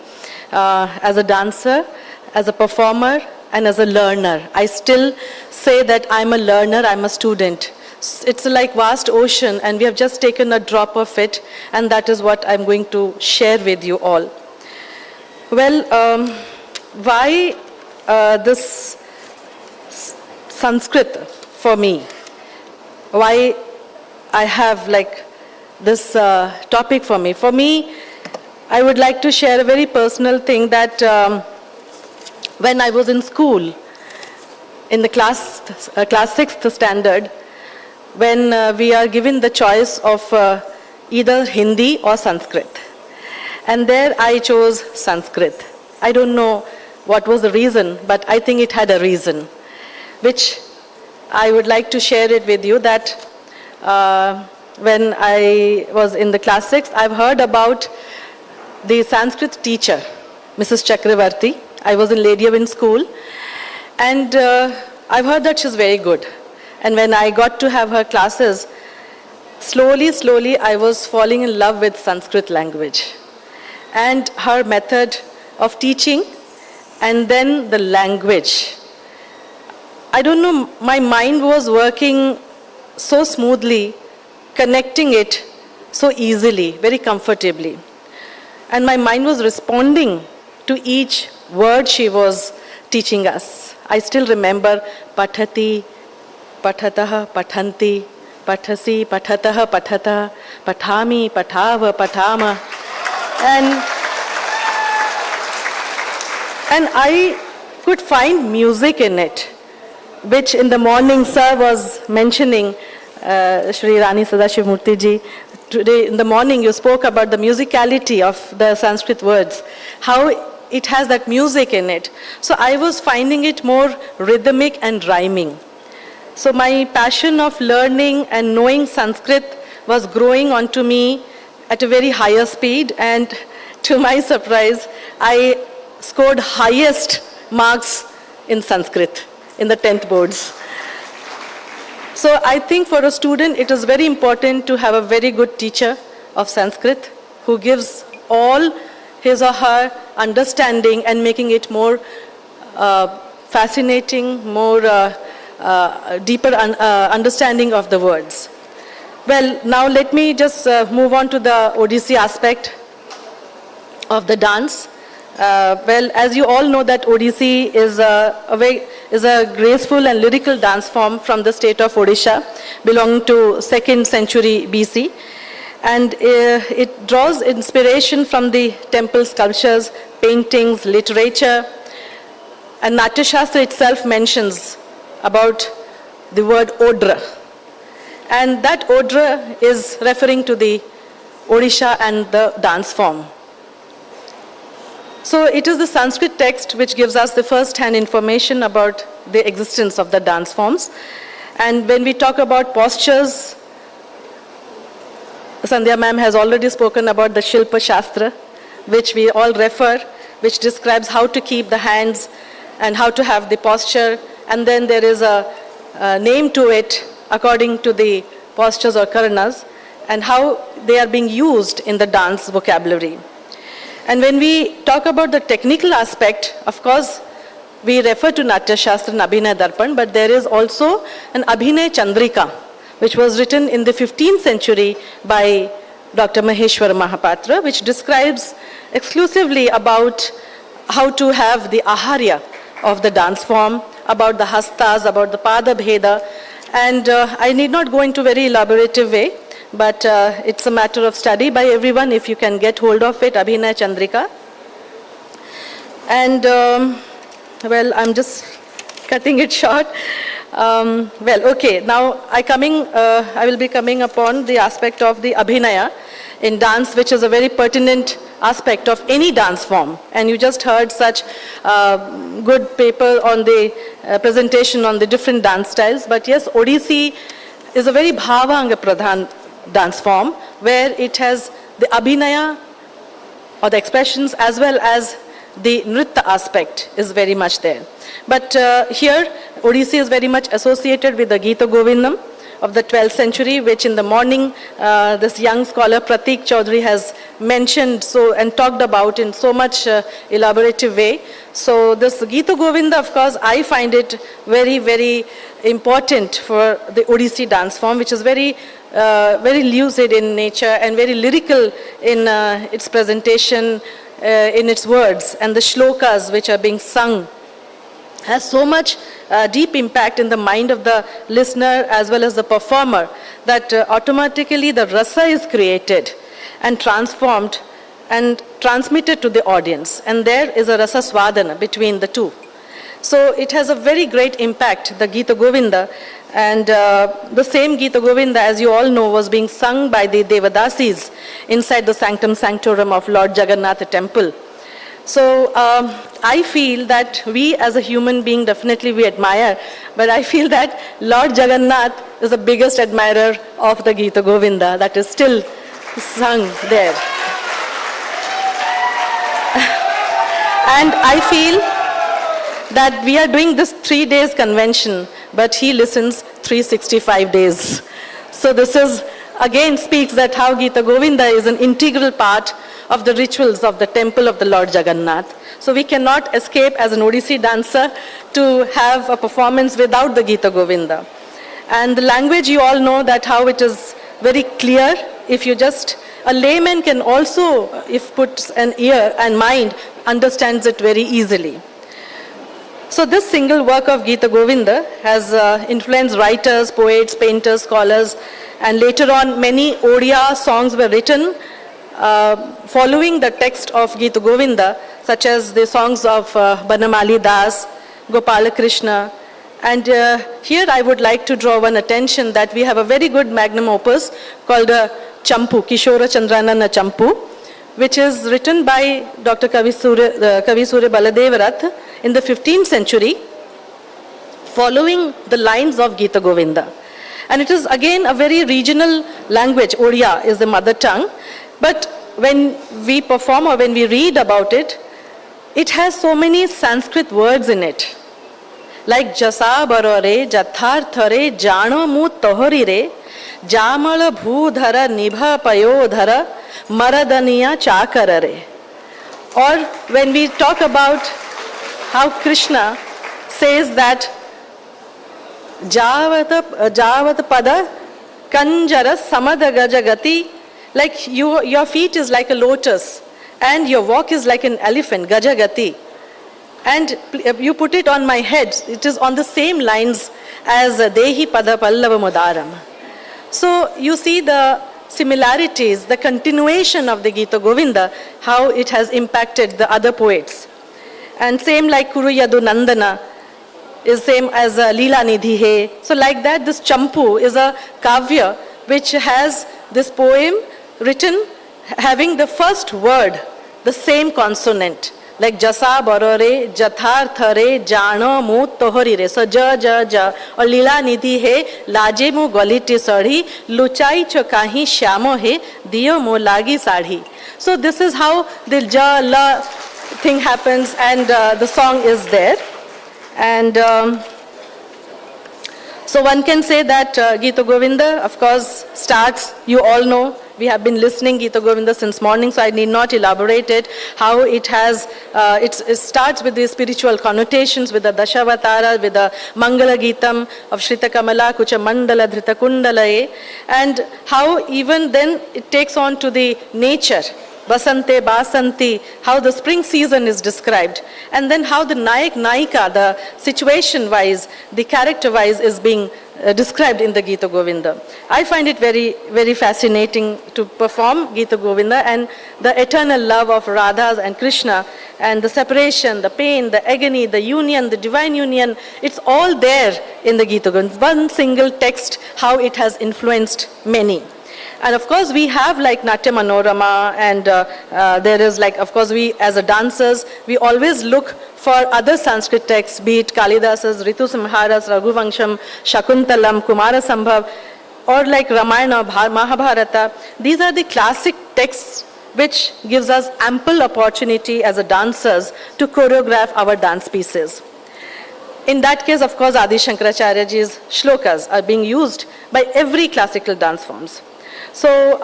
as a dancer, as a performer, and as a learner. I still say that I'm a learner, I'm a student. It's like vast ocean, and we have just taken a drop of it, and that is what I'm going to share with you all. Well, why this Sanskrit for me? Why I have like this topic for me? For me, I would like to share a very personal thing that when I was in school, in the class 6th standard, when we are given the choice of either Hindi or Sanskrit. And there I chose Sanskrit. I don't know what was the reason, but I think it had a reason, which I would like to share it with you, that when I was in the class 6, I've heard about the Sanskrit teacher, Mrs. Chakravarti. I was in Ladyavan school, and I've heard that she's very good. And when I got to have her classes, slowly I was falling in love with Sanskrit language and her method of teaching, and then the language. I don't know, my mind was working so smoothly, connecting it so easily, very comfortably. And my mind was responding to each word she was teaching us. I still remember pathati, pathatah, pathanti, pathasi, pathatah, pathatah, pathami, pathava, pathama. And I could find music in it, which in the morning sir was mentioning, Shri Rani Sadashivamurthy ji. Today in the morning you spoke about the musicality of the Sanskrit words, how it has that music in it. So I was finding it more rhythmic and rhyming. So my passion of learning and knowing Sanskrit was growing onto me at a very higher speed, and to my surprise, I scored highest marks in Sanskrit in the 10th boards. So I think for a student it is very important to have a very good teacher of Sanskrit who gives all his or her understanding and making it more fascinating, more deeper understanding of the words. Well, now let me just move on to the Odissi aspect of the dance. Well, as you all know that Odissi is a graceful and lyrical dance form from the state of Odisha, belonging to 2nd century BC. And it draws inspiration from the temple sculptures, paintings, literature. And Natya Shastra itself mentions about the word Odra. And that Odra is referring to the Odisha and the dance form. So it is the Sanskrit text which gives us the first-hand information about the existence of the dance forms. And when we talk about postures, Sandhya ma'am has already spoken about the Shilpa Shastra, which we all refer, which describes how to keep the hands and how to have the posture. And then there is a name to it according to the postures or karanas and how they are being used in the dance vocabulary. And when we talk about the technical aspect, of course, we refer to Natya Shastra and Abhinay Darpan, but there is also an Abhinay Chandrika, which was written in the 15th century by Dr. Maheshwar Mahapatra, which describes exclusively about how to have the aharya of the dance form, about the hastas, about the pada bheda. And I need not go into very elaborative way, but it's a matter of study by everyone if you can get hold of it, Abhinay Chandrika. And well, I'm just cutting it short. Well, okay, now I will be coming upon the aspect of the Abhinaya in dance, which is a very pertinent aspect of any dance form. And you just heard such good paper on the presentation on the different dance styles. But yes, Odissi is a very bhavanga pradhan dance form, where it has the Abhinaya or the expressions as well as the Nritta aspect is very much there. But here, Odissi is very much associated with the Gita Govindam, of the 12th century, which in the morning this young scholar Pratik Chaudhary has mentioned and talked about in so much elaborative way. So this Gita Govinda, of course, I find it very, very important for the Odissi dance form, which is very lucid in nature and very lyrical in its presentation, in its words, and the shlokas which are being sung has so much deep impact in the mind of the listener as well as the performer that automatically the rasa is created and transformed and transmitted to the audience. And there is a rasa swadhana between the two. So it has a very great impact, the Gita Govinda. And the same Gita Govinda, as you all know, was being sung by the Devadasis inside the Sanctum Sanctorum of Lord Jagannath temple. So I feel that we as a human being, definitely we admire, but I feel that Lord Jagannath is the biggest admirer of the Gita Govinda that is still sung there. And I feel that we are doing this 3 days convention, but he listens 365 days. So this is, again, speaks that how Gita Govinda is an integral part of the rituals of the temple of the Lord Jagannath. So we cannot escape as an Odissi dancer to have a performance without the Gita Govinda. And the language, you all know that how it is very clear. If you just, a layman can also, if puts an ear and mind, understands it very easily. So this single work of Gita Govinda has influenced writers, poets, painters, scholars, and later on many Odia songs were written following the text of Gita Govinda, such as the songs of Banamali Das, Gopala Krishna. And here I would like to draw one attention that we have a very good magnum opus called Champu, Kishora Chandranana Champu, which is written by Dr. Kavi Surya Baladevarath in the 15th century, following the lines of Gita Govinda. And it is again a very regional language. Odia is the mother tongue. But when we perform or when we read about it, it has so many Sanskrit words in it. Like Jasa Barore, Jatharthare, Jano Mu Tohori Re, Jamala Bhudhara Nibha Payodhara, Maradaniya Chakarare. Or when we talk about how Krishna says that Javat Pada Kanjara Samadagajagati, like your feet is like a lotus and your walk is like an elephant, Gajagati. And you put it on my head, it is on the same lines as Dehi Pada Pallava Mudaram. So you see the similarities, the continuation of the Gita Govinda, how it has impacted the other poets. And same like Kuru Yadu Nandana is same as Leela Nidhi Hai. So like that, this Champu is a kavya which has this poem written having the first word, the same consonant. Like Jasa Barore, Jatharthare, Jano Mu Tohori Re. So Ja, or Leela Nidhi Hai, Laje Mu Goliti Sarhi, Luchai Chokahi Shyamo Hai, Diyo Mo Lagi Sarhi. So this is how the Ja, La thing happens, and the song is there. And so one can say that Gita Govinda, of course, starts, you all know, we have been listening Gita Govinda since morning, so I need not elaborate it, how it has, it starts with the spiritual connotations, with the Dashavatara, with the Mangala Gitam of Shrita Kamala, Kucha Mandala, Dhrita Kundalaye, and how even then it takes on to the nature, Basante, Basanti, how the spring season is described, and then how the Nayak, Naika, the situation-wise, the character-wise is being described in the Gita Govinda. I find it very, very fascinating to perform Gita Govinda, and the eternal love of Radha and Krishna, and the separation, the pain, the agony, the union, the divine union, it's all there in the Gita Govinda. One single text, how it has influenced many. And of course, we have like Natya Manorama, and there is like, of course, we as a dancers, we always look for other Sanskrit texts, be it Kalidasa's Ritu Samharas, Raghuvansham, Shakuntalam, Kumara Sambhav, or like Ramayana, Mahabharata. These are the classic texts which gives us ample opportunity as a dancers to choreograph our dance pieces. in that case, of course, Adi Shankaracharyaji's shlokas are being used by every classical dance forms. So,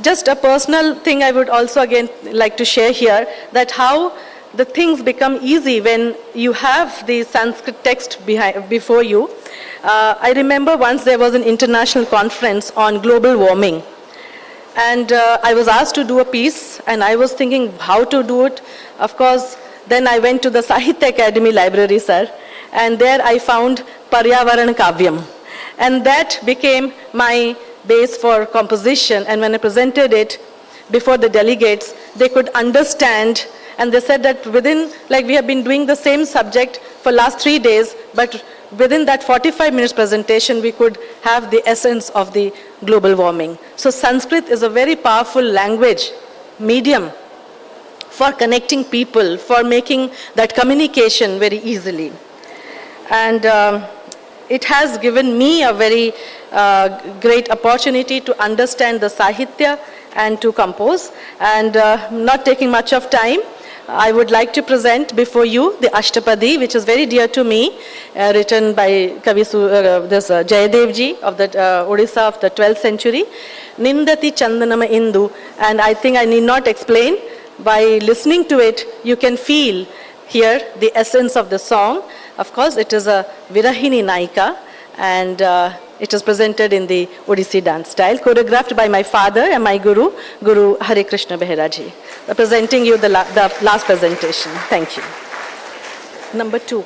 just a personal thing I would also again like to share here, that how the things become easy when you have the Sanskrit text before you. I remember once there was an international conference on global warming. And I was asked to do a piece, and I was thinking how to do it. Of course, then I went to the Sahitya Akademi library, sir, and there I found Paryavaran Kavyam. And that became my base for composition, and when I presented it before the delegates, they could understand, and they said that within, like we have been doing the same subject for last 3 days, but within that 45 minutes presentation, we could have the essence of the global warming. So Sanskrit is a very powerful language, medium, for connecting people, for making that communication very easily. And it has given me a very great opportunity to understand the Sahitya and to compose. And not taking much of time, I would like to present before you the Ashtapadi, which is very dear to me, written by Jayadevji of the Odisha of the 12th century. Nindati Chandanama Indu, and I think I need not explain. By listening to it, you can feel here the essence of the song. Of course, it is a Virahini Naika, and it is presented in the Odissi dance style, choreographed by my father and my Guru Hare Krishna Beheraji. Presenting you the last presentation. Thank you. Number two.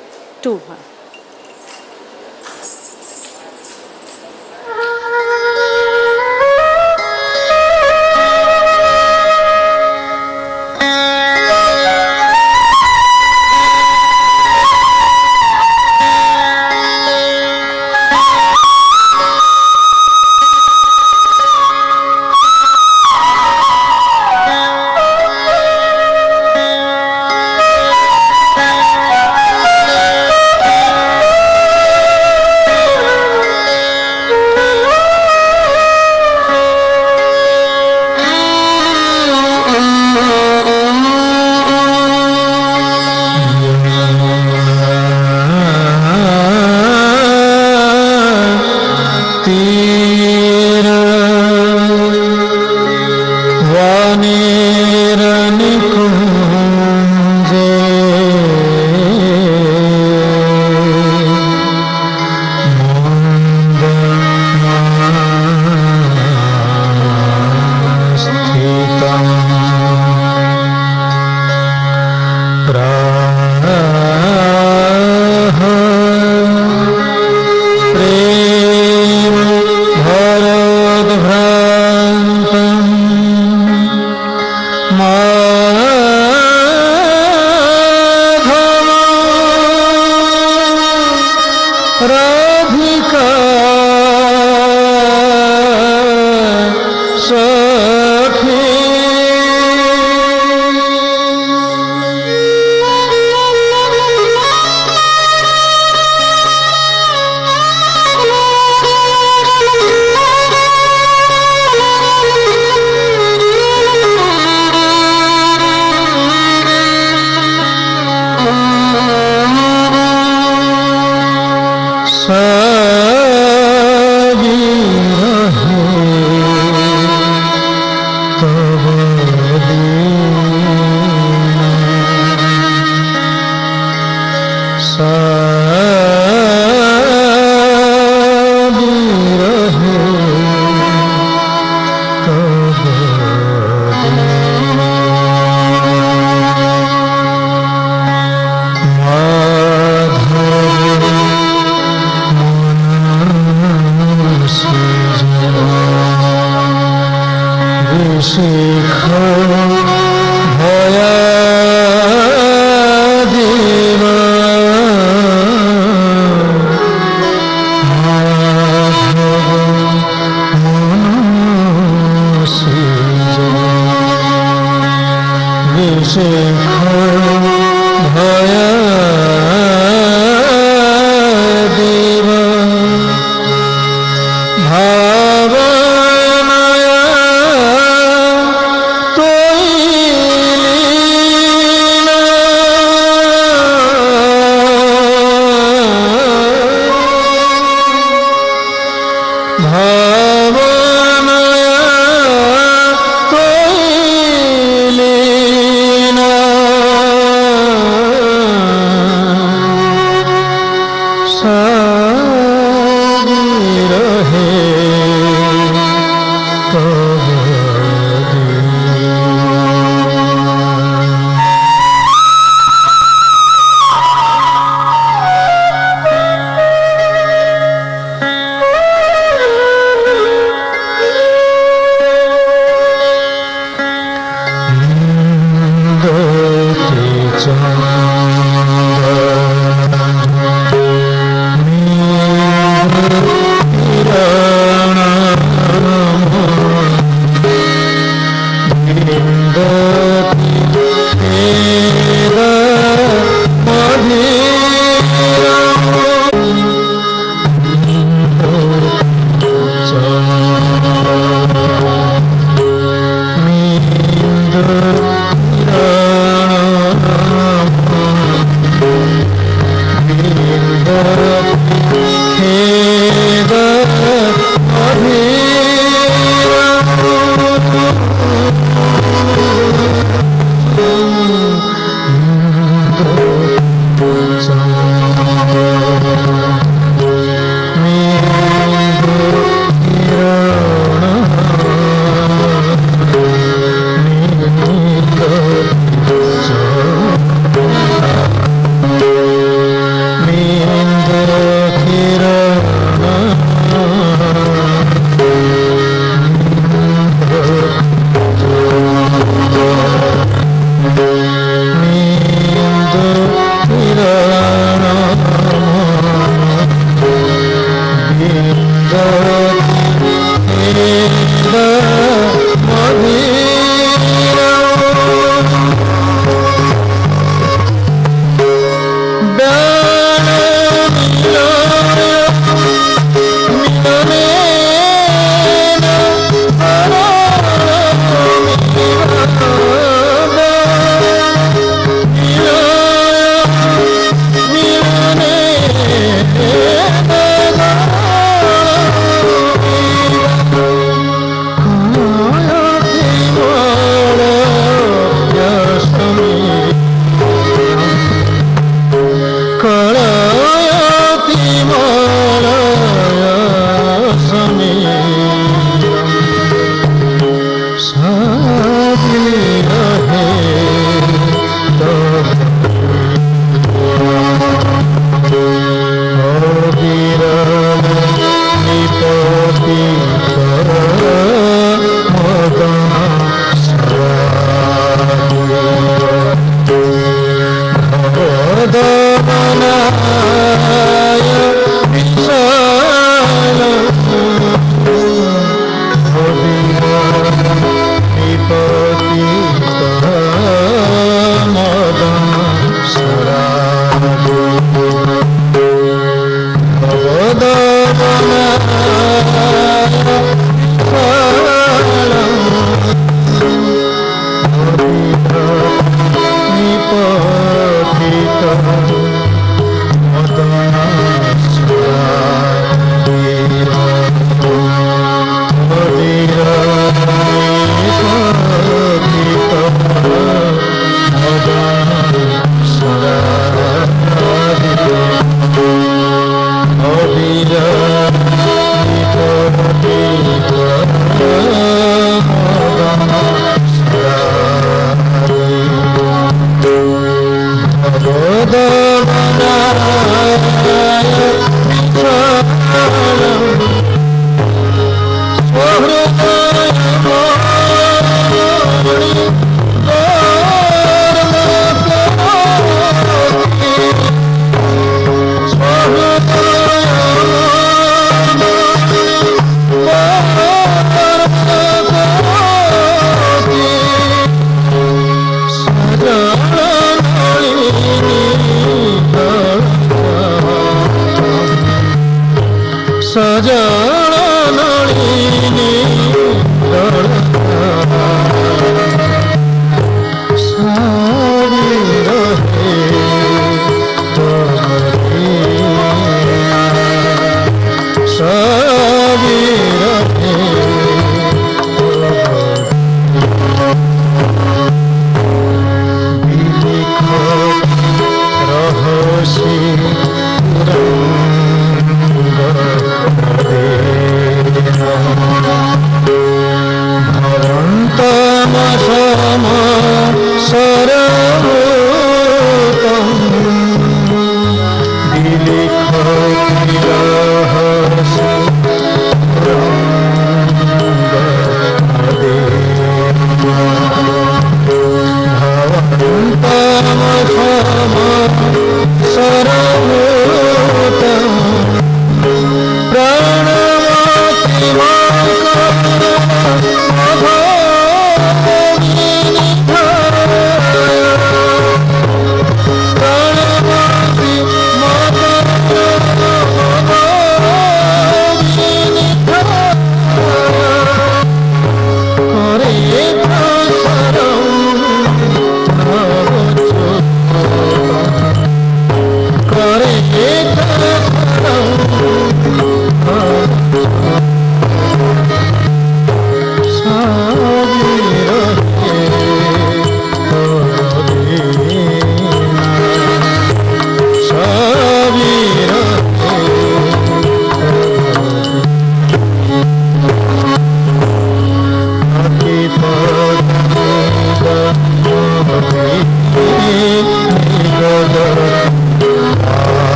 Tirupati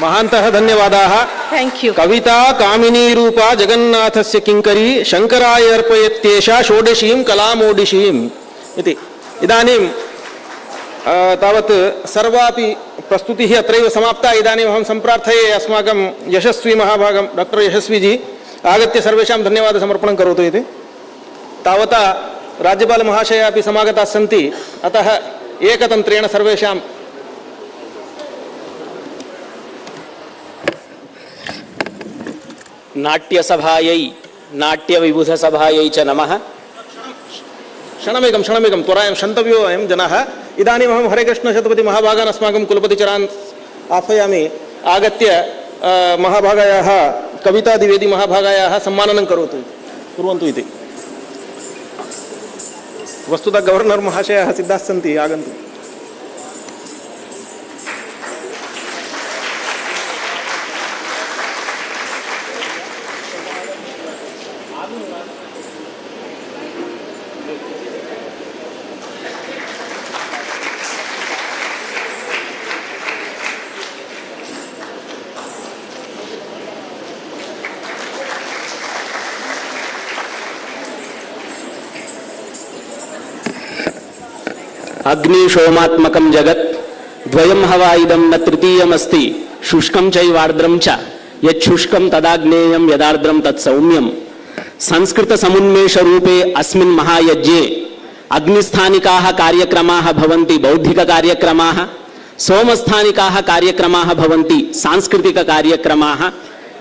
महान्तः धन्यवादाः। Thank you. कविता कामिनी रूपा जगन्नाथस्य किङ्करी शङ्कराय अर्पयत्येषा षोडशीं कलामोडिशीम् इति। इदानीं तावत् सर्वापि प्रस्तुतिः अत्रैव समाप्ता। इदानीम् अहं सम्प्रार्थये अस्माकं यशस्वी महाभागं doctor यशस्वीजी आगत्य सर्वेषां धन्यवादसमर्पणं करोतु इति। तावता राज्यपालमहाशयाः अपि समागताः सन्ति, अतः एकतन्त्रेण सर्वेषां नाट्यसभायै नाट्यविबुधसभायै च नमः। क्षणमेकं त्वरायां क्षन्तव्यो अयं जनाः। इदानीम् अहं हरेकृष्णशतपथि महाभागान् अस्माकं कुलपतिचरान् आह्वयामि, आगत्य महाभागायाः कवितादिवेदी महाभागायाः सम्माननं कुर्वन्तु इति। वस्तुतः गवर्नर् महाशयाः सिद्धाः सन्ति, आगन्तु। अग्निशोमात्मकं जगत् द्वयं हवा इदं न तृतीयमस्ति शुष्कं चैवार्द्रं च यच्छुष्कं तदाग्नेयं यदार्द्रं तत्सौम्यं। संस्कृत समुन्मेष रूपे अस्मिन् महायज्ञे अग्निस्थानिकाः कार्यक्रमाः भवन्ति बौद्धिक कार्यक्रमाः, सोमस्थानिकाः कार्यक्रमाः भवन्ति सांस्कृतिक कार्यक्रमाः।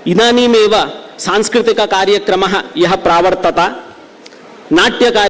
इदानीमेव सांस्कृतिक कार्यक्रमः यः प्रावर्तत नाट्य